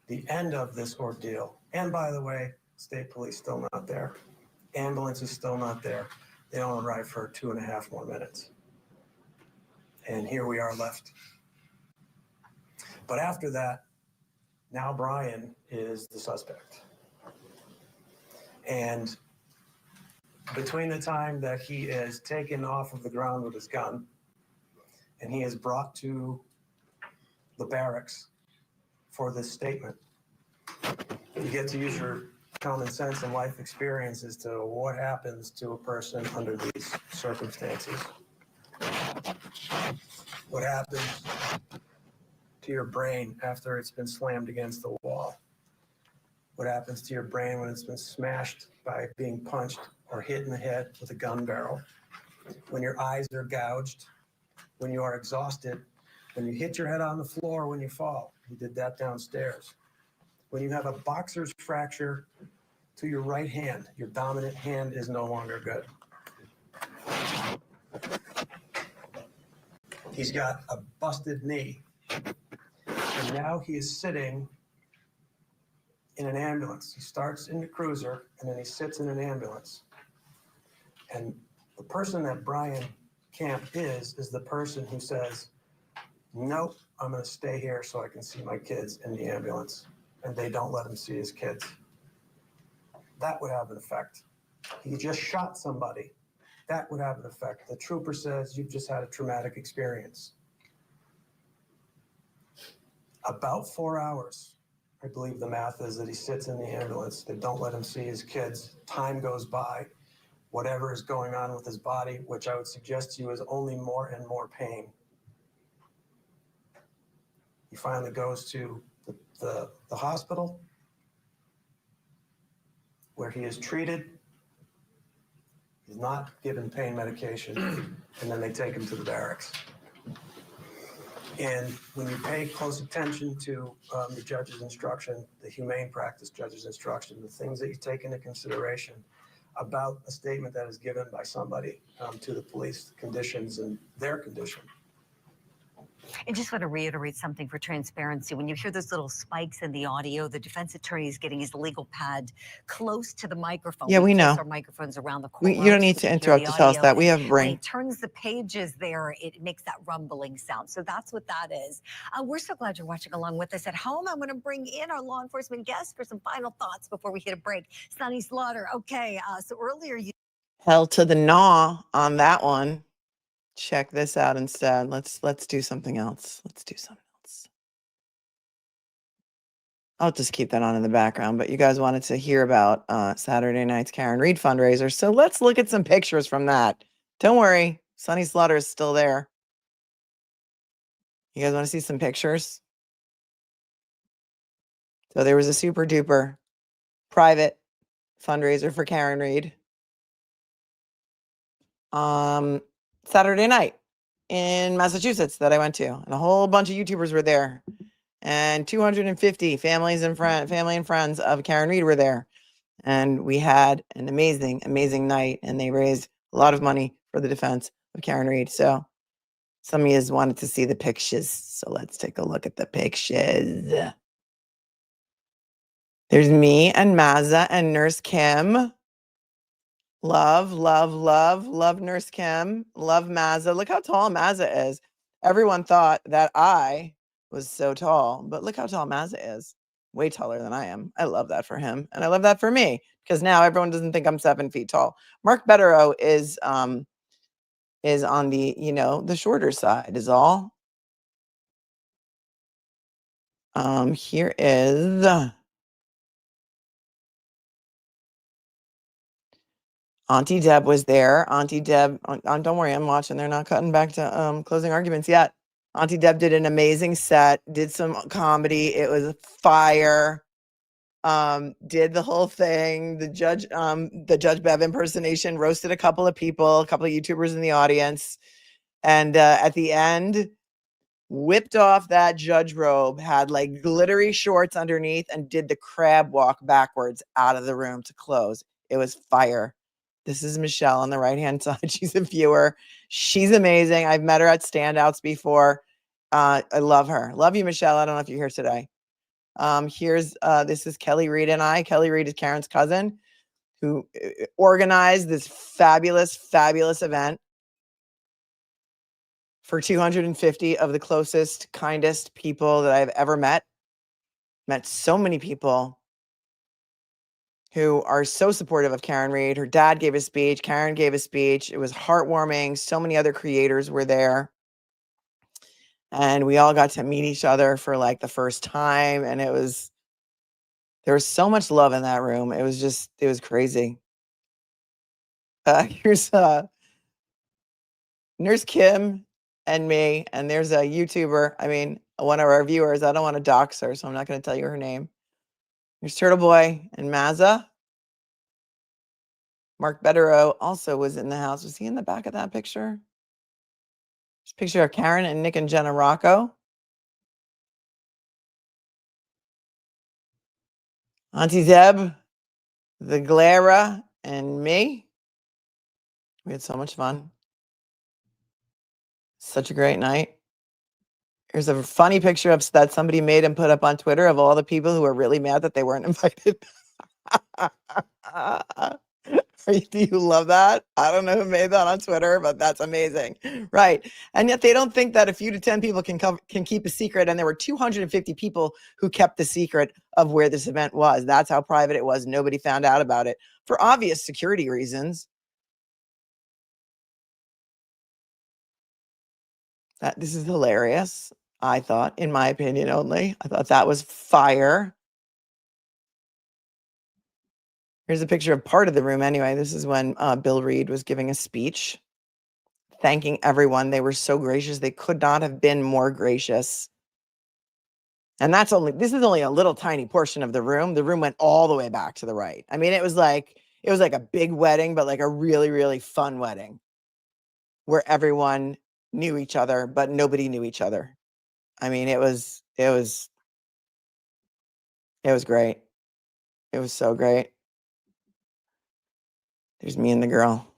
[SPEAKER 5] the end of this ordeal, and by the way, state police still not there, ambulance is still not there. They don't arrive for 2.5 more minutes. And here we are left. But after that, now Brian is the suspect. And between the time that he is taken off of the ground with his gun and he is brought to the barracks for this statement, you get to use your common sense and life experience as to what happens to a person under these circumstances. What happens to your brain after it's been slammed against the wall? What happens to your brain when it's been smashed by being punched or hit in the head with a gun barrel? When your eyes are gouged, when you are exhausted, when you hit your head on the floor when you fall. You did that downstairs. When you have a boxer's fracture to your right hand, your dominant hand is no longer good. He's got a busted knee. And now he is sitting in an ambulance. He starts in the cruiser and then he sits in an ambulance. And the person that Brian Camp is the person who says, nope, I'm going to stay here so I can see my kids in the ambulance. And they don't let him see his kids. That would have an effect. He just shot somebody. That would have an effect. The trooper says, you've just had a traumatic experience. About 4 hours, I believe the math is, that he sits in the ambulance. They don't let him see his kids. Time goes by. Whatever is going on with his body, which I would suggest to you is only more and more pain. He finally goes to the hospital where he is treated. He's not given pain medication, and then they take him to the barracks. And when you pay close attention to the judge's instruction, the humane practice judge's instruction, the things that you take into consideration about a statement that is given by somebody to the police, conditions and their condition,
[SPEAKER 4] And just want to reiterate something for transparency. When you hear those little spikes in the audio, the defense attorney is getting his legal pad close to the microphone.
[SPEAKER 2] Yeah, we
[SPEAKER 4] place
[SPEAKER 2] know.
[SPEAKER 4] our microphones around the
[SPEAKER 2] You
[SPEAKER 4] courtroom
[SPEAKER 2] don't
[SPEAKER 4] so
[SPEAKER 2] need
[SPEAKER 4] we
[SPEAKER 2] to
[SPEAKER 4] can hear
[SPEAKER 2] interrupt
[SPEAKER 4] the
[SPEAKER 2] to tell us
[SPEAKER 4] audio.
[SPEAKER 2] that. We have a
[SPEAKER 4] When he
[SPEAKER 2] brain.
[SPEAKER 4] turns the pages there, it makes that rumbling sound. So that's what that is. We're so glad you're watching along with us at home. I'm going to bring in our law enforcement guest for some final thoughts before we hit a break. Sonny Slaughter. Okay, so earlier you.
[SPEAKER 2] Hell to the gnaw on that one. Check this out instead. Let's do something else. Let's do something else. I'll just keep that on in the background, but you guys wanted to hear about Saturday night's Karen Reed fundraiser. So let's look at some pictures from that. Don't worry, Sonny Slaughter is still there. You guys want to see some pictures? So there was a super duper private fundraiser for Karen Reed. Saturday night in Massachusetts that I went to, and a whole bunch of YouTubers were there, and 250 family and friends of Karen Reed were there, and we had an amazing night, and they raised a lot of money for the defense of Karen Reed. So some of you wanted to see the pictures, so let's take a look at the pictures. There's me and Mazza and Nurse Kim. Love Nurse Kim. Love Mazza. Look how tall Mazza is. Everyone thought that I was so tall, but look how tall Mazza is. Way taller than I am. I love that for him. And I love that for me because now everyone doesn't think I'm 7 feet tall. Mark Betterow is on the, the shorter side is all. Here is Auntie Deb was there. Auntie Deb, don't worry, I'm watching. They're not cutting back to closing arguments yet. Auntie Deb did an amazing set, did some comedy. It was fire. Did the whole thing. The Judge Bev impersonation, roasted a couple of people, a couple of YouTubers in the audience. And at the end, whipped off that judge robe, had like glittery shorts underneath, and did the crab walk backwards out of the room to close. It was fire. This is Michelle on the right-hand side. She's a viewer. She's amazing. I've met her at standouts before. I love her. Love you, Michelle. I don't know if you're here today. This is Kelly Reed and I. Kelly Reed is Karen's cousin who organized this fabulous event for 250 of the closest, kindest people that I've ever met. Met so many people who are so supportive of Karen Reed. Her dad gave a speech. Karen gave a speech. It was heartwarming. So many other creators were there. And we all got to meet each other for like the first time. And there was so much love in that room. It was crazy. Here's Nurse Kim and me. And there's a YouTuber. I mean, one of our viewers. I don't want to dox her, so I'm not going to tell you her name. There's Turtle Boy and Mazza. Mark Betterow also was in the house. Was he in the back of that picture? There's a picture of Karen and Nick and Jenna Rocco. Auntie Zeb, the Glara, and me. We had so much fun. Such a great night. Here's a funny picture that somebody made and put up on Twitter of all the people who were really mad that they weren't invited. Do you love that? I don't know who made that on Twitter, but that's amazing. Right. And yet they don't think that a few to 10 people can keep a secret. And there were 250 people who kept the secret of where this event was. That's how private it was. Nobody found out about it for obvious security reasons. This is hilarious. I thought, in my opinion only, I thought that was fire. Here's a picture of part of the room anyway. This is when Bill Reed was giving a speech, thanking everyone. They were so gracious. They could not have been more gracious. And this is only a little tiny portion of the room. The room went all the way back to the right. I mean, it was like a big wedding, but like a really, really fun wedding where everyone knew each other, but nobody knew each other. I mean, it was great. It was so great. There's me and the girl.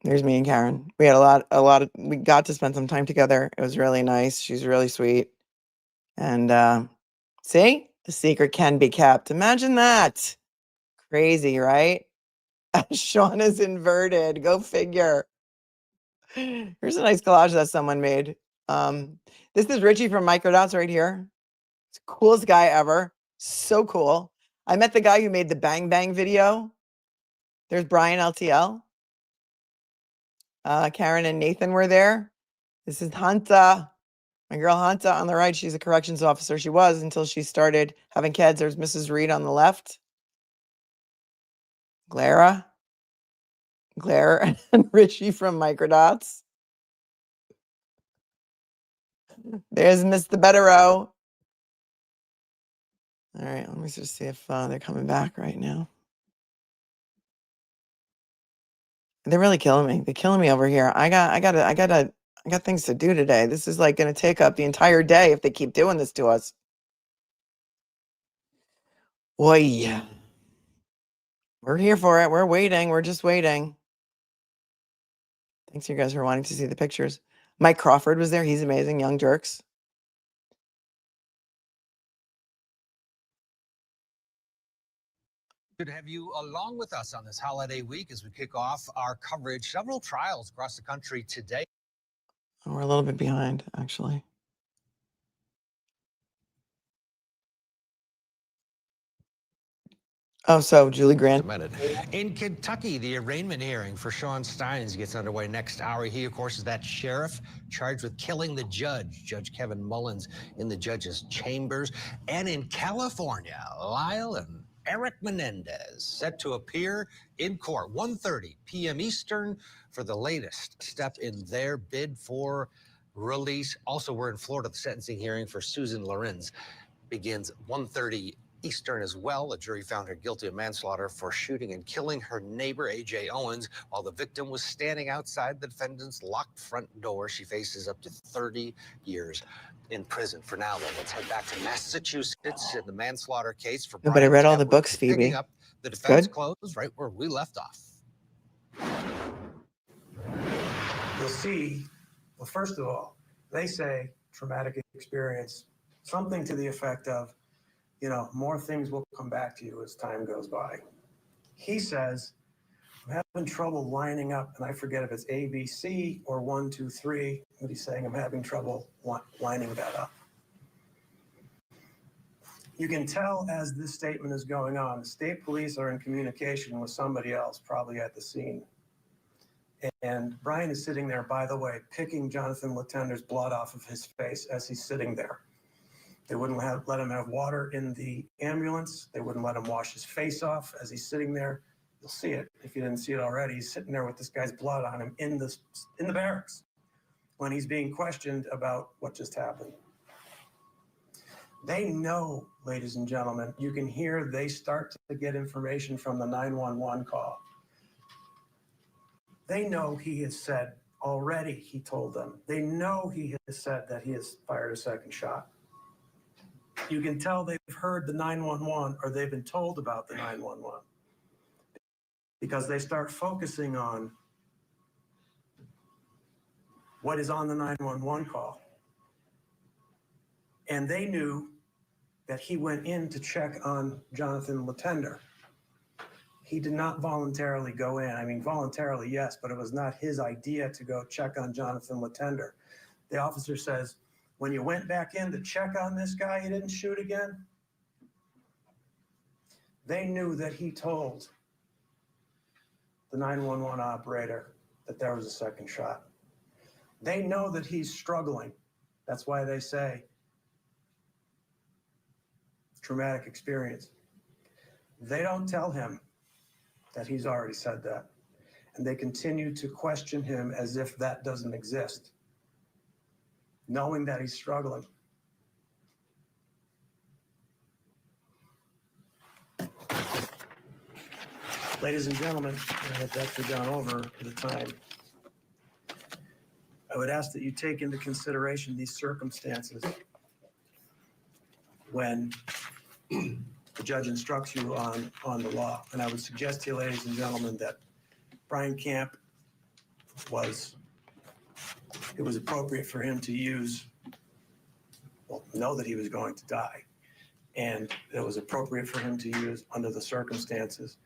[SPEAKER 2] There's me and Karen. We had we got to spend some time together. It was really nice. She's really sweet. And see, the secret can be kept. Imagine that. Crazy, right? Sean is inverted. Go figure. Here's a nice collage that someone made. This is Richie from Microdots right here. It's the coolest guy ever. So cool. I met the guy who made the Bang Bang video. There's Brian LTL. Karen and Nathan were there. This is Hanta. My girl Hanta on the right. She's a corrections officer. She was until she started having kids. There's Mrs. Reed on the left. Clara and Richie from Microdots. There's Mr. Bettero. All right, let me just see if they're coming back right now. They're really killing me. They're killing me over here. I got things to do today. This is like going to take up the entire day if they keep doing this to us. Boy, we're here for it. We're waiting. We're just waiting. Thanks you guys for wanting to see the pictures. Mike Crawford was there. He's amazing. Young Jerks.
[SPEAKER 11] Good to have you along with us on this holiday week as we kick off our coverage. Several trials across the country today.
[SPEAKER 2] We're a little bit behind, actually. Oh, so Julie Grant.
[SPEAKER 11] In Kentucky, the arraignment hearing for Sean Steins gets underway next hour. He, of course, is that sheriff charged with killing the judge, Judge Kevin Mullins, in the judge's chambers. And in California, Lyle and Eric Menendez set to appear in court 1:30 p.m. Eastern for the latest step in their bid for release. Also, we're in Florida. The sentencing hearing for Susan Lorenz begins 1:30 Eastern as well. A jury found her guilty of manslaughter for shooting and killing her neighbor, A.J. Owens, while the victim was standing outside the defendant's locked front door. She faces up to 30 years in prison. For now, though, let's head back to Massachusetts in the manslaughter case for
[SPEAKER 2] Nobody
[SPEAKER 11] Brian
[SPEAKER 2] read all the
[SPEAKER 11] Kemp.
[SPEAKER 2] books, Phoebe.
[SPEAKER 11] Picking up the defense
[SPEAKER 2] Good.
[SPEAKER 11] closed right where we left off.
[SPEAKER 5] You'll see, well, first of all, they say traumatic experience, something to the effect of, you know, more things will come back to you as time goes by. He says, I'm having trouble lining up, and I forget if it's A, B, C, or 1, 2, 3, but he's saying I'm having trouble lining that up. You can tell as this statement is going on, the state police are in communication with somebody else, probably at the scene. And Brian is sitting there, by the way, picking Johnathan Letendre's blood off of his face as he's sitting there. They wouldn't let him have water in the ambulance. They wouldn't let him wash his face off as he's sitting there. You'll see it if you didn't see it already. He's sitting there with this guy's blood on him in the barracks when he's being questioned about what just happened. They know, ladies and gentlemen, you can hear they start to get information from the 911 call. They know he has said already, he told them. They know he has said that he has fired a second shot. You can tell they've heard the 911 or they've been told about the 911 because they start focusing on what is on the 911 call. And they knew that he went in to check on Johnathan Letendre. He did not voluntarily go in. I mean, voluntarily, yes, but it was not his idea to go check on Johnathan Letendre. The officer says, when you went back in to check on this guy, you didn't shoot again? They knew that he told the 911 operator that there was a second shot. They know that he's struggling. That's why they say traumatic experience. They don't tell him that he's already said that. And they continue to question him as if that doesn't exist, knowing that he's struggling. Ladies and gentlemen, I have actually gone over the time. I would ask that you take into consideration these circumstances when the judge instructs you on the law. And I would suggest to you, ladies and gentlemen, that Brian Kemp was it was appropriate for him to know that he was going to die. And it was appropriate for him to use under the circumstances,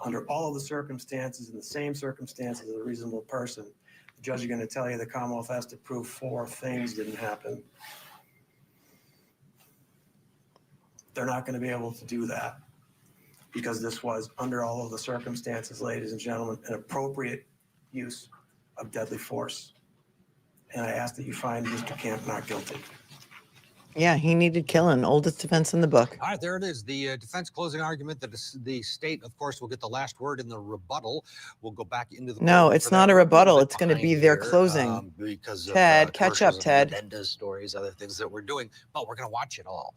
[SPEAKER 5] under all of the circumstances, in the same circumstances as a reasonable person. The judge is going to tell you the Commonwealth has to prove 4 things didn't happen. They're not going to be able to do that because this was, under all of the circumstances, ladies and gentlemen, an appropriate use of deadly force. And I ask that you find Mr. Camp not guilty.
[SPEAKER 2] Yeah, he needed killing. Oldest defense in the book.
[SPEAKER 11] All right, there it is. The defense closing argument that the state, of course, will get the last word in the rebuttal. We'll go back into the
[SPEAKER 2] No,
[SPEAKER 11] courtroom
[SPEAKER 2] it's
[SPEAKER 11] for
[SPEAKER 2] not
[SPEAKER 11] that.
[SPEAKER 2] a
[SPEAKER 11] We're little
[SPEAKER 2] rebuttal.
[SPEAKER 11] bit
[SPEAKER 2] It's going to be
[SPEAKER 11] behind
[SPEAKER 2] their
[SPEAKER 11] here,
[SPEAKER 2] closing.
[SPEAKER 11] because
[SPEAKER 2] Ted,
[SPEAKER 11] of
[SPEAKER 2] catch up,
[SPEAKER 11] commercials and
[SPEAKER 2] Ted.
[SPEAKER 11] Menendez stories, other things that we're doing, but we're going to watch it all.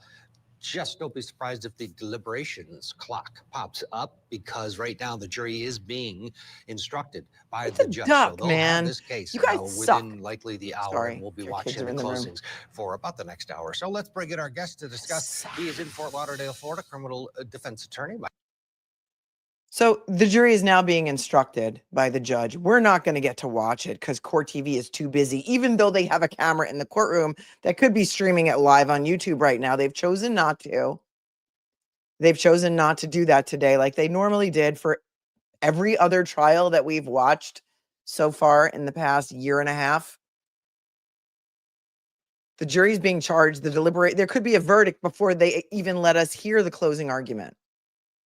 [SPEAKER 11] Just don't be surprised if the deliberations clock pops up, because right now the jury is being instructed by
[SPEAKER 2] It's
[SPEAKER 11] the
[SPEAKER 2] a
[SPEAKER 11] judge.
[SPEAKER 2] duck,
[SPEAKER 11] So they'll
[SPEAKER 2] man.
[SPEAKER 11] have this case
[SPEAKER 2] You guys
[SPEAKER 11] within
[SPEAKER 2] suck.
[SPEAKER 11] likely the hour,
[SPEAKER 2] Sorry,
[SPEAKER 11] and we'll be
[SPEAKER 2] your kids
[SPEAKER 11] watching
[SPEAKER 2] are
[SPEAKER 11] the
[SPEAKER 2] in the room.
[SPEAKER 11] closings for about the next hour. So let's bring in our guest to discuss. He is in Fort Lauderdale, Florida, criminal defense attorney.
[SPEAKER 2] So the jury is now being instructed by the judge. We're not going to get to watch it because Court TV is too busy, even though they have a camera in the courtroom that could be streaming it live on YouTube right now. They've chosen not to. They've chosen not to do that today like they normally did for every other trial that we've watched so far in the past year and a half. The jury's being charged, there could be a verdict before they even let us hear the closing argument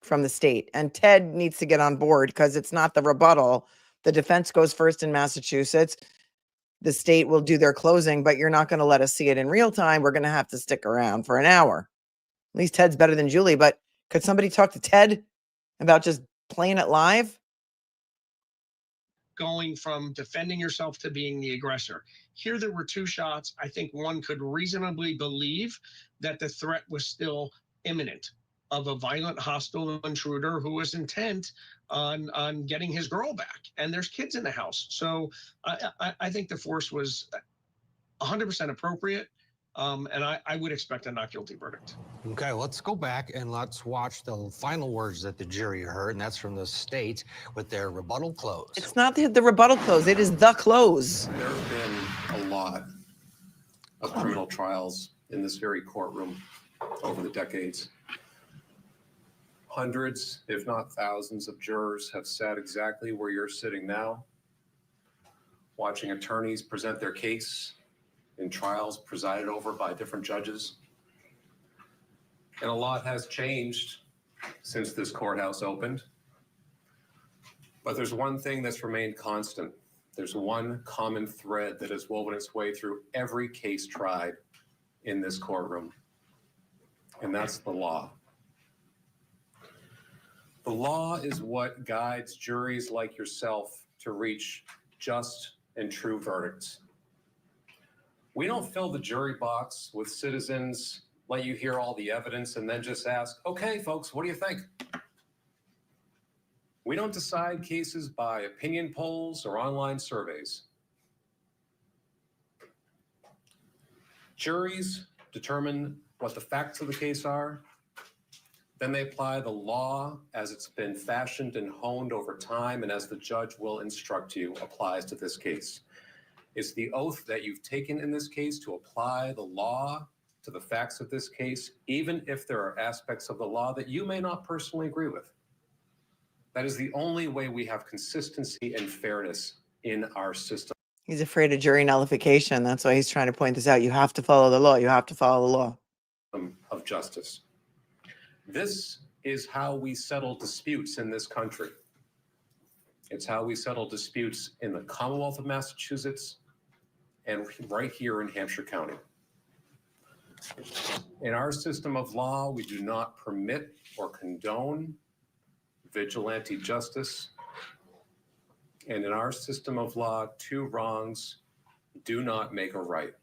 [SPEAKER 2] from the state. And Ted needs to get on board because it's not the rebuttal. The defense goes first in Massachusetts. The state will do their closing, but you're not going to let us see it in real time. We're going to have to stick around for an hour. At least Ted's better than Julie, but could somebody talk to Ted about just playing it live?
[SPEAKER 12] Going from defending yourself to being the aggressor. Here there were 2 shots. I think one could reasonably believe that the threat was still imminent of a violent, hostile intruder who was intent on getting his girl back. And there's kids in the house. So I think the force was 100% appropriate. And I would expect a not guilty verdict.
[SPEAKER 11] Okay, let's go back and let's watch the final words that the jury heard, and that's from the state with their rebuttal close.
[SPEAKER 2] It's not the rebuttal close. It is the close.
[SPEAKER 3] There have been a lot of criminal trials in this very courtroom over the decades. Hundreds, if not thousands, of jurors have sat exactly where you're sitting now, watching attorneys present their case in trials presided over by different judges. And a lot has changed since this courthouse opened. But there's one thing that's remained constant. There's one common thread that has woven its way through every case tried in this courtroom, and that's the law. The law is what guides juries like yourself to reach just and true verdicts. We don't fill the jury box with citizens, let you hear all the evidence, and then just ask, okay, folks, what do you think? We don't decide cases by opinion polls or online surveys. Juries determine what the facts of the case are. Then they apply the law as it's been fashioned and honed over time, and as the judge will instruct you, applies to this case. It's the oath that you've taken in this case to apply the law to the facts of this case, even if there are aspects of the law that you may not personally agree with. That is the only way we have consistency and fairness in our system.
[SPEAKER 2] He's afraid of jury nullification. That's why he's trying to point this out. You have to follow the law. You have to follow the law.
[SPEAKER 3] Of justice. This is how we settle disputes in this country. It's how we settle disputes in the Commonwealth of Massachusetts and right here in Hampshire County. In our system of law, we do not permit or condone vigilante justice. And in our system of law, 2 wrongs do not make a right.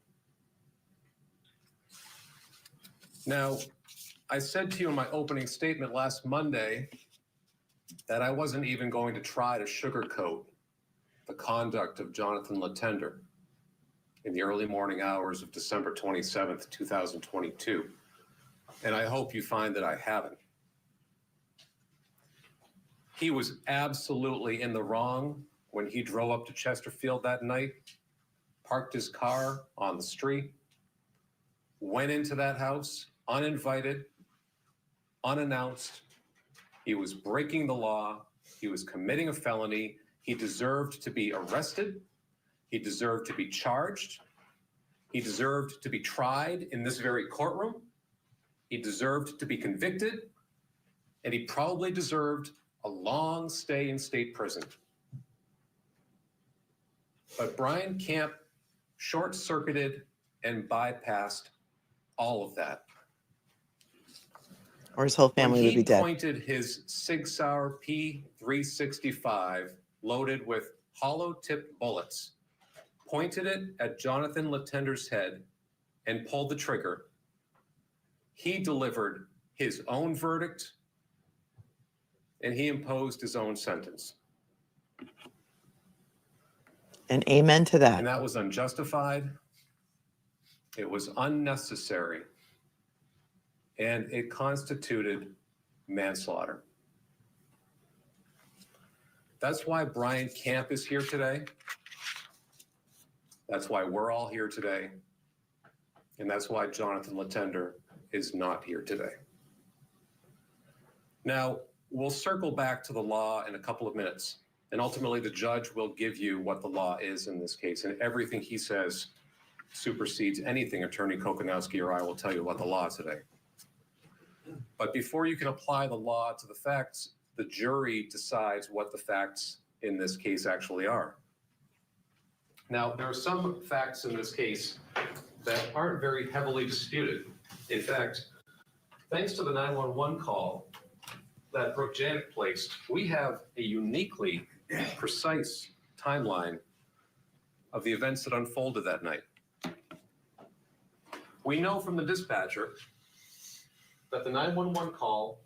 [SPEAKER 3] Now, I said to you in my opening statement last Monday that I wasn't even going to try to sugarcoat the conduct of Johnathan Letendre in the early morning hours of December 27th, 2022. And I hope you find that I haven't. He was absolutely in the wrong
[SPEAKER 7] when he drove up to Chesterfield that night, parked his car on the street, went into that house uninvited, unannounced. He was breaking the law. He was committing a felony. He deserved to be arrested. He deserved to be charged. He deserved to be tried in this very courtroom. He deserved to be convicted. And he probably deserved a long stay in state prison. But Brian Camp short-circuited and bypassed all of that.
[SPEAKER 2] Or his whole family
[SPEAKER 7] When
[SPEAKER 2] would be dead.
[SPEAKER 7] He pointed his Sig Sauer P365 loaded with hollow-tipped bullets, pointed it at Johnathan Letendre's head, and pulled the trigger. He delivered his own verdict, and he imposed his own sentence.
[SPEAKER 2] And amen to that.
[SPEAKER 7] And that was unjustified. It was unnecessary. And it constituted manslaughter. That's why Brian Camp is here today. That's why we're all here today. And that's why Johnathan Letendre is not here today. Now, we'll circle back to the law in a couple of minutes. And ultimately, the judge will give you what the law is in this case. And everything he says supersedes anything Attorney Kokonowski or I will tell you about the law today. But before you can apply the law to the facts, the jury decides what the facts in this case actually are. Now, there are some facts in this case that aren't very heavily disputed. In fact, thanks to the 911 call that Brooke Janet placed, we have a uniquely precise timeline of the events that unfolded that night. We know from the dispatcher that the 911 call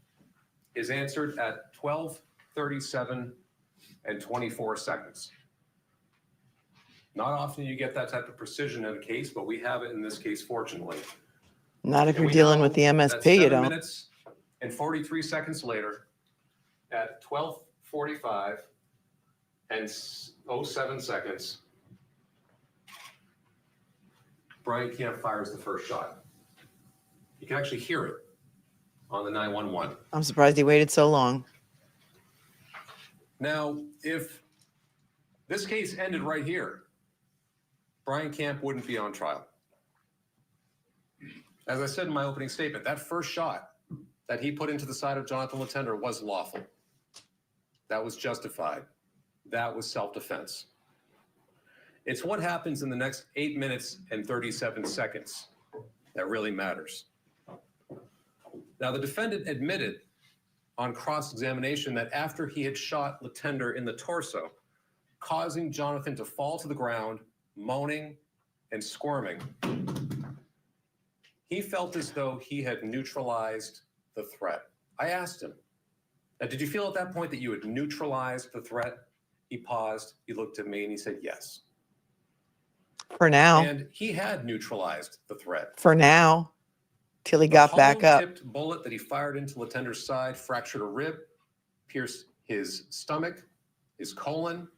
[SPEAKER 7] is answered at 12:37 and 24 seconds. Not often you get that type of precision in a case, but we have it in this case, fortunately.
[SPEAKER 2] Not if
[SPEAKER 7] And
[SPEAKER 2] you're
[SPEAKER 7] we
[SPEAKER 2] dealing
[SPEAKER 7] know
[SPEAKER 2] with the
[SPEAKER 7] that
[SPEAKER 2] MSP, you
[SPEAKER 7] 7
[SPEAKER 2] don't.
[SPEAKER 7] minutes and 43 seconds later, at 12:45 and 07 seconds, Brian Camp fires the first shot. You can actually hear it on the 911.
[SPEAKER 2] I'm surprised he waited so long.
[SPEAKER 7] Now, if this case ended right here, Brian Camp wouldn't be on trial. As I said in my opening statement, that first shot that he put into the side of Johnathan Letendre was lawful. That was justified. That was self-defense. It's what happens in the next 8 minutes and 37 seconds that really matters. Now, the defendant admitted on cross-examination that after he had shot Letendre in the torso, causing Johnathan to fall to the ground, moaning and squirming, he felt as though he had neutralized the threat. I asked him, now, did you feel at that point that you had neutralized the threat? He paused, he looked at me, and he said, yes.
[SPEAKER 2] For now.
[SPEAKER 7] And he had neutralized the threat.
[SPEAKER 2] For now. Till he got back up.
[SPEAKER 7] The hollow-tipped bullet that he fired into Letendre's side fractured a rib, pierced his stomach, his colon,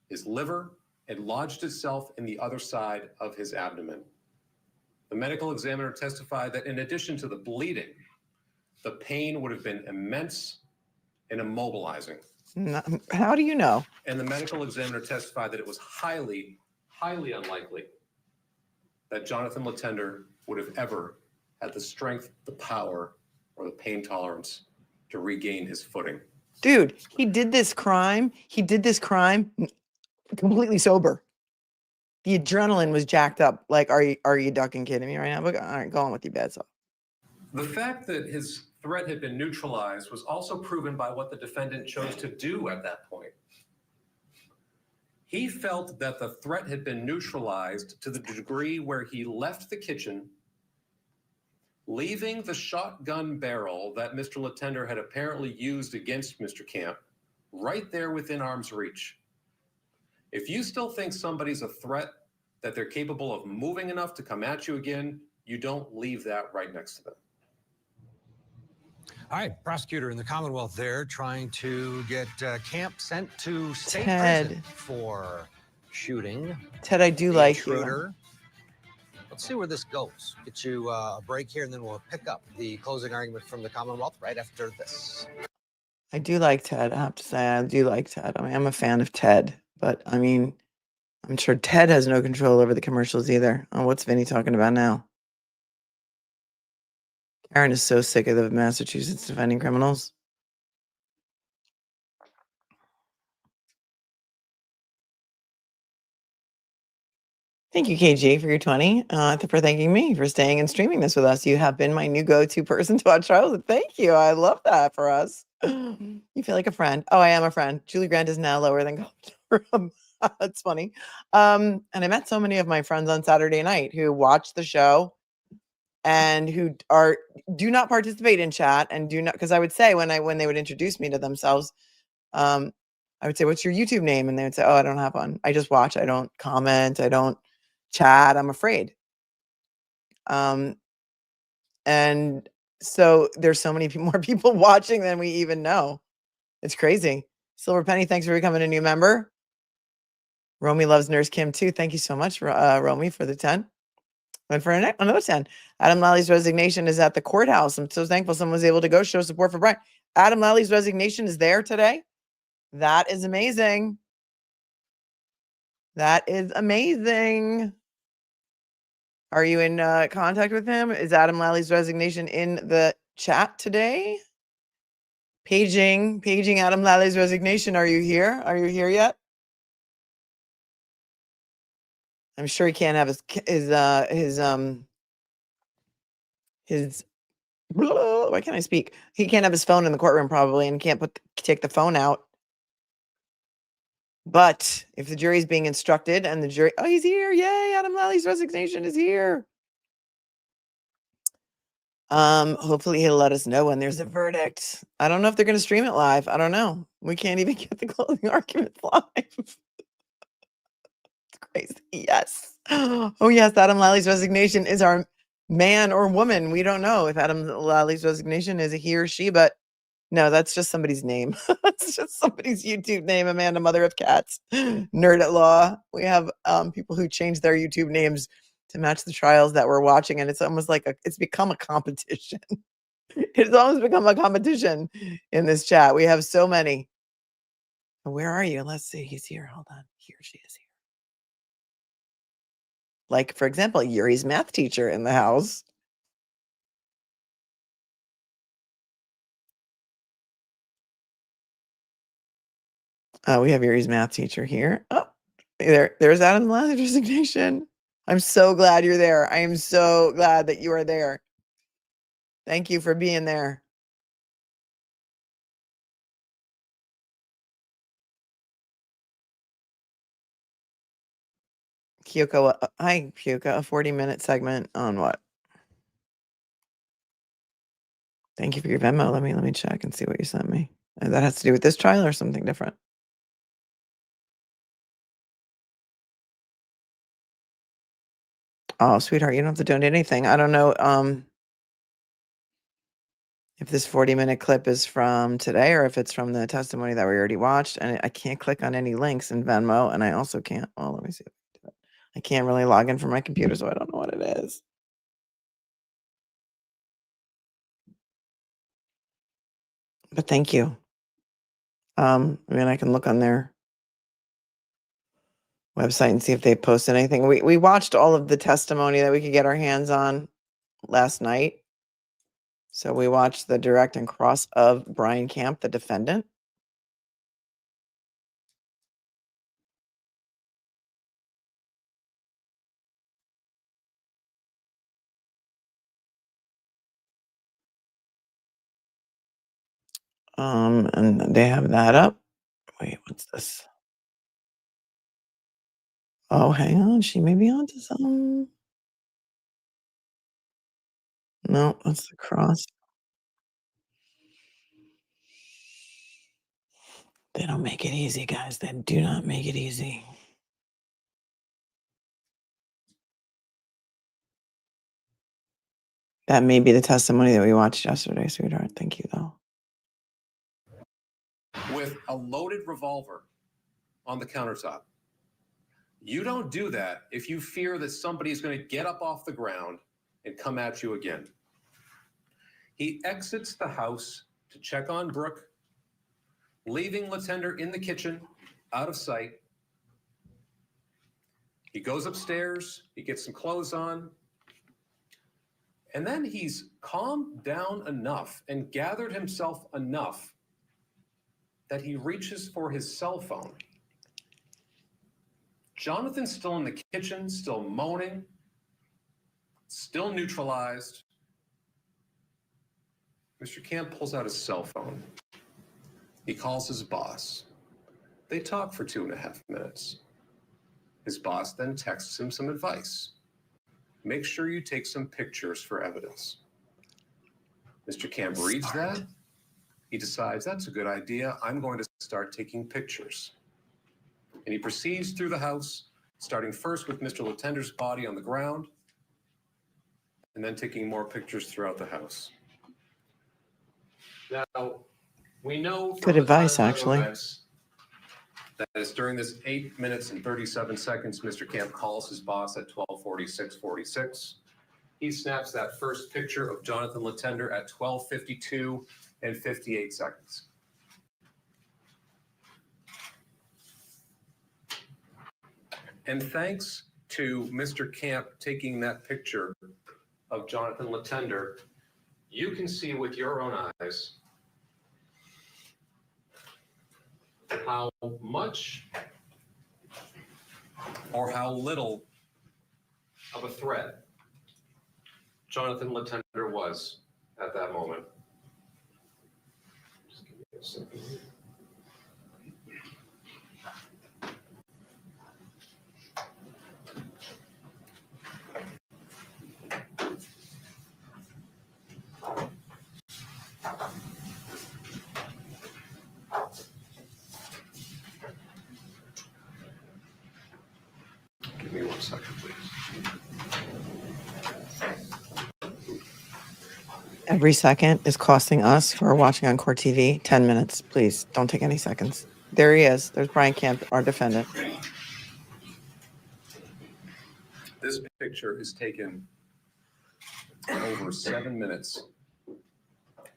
[SPEAKER 7] his liver, and lodged itself in the other side of his abdomen. The medical examiner testified that in addition to the bleeding, the pain would have been immense and immobilizing.
[SPEAKER 2] How do you know?
[SPEAKER 7] And the medical examiner testified that it was highly, highly unlikely that Johnathan Letendre would have ever had the strength, the power, or the pain tolerance to regain his footing.
[SPEAKER 2] Dude, he did this crime. Completely sober. The adrenaline was jacked up. Like, are you ducking kidding me right now? But, all right, go on with your bad self.
[SPEAKER 7] The fact that his threat had been neutralized was also proven by what the defendant chose to do at that point. He felt that the threat had been neutralized to the degree where he left the kitchen, leaving the shotgun barrel that Mr. Letendre had apparently used against Mr. Camp right there within arm's reach. If you still think somebody's a threat, that they're capable of moving enough to come at you again, you don't leave that right next to them.
[SPEAKER 11] All right, prosecutor in the Commonwealth there trying to get Camp sent to state
[SPEAKER 2] Ted.
[SPEAKER 11] prison for shooting
[SPEAKER 2] Ted, I do
[SPEAKER 11] the
[SPEAKER 2] like
[SPEAKER 11] intruder. Let's see where this goes. Get you a break here, and then we'll pick up the closing argument from the Commonwealth right after this.
[SPEAKER 2] I do like Ted. I have to say, I do like Ted. I mean, I'm a fan of Ted, but I mean, I'm sure Ted has no control over the commercials either. Oh, what's Vinny talking about now? Karen is so sick of the Massachusetts defending criminals. Thank you, KG, for your 20. For thanking me for staying and streaming this with us. You have been my new go-to person to watch trials. Thank you. I love that for us. You feel like a friend. Oh, I am a friend. Julie Grant is now lower than Governor. That's funny. And I met so many of my friends on Saturday night who watched the show and who do not participate in chat and do not, because I would say when they would introduce me to themselves, I would say, "What's your YouTube name?" And they would say, "Oh, I don't have one. I just watch. I don't comment. I don't chat. I'm afraid." And so there's so many more people watching than we even know. It's crazy. Silver Penny, thanks for becoming a new member. Romy loves Nurse Kim too. Thank you so much, Romy, for the 10. And for another 10. Adam Lally's resignation is at the courthouse. I'm so thankful someone was able to go show support for Brian. Adam Lally's resignation is there today. That is amazing. That is amazing. Are you in contact with him? Is Adam Lally's resignation in the chat today? Paging Adam Lally's resignation. Are you here? Are you here yet? I'm sure he can't have his why can't I speak? He can't have his phone in the courtroom probably and can't take the phone out. But if the jury's being instructed and the jury, oh, he's here. Yay, Adam Lally's resignation is here. Hopefully he'll let us know when there's a verdict. I don't know if they're going to stream it live. I don't know. We can't even get the closing arguments live. It's crazy. Yes. Oh, yes. Adam Lally's resignation is our man or woman. We don't know if Adam Lally's resignation is a he or she, but no, that's just somebody's name. That's just somebody's YouTube name, Amanda, mother of cats, nerd at law. We have people who change their YouTube names to match the trials that we're watching. And it's almost like it's become a competition. It's almost become a competition in this chat. We have so many. Where are you? Let's see. He's here. Hold on. He or she is here. Like, for example, Yuri's math teacher in the house. We have Yuri's math teacher here. Oh, there's Adam Lally's resignation. I'm so glad you're there. I am so glad that you are there. Thank you for being there. Kyoko, hi, Kyoko, a 40-minute segment on what? Thank you for your Venmo. Let me check and see what you sent me. And that has to do with this trial or something different? Oh, sweetheart, you don't have to donate anything. I don't know if this 40-minute clip is from today or if it's from the testimony that we already watched. And I can't click on any links in Venmo. And I also can't, well, let me see. I can't really log in from my computer, so I don't know what it is. But thank you. I mean, I can look on their website and see if they posted anything. We watched all of the testimony that we could get our hands on last night. So we watched the direct and cross of Brian Camp, the defendant. And they have that up. Wait, what's this? Oh, hang on. She may be onto something. No, that's the cross. They don't make it easy, guys. They do not make it easy. That may be the testimony that we watched yesterday, sweetheart. Thank you, though.
[SPEAKER 7] With a loaded revolver on the countertop. You don't do that if you fear that somebody's going to get up off the ground and come at you again. He exits the house to check on Brooke, leaving Letendre in the kitchen, out of sight. He goes upstairs, he gets some clothes on, and then he's calmed down enough and gathered himself enough that he reaches for his cell phone. Johnathan's still in the kitchen, still moaning, still neutralized. Mr. Camp pulls out his cell phone. He calls his boss. They talk for 2.5 minutes. His boss then texts him some advice. Make sure you take some pictures for evidence. Mr. Camp reads that. He decides that's a good idea. I'm going to start taking pictures. And he proceeds through the house, starting first with Mr. Letendre's body on the ground, and then taking more pictures throughout the house. Now, we know from
[SPEAKER 2] Good advice, actually.
[SPEAKER 7] That is during this 8 minutes and 37 seconds, Mr. Camp calls his boss at 12:46:46. He snaps that first picture of Johnathan Letendre at 12:52 and 58 seconds. And thanks to Mr. Camp taking that picture of Johnathan Letendre, you can see with your own eyes how much or how little of a threat Johnathan Letendre was at that moment. Just give me a second. Give me 1 second, please.
[SPEAKER 2] Every second is costing us, who are watching on Court TV, 10 minutes. Please don't take any seconds. There he is. There's Brian Camp, our defendant.
[SPEAKER 7] This picture is taken over 7 minutes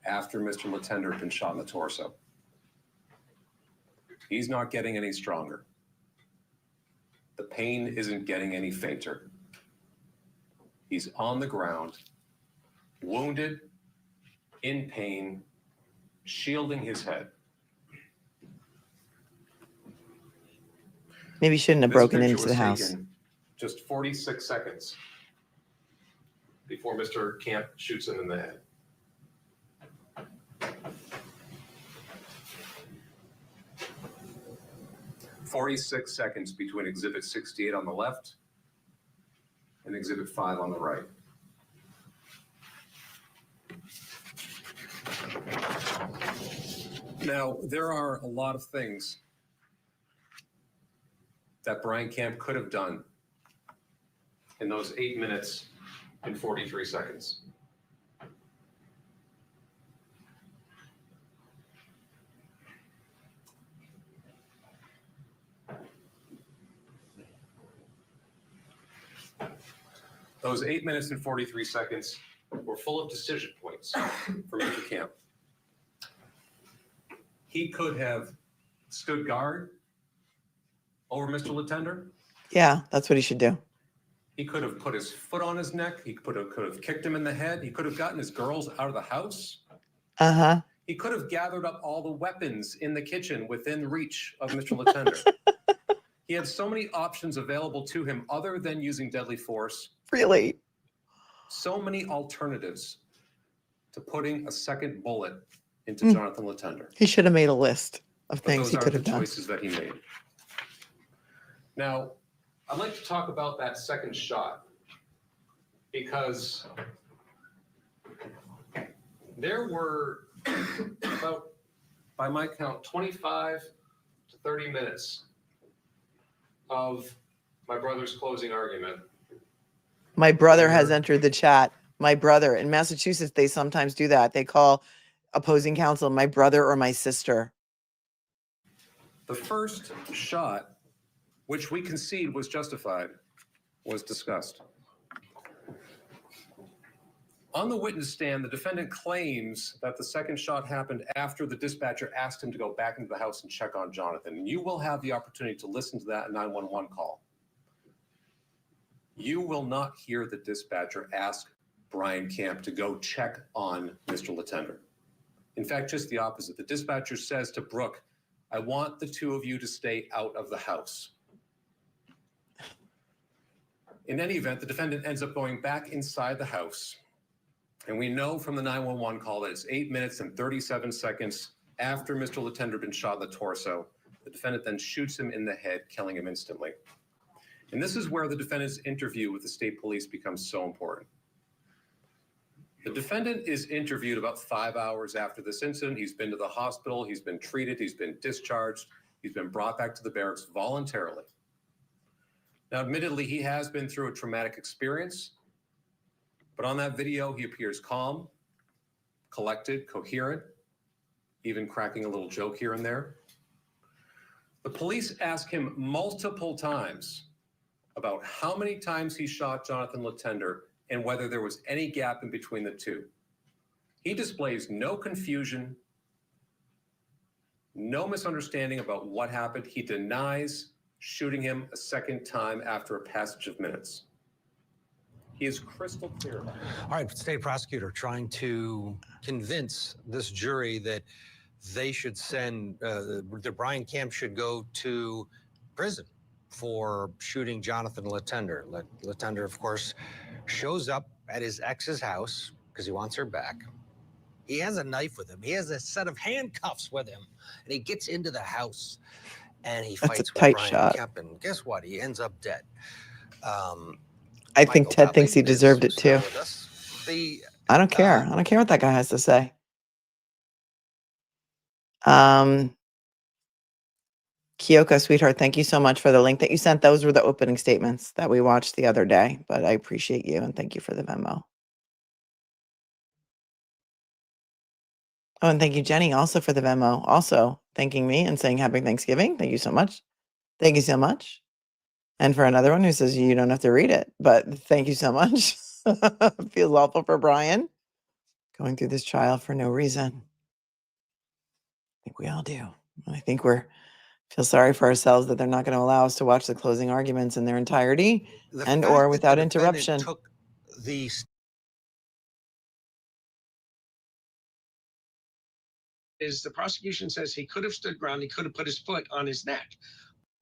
[SPEAKER 7] after Mr. Letendre had been shot in the torso. He's not getting any stronger. The pain isn't getting any fainter. He's on the ground, wounded, in pain, shielding his head.
[SPEAKER 2] Maybe he shouldn't have
[SPEAKER 7] This
[SPEAKER 2] broken
[SPEAKER 7] picture
[SPEAKER 2] into
[SPEAKER 7] was
[SPEAKER 2] the house.
[SPEAKER 7] taken just 46 seconds before Mr. Camp shoots him in the head. "46 seconds between Exhibit 68 on the left and Exhibit 5 on the right. Now, there are a lot of things that Brian Camp could have done in those 8 minutes and 43 seconds. Those 8 minutes and 43 seconds were full of decision points for Mr. Camp. He could have stood guard over Mr. Letendre.
[SPEAKER 2] Yeah, that's what he should do.
[SPEAKER 7] He could have put his foot on his neck. He could have kicked him in the head. He could have gotten his girls out of the house.
[SPEAKER 2] Uh-huh.
[SPEAKER 7] He could have gathered up all the weapons in the kitchen within reach of Mr. Letendre. He had so many options available to him other than using deadly force.
[SPEAKER 2] Really?
[SPEAKER 7] So many alternatives to putting a second bullet into Johnathan Letendre.
[SPEAKER 2] He should have made a list of
[SPEAKER 7] But
[SPEAKER 2] things
[SPEAKER 7] those
[SPEAKER 2] he
[SPEAKER 7] aren't
[SPEAKER 2] could
[SPEAKER 7] the
[SPEAKER 2] have done.
[SPEAKER 7] choices that he made. Now, I'd like to talk about that second shot because there were about, by my count, 25 to 30 minutes of my brother's closing argument.
[SPEAKER 2] My brother has entered the chat. my brother. In Massachusetts, they sometimes do that. They call opposing counsel my brother or my sister.
[SPEAKER 7] The first shot, which we concede was justified, was discussed. On the witness stand, the defendant claims that the second shot happened after the dispatcher asked him to go back into the house and check on Johnathan. And you will have the opportunity to listen to that 911 call. You will not hear the dispatcher ask Brian Camp to go check on Mr. Letendre. In fact, just the opposite. The dispatcher says to Brooke, I want the two of you to stay out of the house. In any event, the defendant ends up going back inside the house. And we know from the 911 call that it's 8 minutes and 37 seconds after Mr. Letendre had been shot in the torso. The defendant then shoots him in the head, killing him instantly. And this is where the defendant's interview with the state police becomes so important. The defendant is interviewed about 5 hours after this incident. He's been to the hospital, he's been treated, he's been discharged, he's been brought back to the barracks voluntarily. Now, admittedly, he has been through a traumatic experience, but on that video, he appears calm, collected, coherent, even cracking a little joke here and there. The police ask him multiple times about how many times he shot Johnathan Letendre and whether there was any gap in between the two. He displays no confusion, no misunderstanding about what happened. He denies shooting him a second time after a passage of minutes. He is crystal clear about it.
[SPEAKER 11] All right, state prosecutor trying to convince this jury that they should send, that Brian Camp should go to prison for shooting Johnathan Letendre. Letendre, of course, shows up at his ex's house because he wants her back. He has a knife with him. He has a set of handcuffs with him, and he gets into the house and he fights with Brian Camp. And guess what? He ends up dead.
[SPEAKER 2] I think Ted thinks he deserved it too. I don't care. I don't care what that guy has to say. Kyoko, sweetheart, thank you so much for the link that you sent. Those were the opening statements that we watched the other day, but I appreciate you and thank you for the Venmo. Oh, and thank you, Jenny, also for the Venmo, also thanking me and saying happy Thanksgiving. Thank you so much. Thank you so much. And for another one who says you don't have to read it, but thank you so much. Feels awful for Brian going through this trial for no reason. I think we all do. I think feel sorry for ourselves that they're not going to allow us to watch the closing arguments in their entirety and or without interruption.
[SPEAKER 12] Is the prosecution says he could have stood ground, he could have put his foot on his neck.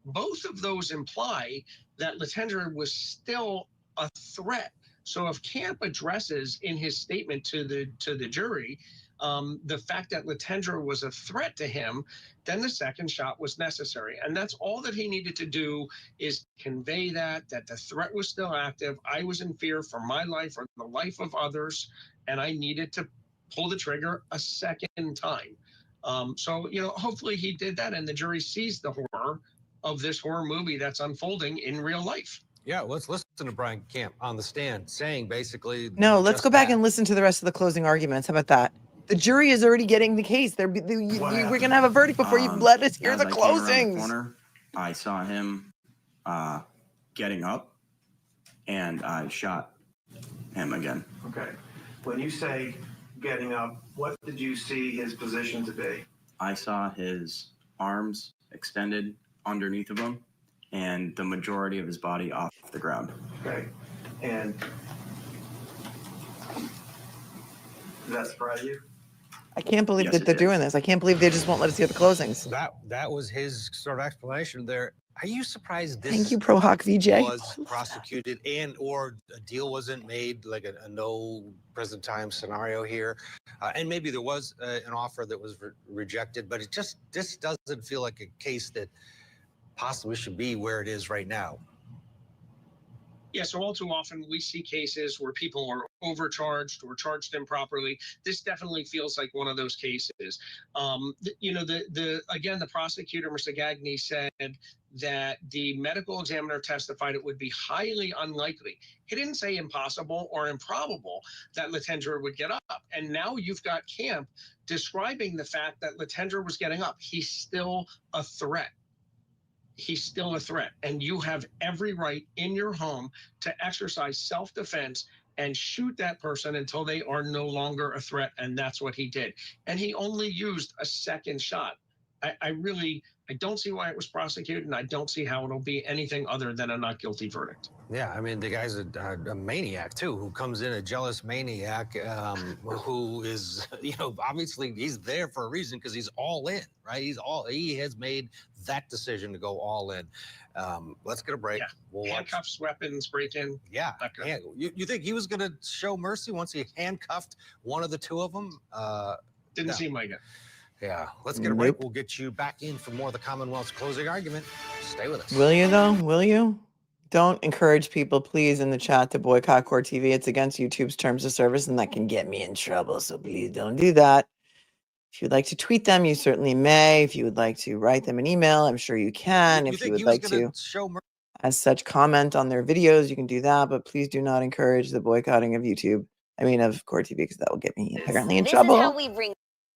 [SPEAKER 12] Both of those imply that Letendre was still a threat. So if Camp addresses in his statement to the jury the fact that Letendre was a threat to him, then the second shot was necessary. And that's all that he needed to do, is convey that the threat was still active. I was in fear for my life or the life of others, and I needed to pull the trigger a second time. So, hopefully he did that, and the jury sees the horror of this horror movie that's unfolding in real life.
[SPEAKER 11] Yeah, let's listen to Brian Camp on the stand saying basically.
[SPEAKER 2] No, let's go back and listen to the rest of the closing arguments. How about that? The jury is already getting the case. We're going to have a verdict before you let us hear the closings.
[SPEAKER 6] I saw him getting up, and I shot him again.
[SPEAKER 5] Okay. When you say getting up, what did you see his position to be?
[SPEAKER 6] I saw his arms extended underneath of him and the majority of his body off the ground.
[SPEAKER 5] Okay. And does that surprise you?
[SPEAKER 2] I can't believe that they're doing this. I can't believe they just won't let us hear the closings.
[SPEAKER 11] That was his sort of explanation there. Are you surprised this
[SPEAKER 2] Thank you, Pro Hawk VJ.
[SPEAKER 11] was prosecuted and or a deal wasn't made, like a no present time scenario here? And maybe there was an offer that was rejected, but this doesn't feel like a case that possibly should be where it is right now.
[SPEAKER 12] Yeah, so all too often we see cases where people are overcharged or charged improperly. This definitely feels like one of those cases. Again, the prosecutor, Mr. Gagné, said that the medical examiner testified it would be highly unlikely. He didn't say impossible or improbable that Letendre would get up. And now you've got Camp describing the fact that Letendre was getting up. He's still a threat. He's still a threat, and you have every right in your home to exercise self-defense and shoot that person until they are no longer a threat, and that's what he did. And he only used a second shot. I don't see why it was prosecuted, and I don't see how it'll be anything other than a not guilty verdict.
[SPEAKER 11] Yeah, I mean, the guy's a maniac, too, who comes in a jealous maniac who is, obviously he's there for a reason because he's all in, right? He has made that decision to go all in. Let's get a break.
[SPEAKER 12] Yeah.
[SPEAKER 11] We'll
[SPEAKER 12] Handcuffs, weapons, break-in.
[SPEAKER 11] Yeah. You think he was going to show mercy once he handcuffed one of the two of them?
[SPEAKER 12] Didn't seem like it.
[SPEAKER 11] Yeah. Let's get a break. We'll get you back in for more of the Commonwealth's closing argument. Stay with us.
[SPEAKER 2] Will you, though? Will you? Don't encourage people, please, in the chat to boycott Court TV. It's against YouTube's terms of service, and that can get me in trouble. So please don't do that. If you'd like to tweet them, you certainly may. If you would like to write them an email, I'm sure you can. If you would like to, as such, comment on their videos, you can do that. But please do not encourage the boycotting of YouTube. Of Court TV, because that will get me apparently in trouble.
[SPEAKER 13] This is how we bring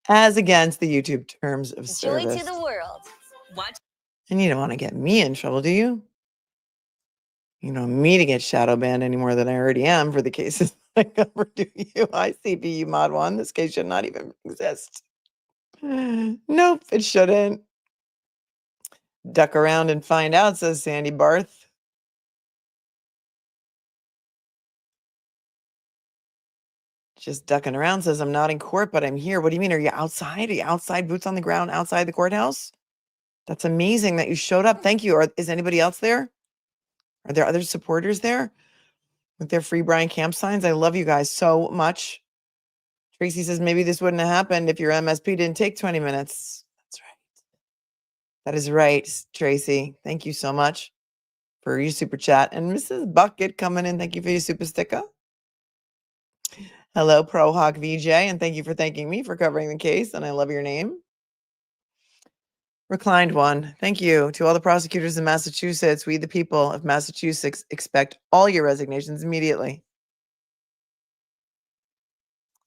[SPEAKER 2] as against the YouTube terms of
[SPEAKER 13] joy
[SPEAKER 2] service.
[SPEAKER 13] to the world. Watch.
[SPEAKER 2] And you don't want to get me in trouble, do you? You don't want me to get shadow banned any more than I already am for the cases I cover, do you? I CPU mod 1. This case should not even exist. Nope, it shouldn't. Duck around and find out, says Sandy Barth. Just ducking around, says, I'm not in court, but I'm here. What do you mean? Are you outside? Are you outside, boots on the ground, outside the courthouse? That's amazing that you showed up. Thank you. Is anybody else there? Are there other supporters there with their free Brian Camp signs? I love you guys so much. Tracy says, maybe this wouldn't have happened if your MSP didn't take 20 minutes. That's right. That is right, Tracy. Thank you so much for your super chat. And Mrs. Bucket coming in. Thank you for your super sticker. Hello, ProHawk VJ, and thank you for thanking me for covering the case, and I love your name. Reclined one, thank you. To all the prosecutors in Massachusetts, we the people of Massachusetts expect all your resignations immediately.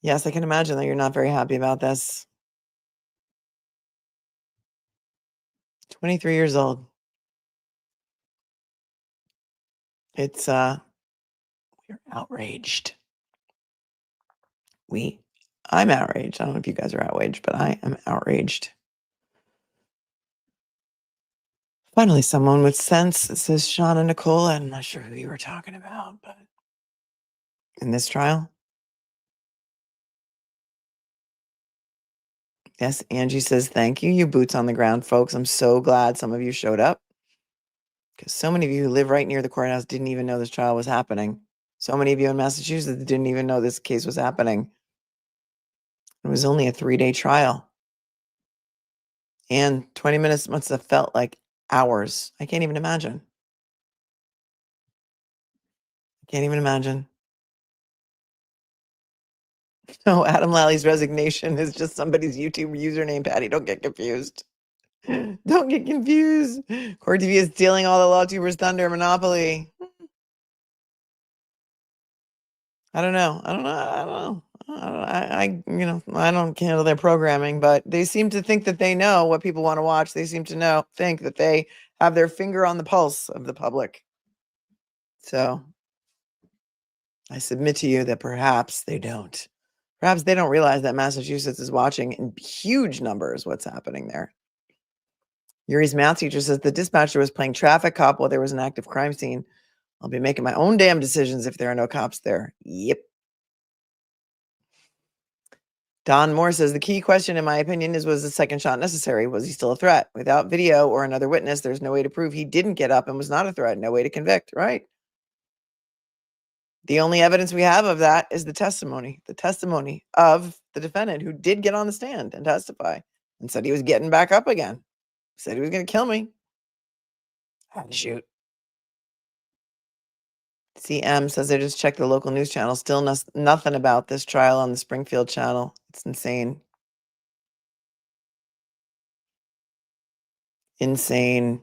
[SPEAKER 2] Yes, I can imagine that you're not very happy about this. 23 years old. It's, we're outraged. I'm outraged. I don't know if you guys are outraged, but I am outraged. Finally, someone with sense. It says Sean and Nicole. I'm not sure who you were talking about, but in this trial. Yes, Angie says, thank you. You boots on the ground, folks. I'm so glad some of you showed up. Because so many of you who live right near the courthouse didn't even know this trial was happening. So many of you in Massachusetts didn't even know this case was happening. It was only a 3-day trial. And 20 minutes must have felt like hours. I can't even imagine. I can't even imagine. No, Adam Lally's resignation is just somebody's YouTube username, Patty. Don't get confused. Don't get confused. Court TV is stealing all the law tubers' thunder, monopoly. I don't know. I don't handle their programming, but they seem to think that they know what people want to watch. They seem to think that they have their finger on the pulse of the public. So I submit to you that perhaps they don't. Perhaps they don't realize that Massachusetts is watching in huge numbers what's happening there. Yuri's math teacher says the dispatcher was playing traffic cop while there was an active crime scene. I'll be making my own damn decisions if there are no cops there. Yep. Don Moore says the key question, in my opinion, was the second shot necessary? Was he still a threat? Without video or another witness, there's no way to prove he didn't get up and was not a threat. No way to convict, right? The only evidence we have of that is the testimony of the defendant who did get on the stand and testify and said he was getting back up again. Said he was going to kill me. I had to shoot. CM says they just checked the local news channel. Still nothing about this trial on the Springfield channel. It's insane. Insane.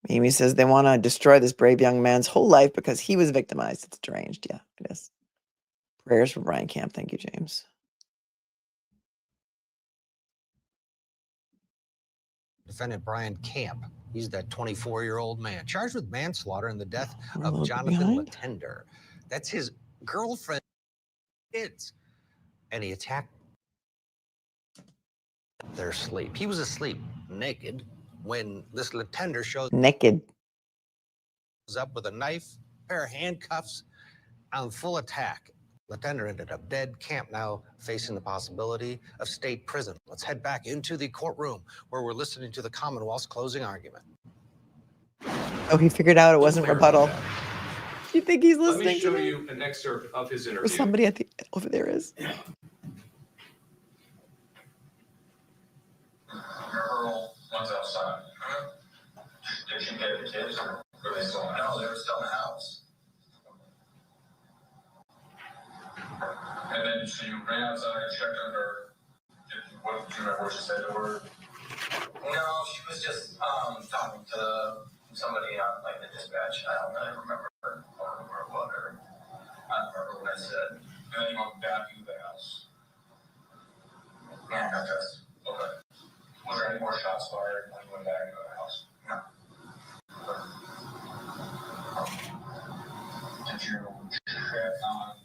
[SPEAKER 2] Amy says they want to destroy this brave young man's whole life because he was victimized. It's deranged. Yeah, it is. Prayers for Brian Camp. Thank you, James.
[SPEAKER 11] Defendant Brian Camp. He's that 24-year-old man charged with manslaughter in the death
[SPEAKER 2] We're a
[SPEAKER 11] of
[SPEAKER 2] little bit
[SPEAKER 11] Johnathan
[SPEAKER 2] behind.
[SPEAKER 11] Letendre. That's his girlfriend, kids. And he attacked their sleep. He was asleep, naked, when this Letendre shows
[SPEAKER 2] Naked.
[SPEAKER 11] up with a knife, pair of handcuffs, on full attack. Letendre ended up dead. Camp now facing the possibility of state prison. Let's head back into the courtroom where we're listening to the Commonwealth's closing argument.
[SPEAKER 2] Oh, he figured out it wasn't rebuttal. Do you think he's
[SPEAKER 7] Let
[SPEAKER 2] listening
[SPEAKER 7] me show
[SPEAKER 2] to me?
[SPEAKER 7] you an excerpt of his
[SPEAKER 2] Or
[SPEAKER 7] interview.
[SPEAKER 2] somebody at the over there is.
[SPEAKER 3] Girl one's outside. Did she get the kids or were they still in the house? No, they were still in the house. And then so you ran outside, checked under. What did you remember what she said to her? No, she was just talking to somebody on like the dispatch. I don't really remember what or I don't remember what I said. And then you went back into the house. Yeah. Okay. Was there any more shots fired when you went back into the house? No. Did you check on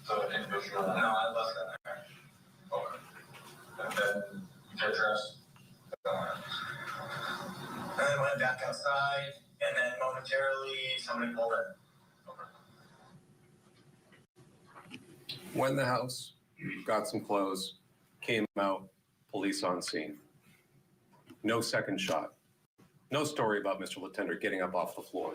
[SPEAKER 3] the individual? No, I left that there. Okay. And then you get dressed? And then went back outside, and then momentarily somebody pulled in. Okay.
[SPEAKER 7] When the house got some clothes, came out, police on scene. No second shot. No story about Mr. Letendre getting up off the floor.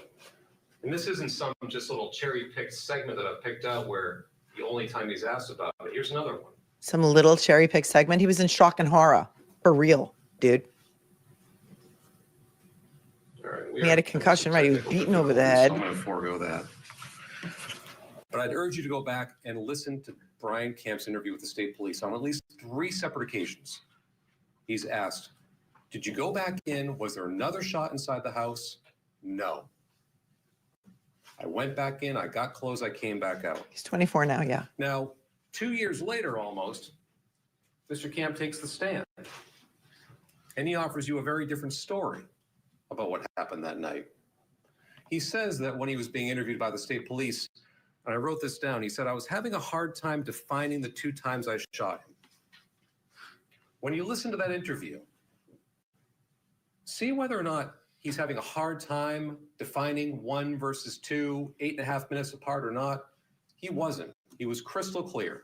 [SPEAKER 7] And this isn't some just little cherry-picked segment that I've picked out where the only time he's asked about it. Here's another one.
[SPEAKER 2] Some little cherry pick segment. He was in shock and horror. For real, dude.
[SPEAKER 7] All right,
[SPEAKER 2] He had a concussion, right? He was beaten over the head.
[SPEAKER 7] I'm going to forego that. But I'd urge you to go back and listen to Brian Camp's interview with the state police on at least 3 separate occasions. He's asked, did you go back in? Was there another shot inside the house? No. I went back in, I got clothes, I came back out.
[SPEAKER 2] He's 24 now, yeah.
[SPEAKER 7] Now, 2 years later almost, Mr. Camp takes the stand. And he offers you a very different story about what happened that night. He says that when he was being interviewed by the state police, and I wrote this down, he said, I was having a hard time defining the 2 times I shot him. When you listen to that interview, see whether or not he's having a hard time defining 1 versus 2, 8.5 minutes apart or not. He wasn't. He was crystal clear.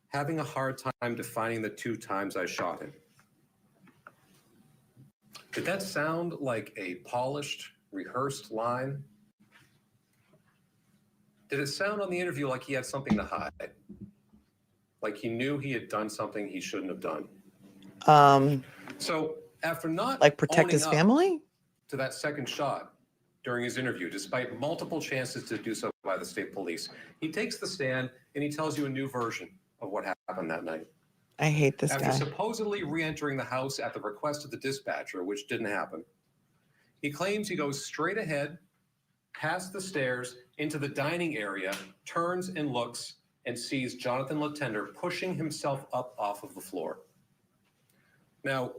[SPEAKER 7] Having a hard time defining the 2 times I shot him. Did that sound like a polished, rehearsed line? Did it sound on the interview like he had something to hide? Like he knew he had done something he shouldn't have done? So after not
[SPEAKER 2] Like protect his
[SPEAKER 7] owning up
[SPEAKER 2] family?
[SPEAKER 7] to that second shot during his interview, despite multiple chances to do so by the state police, he takes the stand and he tells you a new version of what happened that night.
[SPEAKER 2] I hate this
[SPEAKER 7] After
[SPEAKER 2] guy.
[SPEAKER 7] supposedly re-entering the house at the request of the dispatcher, which didn't happen, he claims he goes straight ahead, past the stairs, into the dining area, turns and looks, and sees Johnathan Letendre pushing himself up off of the floor. Now,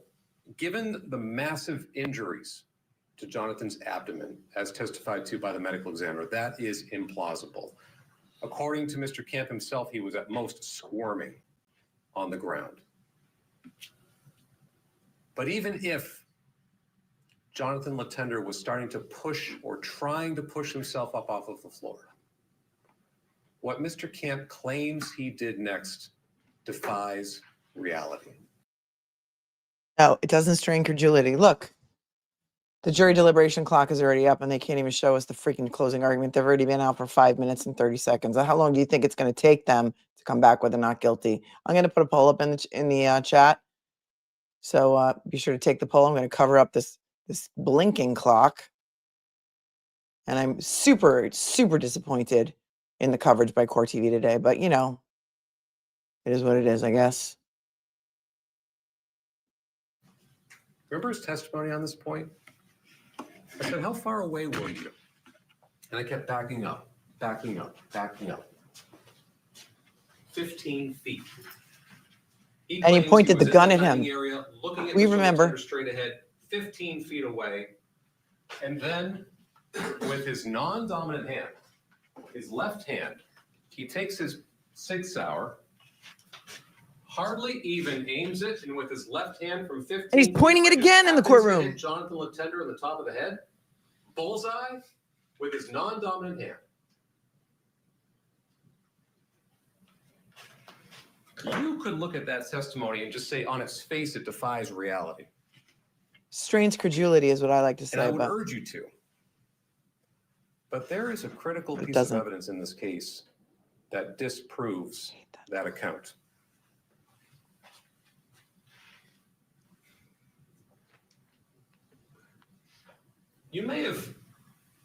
[SPEAKER 7] given the massive injuries to Jonathan's abdomen, as testified to by the medical examiner, that is implausible. According to Mr. Camp himself, he was at most squirming on the ground. But even if Johnathan Letendre was starting to push or trying to push himself up off of the floor, what Mr. Camp claims he did next defies reality.
[SPEAKER 2] No, it doesn't strain credulity. Look, the jury deliberation clock is already up and they can't even show us the freaking closing argument. They've already been out for 5 minutes and 30 seconds. How long do you think it's going to take them to come back with a not guilty? I'm going to put a poll up in the chat. So be sure to take the poll. I'm going to cover up this blinking clock. And I'm super, super disappointed in the coverage by Core TV today. But, you know, it is what it is, I guess.
[SPEAKER 7] Remember his testimony on this point? I said, how far away were you? And I kept backing up, backing up, backing up. 15 feet.
[SPEAKER 2] And you
[SPEAKER 7] claims
[SPEAKER 2] pointed
[SPEAKER 7] was
[SPEAKER 2] the
[SPEAKER 7] in
[SPEAKER 2] gun at
[SPEAKER 7] dining
[SPEAKER 2] him.
[SPEAKER 7] Area, looking at
[SPEAKER 2] We
[SPEAKER 7] Mr.
[SPEAKER 2] remember.
[SPEAKER 7] Letendre straight ahead, 15 feet away. And then with his non-dominant hand, his left hand, he takes his Sig Sauer, hardly even aims it, and with his left hand from 15
[SPEAKER 2] And he's pointing it
[SPEAKER 7] feet,
[SPEAKER 2] again in the
[SPEAKER 7] happens to
[SPEAKER 2] courtroom.
[SPEAKER 7] hit Johnathan Letendre on the top of the head, bullseye, with his non-dominant hand. You could look at that testimony and just say on its face it defies reality.
[SPEAKER 2] Strange credulity is what I like to say.
[SPEAKER 7] And I would
[SPEAKER 2] but
[SPEAKER 7] urge you to. But there is a critical
[SPEAKER 2] But it
[SPEAKER 7] piece of
[SPEAKER 2] doesn't.
[SPEAKER 7] evidence in this case that disproves that account. You may have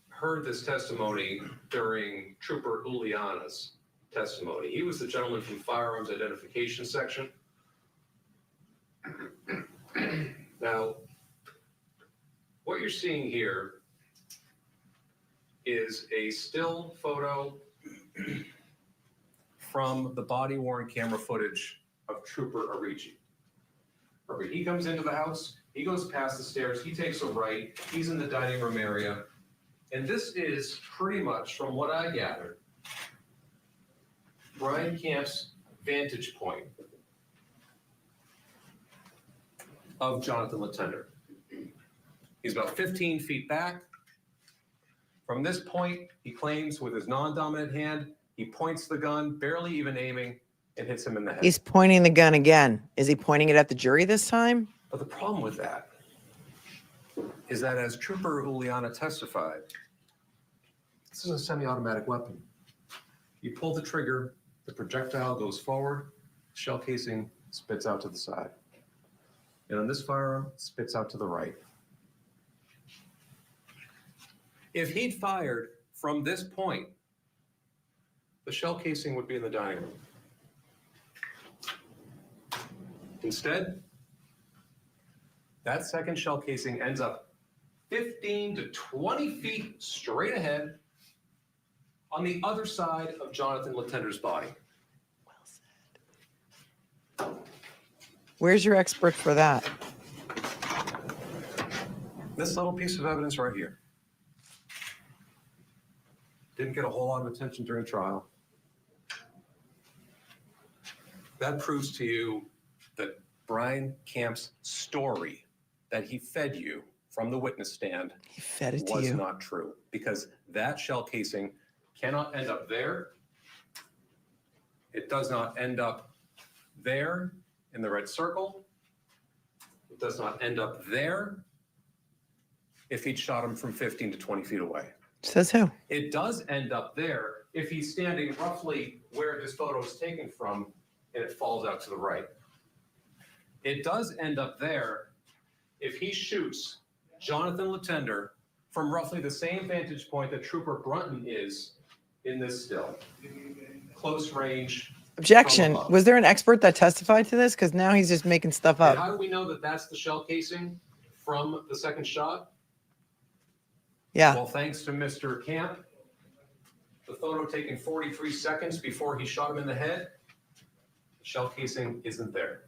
[SPEAKER 7] heard this testimony during Trooper Uliana's testimony. He was the gentleman from Firearms Identification Section. Now, what you're seeing here is a still photo from the body-worn camera footage of Trooper Arici. He comes into the house, he goes past the stairs, he takes a right, he's in the dining room area, and this is pretty much, from what I gathered, Brian Camp's vantage point of Johnathan Letendre. He's about 15 feet back. From this point, he claims with his non-dominant hand, he points the gun, barely even aiming, and hits him in the head.
[SPEAKER 2] he's pointing the gun again. Is he pointing it at the jury this time?
[SPEAKER 7] But the problem with that is that as Trooper Uliana testified, this is a semi-automatic weapon. You pull the trigger, the projectile goes forward, shell casing spits out to the side. And on this firearm, it spits out to the right. If he'd fired from this point, the shell casing would be in the dining room. Instead, that second shell casing ends up 15 to 20 feet straight ahead on the other side of Johnathan Letendre's body.
[SPEAKER 2] Where's your expert for that?
[SPEAKER 7] This little piece of evidence right here. Didn't get a whole lot of attention during trial. That proves to you that Brian Camp's story that he fed you from the witness stand
[SPEAKER 2] He fed it to
[SPEAKER 7] was
[SPEAKER 2] you.
[SPEAKER 7] not true, because that shell casing cannot end up there. It does not end up there in the red circle. It does not end up there if he'd shot him from 15 to 20 feet away.
[SPEAKER 2] Says who?
[SPEAKER 7] It does end up there if he's standing roughly where his photo is taken from and it falls out to the right. It does end up there if he shoots Johnathan Letendre from roughly the same vantage point that Trooper Brunton is in this still. Close range.
[SPEAKER 2] Objection.
[SPEAKER 7] from above.
[SPEAKER 2] Was there an expert that testified to this? Because now he's just making stuff
[SPEAKER 7] And
[SPEAKER 2] up.
[SPEAKER 7] how do we know that that's the shell casing from the second shot?
[SPEAKER 2] Yeah.
[SPEAKER 7] Well, thanks to Mr. Camp, the photo taken 43 seconds before he shot him in the head, the shell casing isn't there.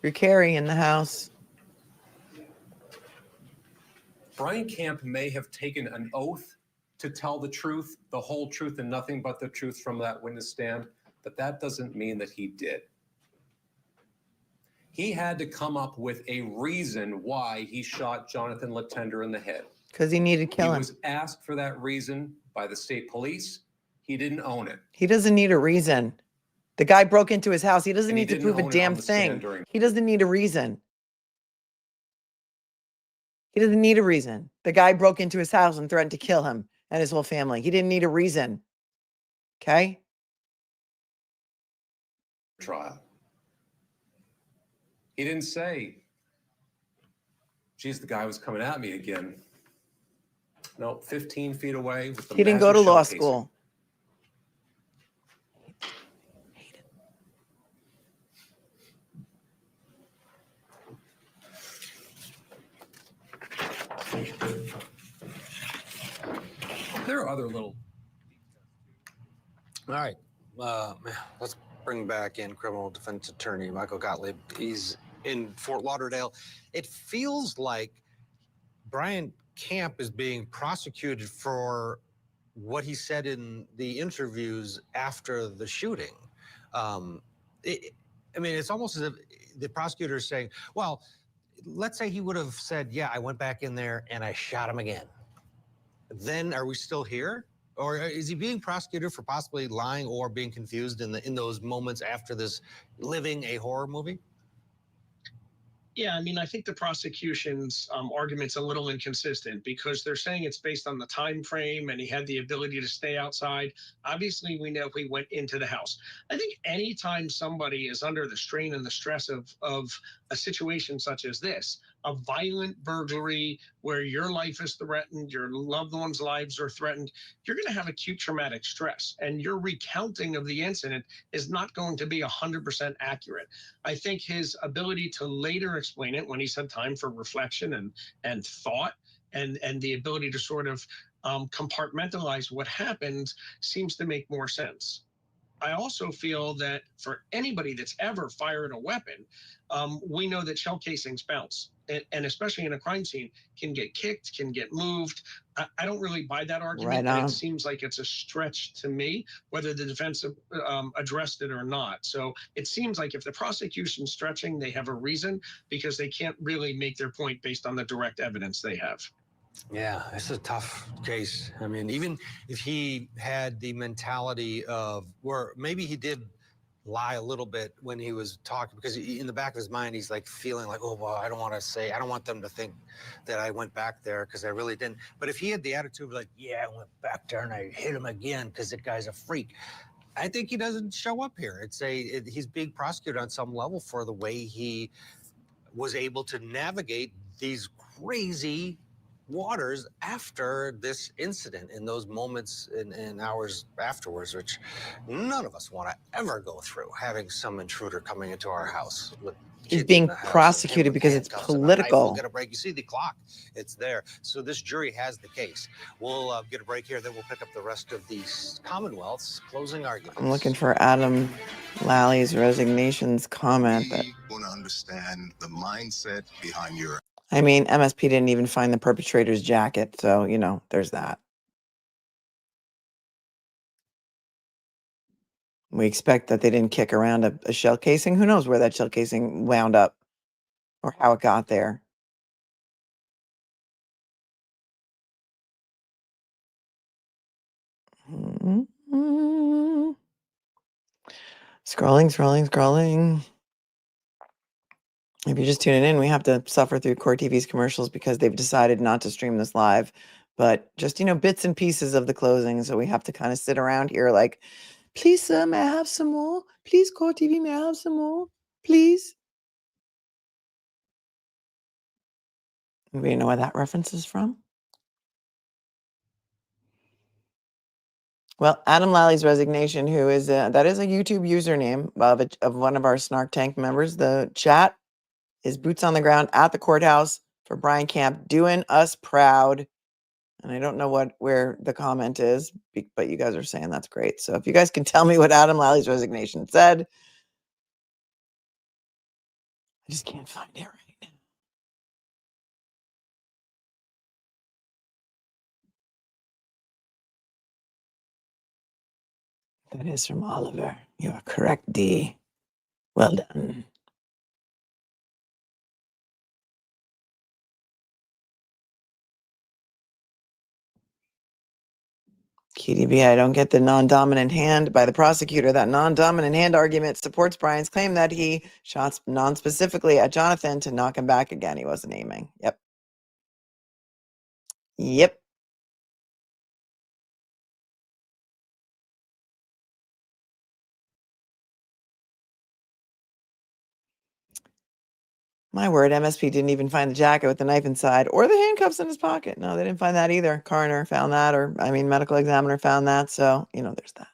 [SPEAKER 2] You're Carrie in the house.
[SPEAKER 7] Brian Camp may have taken an oath to tell the truth, the whole truth and nothing but the truth from that witness stand, but that doesn't mean that he did. He had to come up with a reason why he shot Johnathan Letendre in the head.
[SPEAKER 2] Because he needed to kill
[SPEAKER 7] He
[SPEAKER 2] him.
[SPEAKER 7] was asked for that reason by the state police. He didn't own it.
[SPEAKER 2] He doesn't need a reason. The guy broke into his house. He doesn't
[SPEAKER 7] And he
[SPEAKER 2] need to
[SPEAKER 7] didn't
[SPEAKER 2] prove a
[SPEAKER 7] own it on
[SPEAKER 2] damn
[SPEAKER 7] the stand
[SPEAKER 2] thing.
[SPEAKER 7] during-
[SPEAKER 2] He doesn't need a reason. He doesn't need a reason. The guy broke into his house and threatened to kill him and his whole family. He didn't need a reason. Okay?
[SPEAKER 7] Trial. He didn't say, geez, the guy was coming at me again. no, 15 feet away with the
[SPEAKER 2] He didn't go
[SPEAKER 7] massive
[SPEAKER 2] to law
[SPEAKER 7] shell casing.
[SPEAKER 2] school.
[SPEAKER 7] There are other little.
[SPEAKER 11] All right. Let's bring back in criminal defense attorney Michael Gottlieb. He's in Fort Lauderdale. It feels like Brian Camp is being prosecuted for what he said in the interviews after the shooting. I mean, it's almost as if the prosecutor is saying, well, let's say he would have said, yeah, I went back in there and I shot him again. Then are we still here? Or is he being prosecuted for possibly lying or being confused in those moments after this living a horror movie?
[SPEAKER 12] Yeah, I mean, I think the prosecution's argument's a little inconsistent because they're saying it's based on the time frame and he had the ability to stay outside. Obviously, we know he went into the house. I think anytime somebody is under the strain and the stress of a situation such as this, a violent burglary where your life is threatened, your loved ones' lives are threatened, you're going to have acute traumatic stress. And your recounting of the incident is not going to be 100% accurate. I think his ability to later explain it when he's had time for reflection and thought and the ability to sort of compartmentalize what happened seems to make more sense. I also feel that for anybody that's ever fired a weapon, we know that shell casings bounce, and especially in a crime scene, can get kicked, can get moved. I don't really buy that argument,
[SPEAKER 2] Right
[SPEAKER 12] but
[SPEAKER 2] on.
[SPEAKER 12] it seems like it's a stretch to me, whether the defense addressed it or not. So it seems like if the prosecution's stretching, they have a reason because they can't really make their point based on the direct evidence they have.
[SPEAKER 11] Yeah, it's a tough case. I mean, even if he had the mentality of where maybe he did lie a little bit when he was talking, because in the back of his mind, he's like feeling like, oh, well, I don't want them to think that I went back there because I really didn't. But if he had the attitude of like, yeah, I went back there and I hit him again because the guy's a freak, I think he doesn't show up here. He's being prosecuted on some level for the way he was able to navigate these crazy waters after this incident in those moments and hours afterwards, which none of us want to ever go through, having some intruder coming into our house with
[SPEAKER 2] He's
[SPEAKER 11] kids
[SPEAKER 2] being
[SPEAKER 11] in the house
[SPEAKER 2] prosecuted
[SPEAKER 11] and him with
[SPEAKER 2] because it's
[SPEAKER 11] handcuffs and a knife. We'll
[SPEAKER 2] political.
[SPEAKER 11] get a break. You see the clock, it's there. So this jury has the case. We'll get a break here, then we'll pick up the rest of the Commonwealth's closing arguments.
[SPEAKER 2] I'm looking for Adam Lally's resignation's comment. But
[SPEAKER 13] want to understand the mindset behind your.
[SPEAKER 2] I mean, MSP didn't even find the perpetrator's jacket, so you know, there's that. We expect that they didn't kick around a shell casing. Who knows where that shell casing wound up or how it got there? Mm-hmm. Scrolling. If you're just tuning in, we have to suffer through Court TV's commercials because they've decided not to stream this live, but just, you know, bits and pieces of the closing. So we have to kind of sit around here like, please, sir, may I have some more? Please, Court TV, may I have some more? Please. Anybody know where that reference is from? Well, Adam Lally's resignation, who is that is a YouTube username of one of our Snark Tank members. The chat is boots on the ground at the courthouse for Brian Camp, doing us proud. And I don't know where the comment is, but you guys are saying that's great. So if you guys can tell me what Adam Lally's resignation said, I just can't find it right now. That is from Oliver. You are correct, D. Well done. KDB, I don't get the non-dominant hand by the prosecutor. That non-dominant hand argument supports Brian's claim that he shot non-specifically at Johnathan to knock him back again. He wasn't aiming. Yep. My word, MSP didn't even find the jacket with the knife inside or the handcuffs in his pocket. No, they didn't find that either. Coroner found that, medical examiner found that. So, there's that.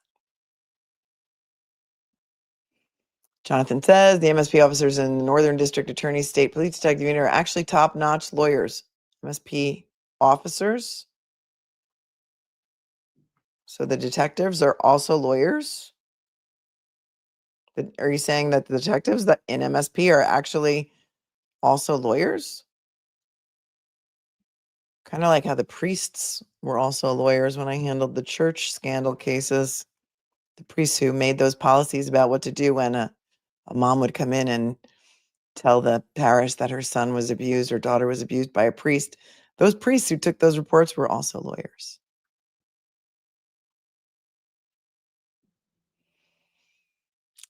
[SPEAKER 2] Johnathan says the MSP officers in the Northern District Attorney State Police Detective Unit are actually top-notch lawyers. MSP officers. So the detectives are also lawyers? Are you saying that the detectives that in MSP are actually also lawyers? Kind of like how the priests were also lawyers when I handled the church scandal cases. The priests who made those policies about what to do when a mom would come in and tell the parish that her son was abused or daughter was abused by a priest. Those priests who took those reports were also lawyers.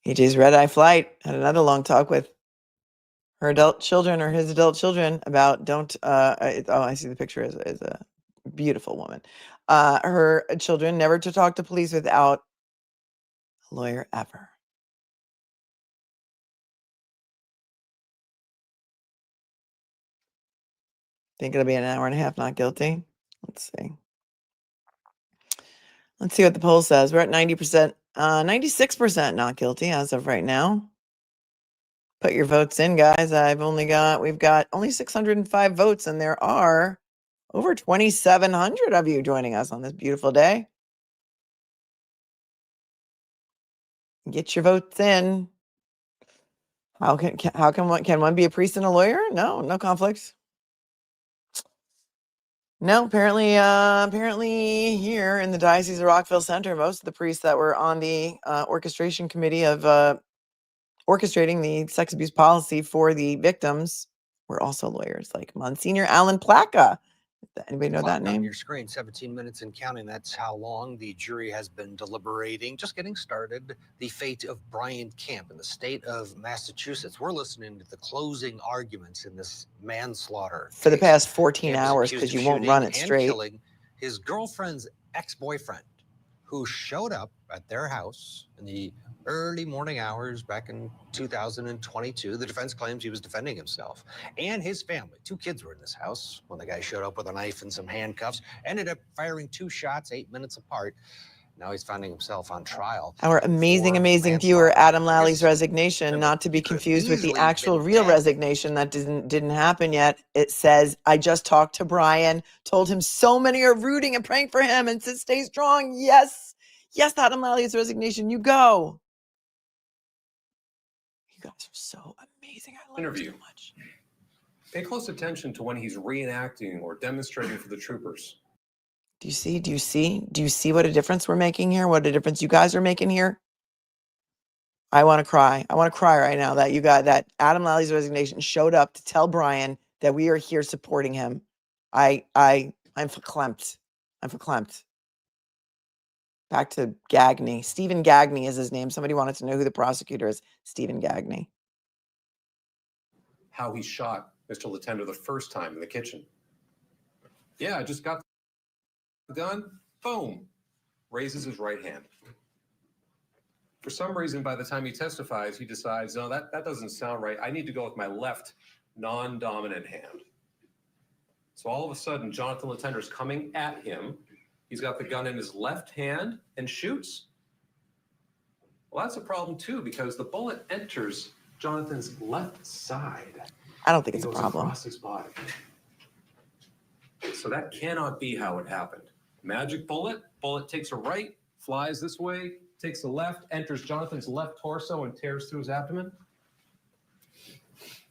[SPEAKER 2] AJ's red-eye flight had another long talk with her adult children or his adult children about I see the picture as a beautiful woman. Her children never to talk to police without a lawyer ever. Think it'll be an hour and a half not guilty? Let's see. Let's see what the poll says. We're at 90%, 96% not guilty as of right now. Put your votes in, guys. We've got only 605 votes, and there are over 2,700 of you joining us on this beautiful day. Get your votes in. Can one be a priest and a lawyer? No conflicts. No, apparently here in the Diocese of Rockville Center, most of the priests that were on the orchestration committee of orchestrating the sex abuse policy for the victims were also lawyers, like Monsignor Alan Plaka. Anybody know that name?
[SPEAKER 11] On your screen, 17 minutes and counting. That's how long the jury has been deliberating. Just getting started. The fate of Brian Kemp in the state of Massachusetts. We're listening to the closing arguments in this manslaughter
[SPEAKER 2] For the
[SPEAKER 11] case.
[SPEAKER 2] past 14
[SPEAKER 11] Kemp is
[SPEAKER 2] hours,
[SPEAKER 11] accused
[SPEAKER 2] because
[SPEAKER 11] of
[SPEAKER 2] you won't
[SPEAKER 11] shooting
[SPEAKER 2] run it
[SPEAKER 11] and
[SPEAKER 2] straight.
[SPEAKER 11] killing his girlfriend's ex-boyfriend, who showed up at their house in the early morning hours back in 2022. The defense claims he was defending himself and his family. 2 kids were in this house when the guy showed up with a knife and some handcuffs, ended up firing 2 shots 8 minutes apart. Now he's finding himself on trial.
[SPEAKER 2] Our amazing viewer, Adam Lally's resignation, not to be confused with the actual real resignation that didn't happen yet. It says, I just talked to Brian, told him so many are rooting and praying for him and says, stay strong. Yes, Adam Lally's resignation. You go. You guys are so amazing. I love you so much.
[SPEAKER 7] Pay close attention to when he's reenacting or demonstrating for the troopers.
[SPEAKER 2] Do you see what a difference we're making here? What a difference you guys are making here? I want to cry. I want to cry right now that you got that Adam Lally's resignation showed up to tell Brian that we are here supporting him. I'm verklempt. I'm verklempt. Back to Gagney. Stephen Gagney is his name. Somebody wanted to know who the prosecutor is. Stephen Gagney.
[SPEAKER 7] How he shot Mr. Letendre the first time in the kitchen. Yeah, I just got the gun. Boom. Raises his right hand. For some reason, by the time he testifies, he decides, no, that doesn't sound right. I need to go with my left non-dominant hand. So all of a sudden, Johnathan Letendre is coming at him. He's got the gun in his left hand and shoots. Well, that's a problem too, because the bullet enters Jonathan's left side.
[SPEAKER 2] I don't think it's a problem.
[SPEAKER 7] Across his body. So that cannot be how it happened. Magic bullet takes a right, flies this way, takes the left, enters Jonathan's left torso and tears through his abdomen.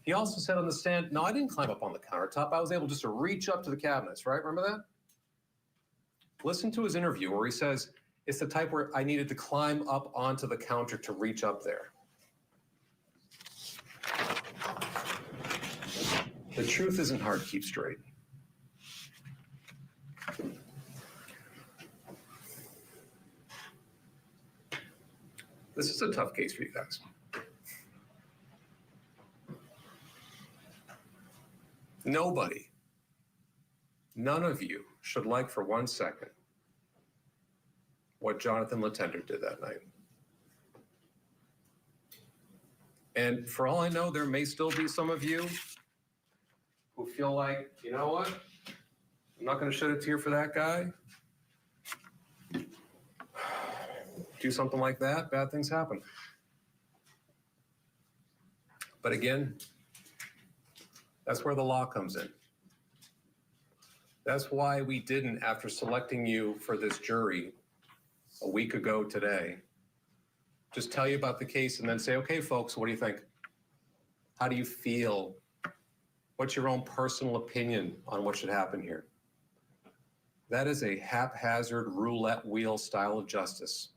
[SPEAKER 7] He also said on the stand, no, I didn't climb up on the countertop. I was able just to reach up to the cabinets, right? Remember that? Listen to his interview where he says, it's the type where I needed to climb up onto the counter to reach up there. The truth isn't hard to keep straight. This is a tough case for you guys. Nobody, none of you should like for 1 second what Johnathan Letendre did that night. And for all I know, there may still be some of you who feel like, you know what? I'm not going to shed a tear for that guy. Do something like that, bad things happen. But again, that's where the law comes in. That's why we didn't, after selecting you for this jury a week ago today, just tell you about the case and then say, okay, folks, what do you think? How do you feel? What's your own personal opinion on what should happen here? That is a haphazard roulette wheel style of justice.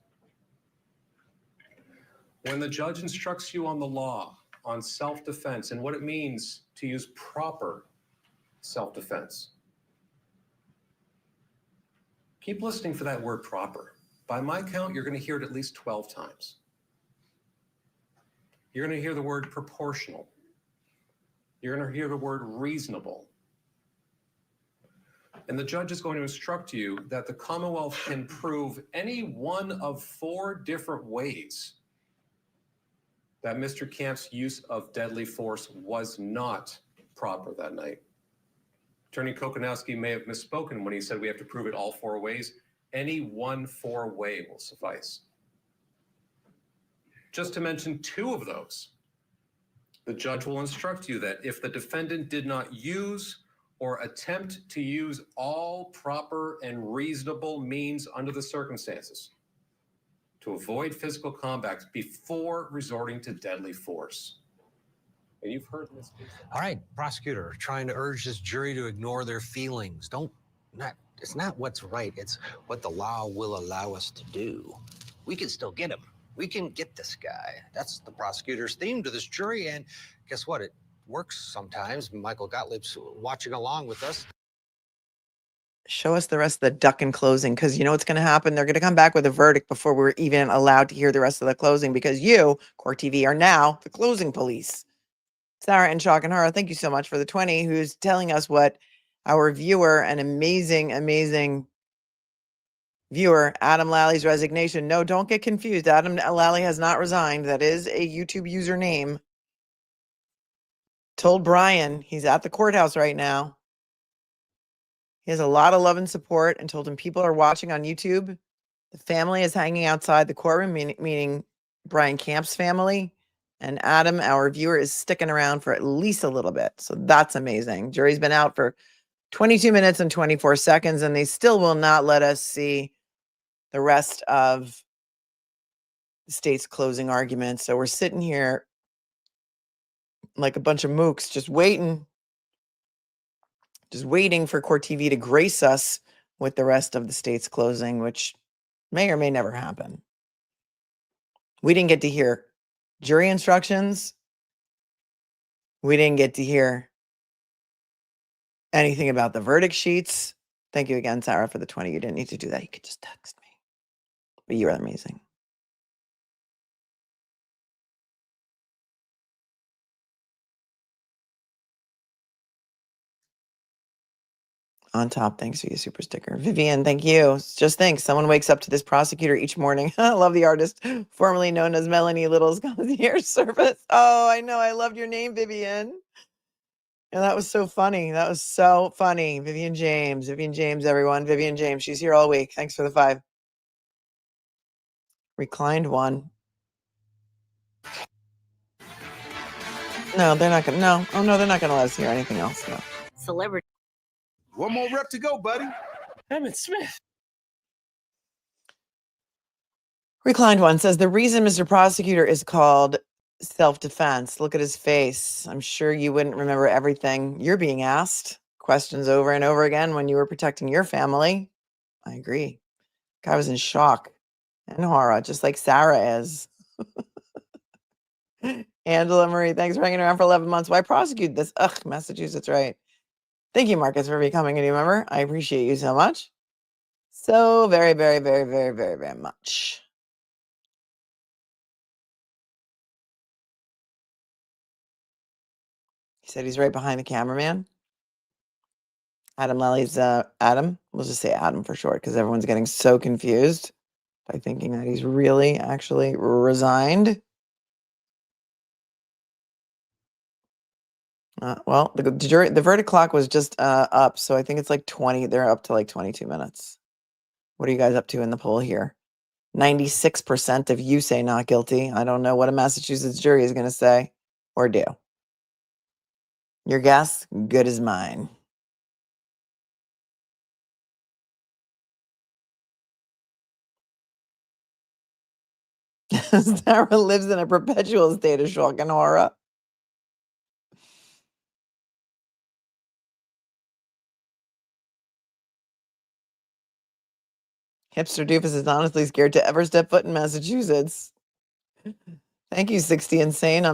[SPEAKER 7] When the judge instructs you on the law, on self-defense, and what it means to use proper self-defense, keep listening for that word proper. By my count, you're going to hear it at least 12 times. You're going to hear the word proportional. You're going to hear the word reasonable. And the judge is going to instruct you that the Commonwealth can prove any one of 4 different ways that Mr. Camp's use of deadly force was not proper that night. Attorney Kokonowski may have misspoken when he said we have to prove it all 4 ways. Any 1 4-way will suffice. Just to mention 2 of those, the judge will instruct you that if the defendant did not use or attempt to use all proper and reasonable means under the circumstances to avoid physical combat before resorting to deadly force. And you've heard this case.
[SPEAKER 11] All right, prosecutor, trying to urge this jury to ignore their feelings. It's not what's right, it's what the law will allow us to do. We can still get him. We can get this guy. That's the prosecutor's theme to this jury, and guess what? It works sometimes. Michael Gottlieb's watching along with us.
[SPEAKER 2] Show us the rest of the duck and closing, because you know what's going to happen. They're going to come back with a verdict before we're even allowed to hear the rest of the closing, because you, Court TV, are now the closing police. Sarah and Shock and Horror, thank you so much for the 20, who's telling us what our viewer, an amazing, amazing viewer, Adam Lally's resignation. No, don't get confused. Adam Lally has not resigned. That is a YouTube username. Told Brian he's at the courthouse right now. He has a lot of love and support, and told him people are watching on YouTube. The family is hanging outside the courtroom, meaning Brian Camp's family. And Adam, our viewer, is sticking around for at least a little bit. So that's amazing. Jury's been out for 22 minutes and 24 seconds, and they still will not let us see the rest of the state's closing arguments. So we're sitting here like a bunch of mooks, just waiting for Court TV to grace us with the rest of the state's closing, which may or may never happen. We didn't get to hear jury instructions. We didn't get to hear anything about the verdict sheets. Thank you again, Sarah, for the 20. You didn't need to do that. You could just text me. But you are amazing. On top, thanks for your super sticker. Vivian, thank you. Just think, someone wakes up to this prosecutor each morning. I love the artist, formerly known as Melanie Little's concierge service. Oh, I know. I loved your name, Vivian. And that was so funny. That was so funny. Vivian James, everyone. Vivian James. She's here all week. Thanks for the 5. Reclined one. No, they're not going to. No. Oh, no, they're not going to let us hear anything else. No.
[SPEAKER 4] Celebrity.
[SPEAKER 14] One more rep to go, buddy.
[SPEAKER 2] Emmett Smith. Reclined one says the reason Mr. Prosecutor is called self-defense. Look at his face. I'm sure you wouldn't remember everything you're being asked questions over and over again when you were protecting your family. I agree. Guy was in shock and horror, just like Sarah is. Angela Marie, thanks for hanging around for 11 months. Why prosecute this? Ugh, Massachusetts, right? Thank you, Marcus, for becoming a new member. I appreciate you so much. So very, very, very, very, very, very much. He said he's right behind the cameraman. Adam Lely's Adam. We'll just say Adam for short, because everyone's getting so confused by thinking that he's really actually resigned. Well, the verdict clock was just up, so I think it's like 20. They're up to like 22 minutes. What are you guys up to in the poll here? 96% of you say not guilty. I don't know what a Massachusetts jury is going to say or do. Your guess, good as mine. Sarah lives in a perpetual state of shock and horror. Hipster doofus is honestly scared to ever step foot in Massachusetts. Thank you, 60 Insane.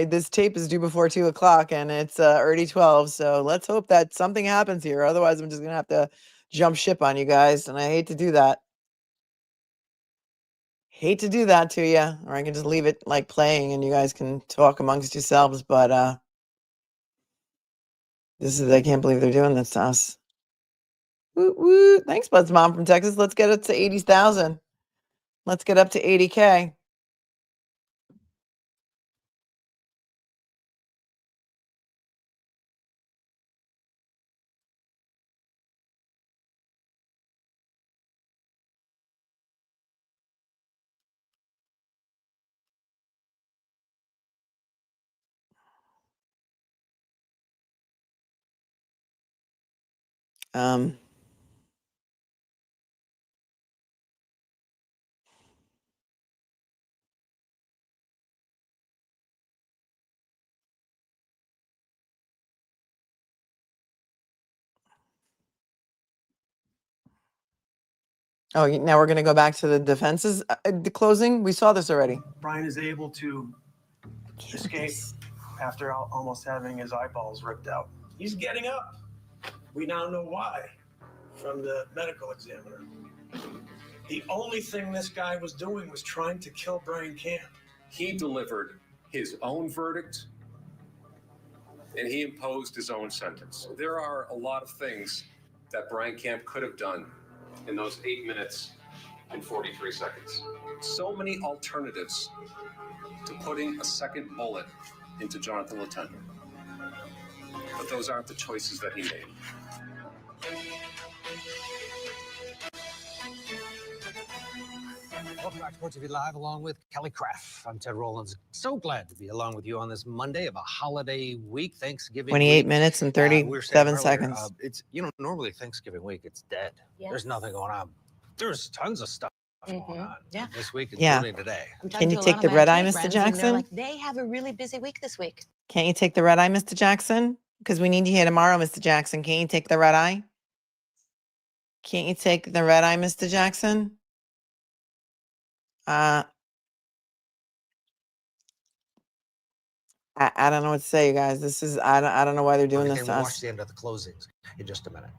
[SPEAKER 2] This tape is due before 2 o'clock and it's already 12. So let's hope that something happens here. Otherwise, I'm just going to have to jump ship on you guys. And I hate to do that. Hate to do that to you. Or I can just leave it like playing and you guys can talk amongst yourselves. But I can't believe they're doing this to us. Woo woo. Thanks, Bud's mom from Texas. Let's get it to 80,000. Let's get up to 80K. Oh, now we're going to go back to the defense's the closing. We saw this already.
[SPEAKER 5] Brian is able to escape after almost having his eyeballs ripped out. He's getting up. We now know why from the medical examiner. The only thing this guy was doing was trying to kill Brian Camp.
[SPEAKER 7] He delivered his own verdict and he imposed his own sentence. There are a lot of things that Brian Camp could have done in those 8 minutes and 43 seconds. So many alternatives to putting a second bullet into Johnathan Letendre. But those aren't the choices that he made.
[SPEAKER 11] Welcome back to Court TV Live along with Kelly Craft. I'm Ted Rollins. So glad to be along with you on this Monday of a holiday week, Thanksgiving
[SPEAKER 2] 28
[SPEAKER 11] week.
[SPEAKER 2] minutes and
[SPEAKER 11] We were saying
[SPEAKER 2] 37 seconds.
[SPEAKER 11] It's, normally Thanksgiving week, it's dead.
[SPEAKER 4] Yes.
[SPEAKER 11] There's nothing going on. There's tons of stuff going on this week,
[SPEAKER 2] Yeah.
[SPEAKER 11] including today.
[SPEAKER 2] Can you take the red eye, Mr. Jackson?
[SPEAKER 4] Like, they have a really busy week this week.
[SPEAKER 2] Can't you take the red eye, Mr. Jackson? Because we need you here tomorrow, Mr. Jackson. Can't you take the red eye? Can't you take the red eye, Mr. Jackson? I don't know what to say, you guys. I don't know why they're doing this to
[SPEAKER 11] We'll watch
[SPEAKER 2] us.
[SPEAKER 11] the end of the closings in just a minute.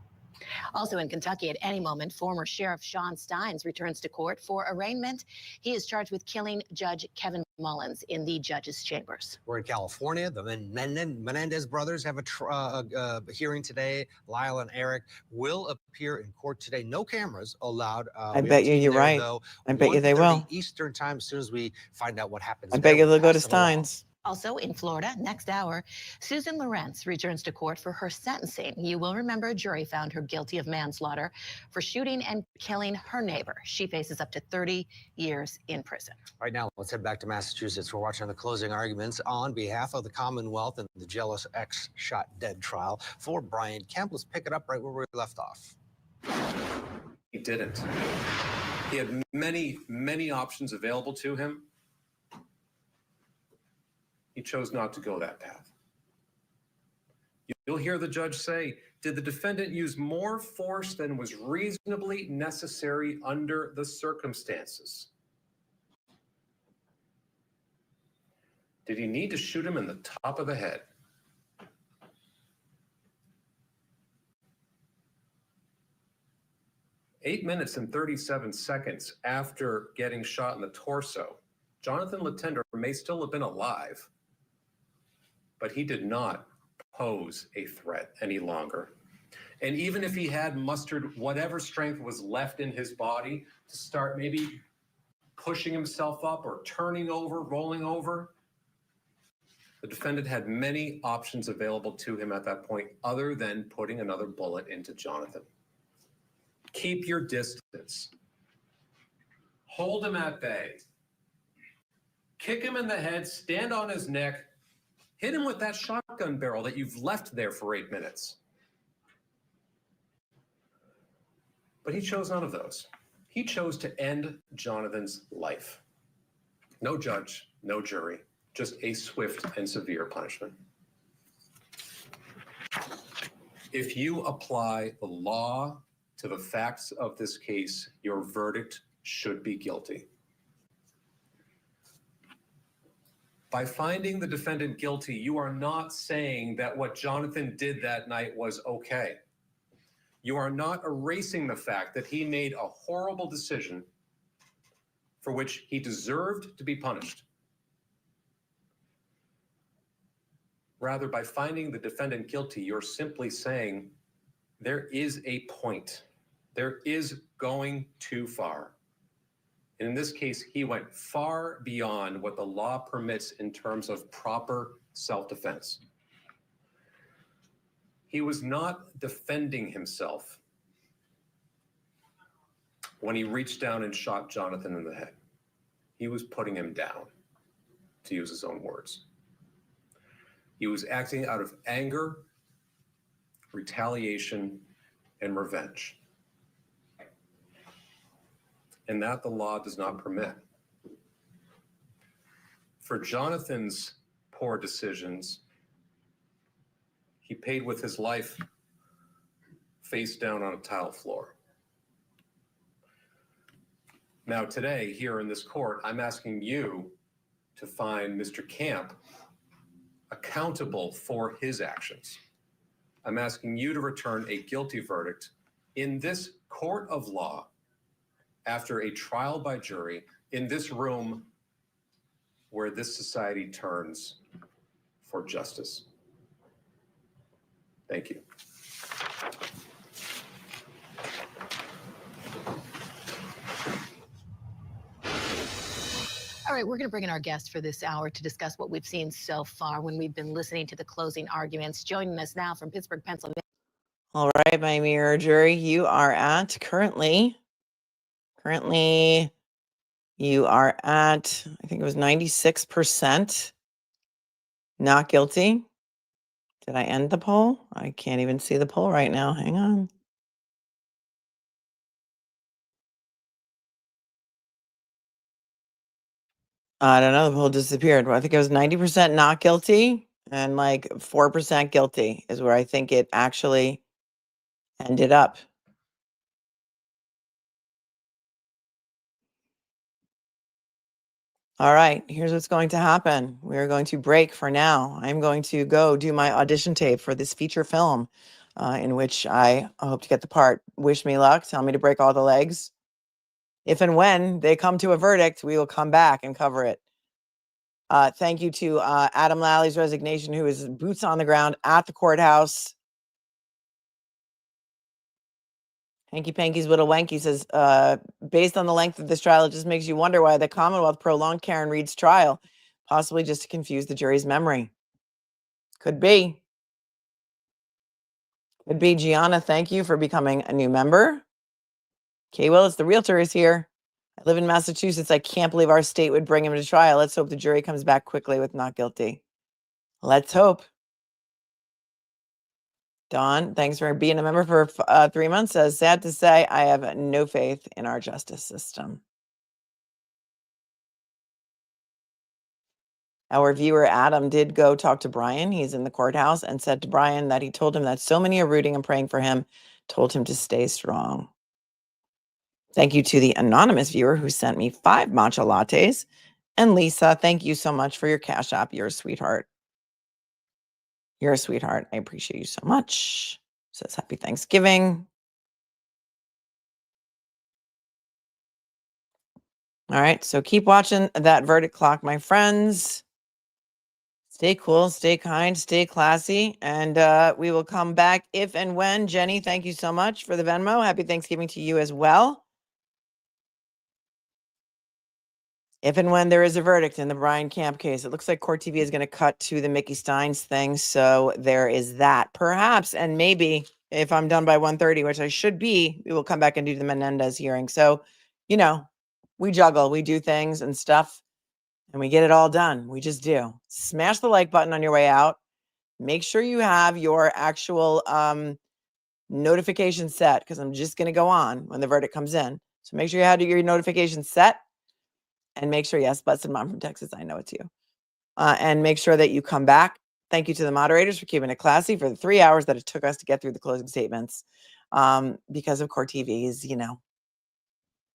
[SPEAKER 4] Also in Kentucky, at any moment, former Sheriff Sean Steins returns to court for arraignment. He is charged with killing Judge Kevin Mullins in the judge's chambers.
[SPEAKER 11] We're in California. The Menendez brothers have a hearing today. Lyle and Eric will appear in court today. No cameras allowed.
[SPEAKER 2] I bet you're right. I bet you they will.
[SPEAKER 11] Eastern time, as soon as we find out what happens.
[SPEAKER 2] I bet you they'll go to Steins.
[SPEAKER 4] Also in Florida, next hour, Susan Lawrence returns to court for her sentencing. You will remember a jury found her guilty of manslaughter for shooting and killing her neighbor. She faces up to 30 years in prison.
[SPEAKER 11] Right now, let's head back to Massachusetts. We're watching the closing arguments on behalf of the Commonwealth and the jealous ex shot dead trial for Brian Kemp. Let's pick it up right where we left off.
[SPEAKER 7] He didn't. He had many, many options available to him. He chose not to go that path. You'll hear the judge say, did the defendant use more force than was reasonably necessary under the circumstances? Did he need to shoot him in the top of the head? Eight minutes and 37 seconds after getting shot in the torso, Johnathan Letendre may still have been alive, but he did not pose a threat any longer. And even if he had mustered whatever strength was left in his body to start maybe pushing himself up or turning over, rolling over, The defendant had many options available to him at that point other than putting another bullet into Johnathan. Keep your distance. Hold him at bay. Kick him in the head, stand on his neck, hit him with that shotgun barrel that you've left there for 8 minutes. But he chose none of those. He chose to end Jonathan's life. No judge, no jury, just a swift and severe punishment. If you apply the law to the facts of this case, your verdict should be guilty. By finding the defendant guilty, you are not saying that what Johnathan did that night was okay. You are not erasing the fact that he made a horrible decision for which he deserved to be punished. Rather, by finding the defendant guilty, you're simply saying there is a point. There is going too far. And in this case, he went far beyond what the law permits in terms of proper self-defense. He was not defending himself when he reached down and shot Johnathan in the head. He was putting him down, to use his own words. He was acting out of anger, retaliation, and revenge. And that the law does not permit. For Jonathan's poor decisions, he paid with his life face down on a tile floor. Now today, here in this court, I'm asking you to find Mr. Camp accountable for his actions. I'm asking you to return a guilty verdict in this court of law after a trial by jury in this room where this society turns for justice. Thank you.
[SPEAKER 4] All right, we're going to bring in our guest for this hour to discuss what we've seen so far when we've been listening to the closing arguments. Joining us now from Pittsburgh, Pennsylvania.
[SPEAKER 2] All right, my mirror jury, you are at currently you are at, I think it was 96% not guilty. Did I end the poll? I can't even see the poll right now. Hang on. I don't know. The poll disappeared. I think it was 90% not guilty and like 4% guilty is where I think it actually ended up. All right, here's what's going to happen. We're going to break for now. I'm going to go do my audition tape for this feature film in which I hope to get the part. Wish me luck. Tell me to break all the legs. If and when they come to a verdict, we will come back and cover it. Thank you to Adam Lally's resignation, who is boots on the ground at the courthouse. Hanky Panky's Little Wanky says, based on the length of this trial, it just makes you wonder why the Commonwealth prolonged Karen Reed's trial, possibly just to confuse the jury's memory. Could be. Could be. Gianna, thank you for becoming a new member. Kay Willis, the realtor, is here. I live in Massachusetts. I can't believe our state would bring him to trial. Let's hope the jury comes back quickly with not guilty. Let's hope. Dawn, thanks for being a member for 3 months. Says, sad to say, I have no faith in our justice system. Our viewer, Adam, did go talk to Brian. He's in the courthouse and said to Brian that he told him that so many are rooting and praying for him, told him to stay strong. Thank you to the anonymous viewer who sent me 5 matcha lattes. And Lisa, thank you so much for your Cash App. You're a sweetheart. You're a sweetheart. I appreciate you so much. Says happy Thanksgiving. All right, so keep watching that verdict clock, my friends. Stay cool, stay kind, stay classy, and we will come back if and when. Jenny, thank you so much for the Venmo. Happy Thanksgiving to you as well. if and when there is a verdict in the Brian Camp case, it looks like Court TV is going to cut to the Mickey Steins thing. So there is that. Perhaps, and maybe if I'm done by 1:30, which I should be, we will come back and do the Menendez hearing. So, you know, we juggle, we do things and stuff, and we get it all done. We just do. Smash the like button on your way out. Make sure you have your actual notification set, because I'm just going to go on when the verdict comes in. So make sure you have your notification set. And make sure, yes, Busted Mom from Texas, I know it's you. And make sure that you come back. Thank you to the moderators for keeping it classy for the 3 hours that it took us to get through the closing statements because of Court TV's, you know,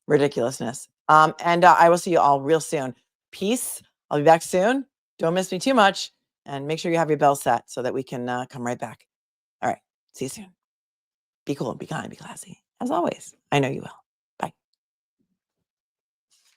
[SPEAKER 2] ridiculousness. And I will see you all real soon. Peace. I'll be back soon. Don't miss me too much. And make sure you have your bell set so that we can come right back. All right. See you soon. Be cool, be kind, be classy. As always, I know you will.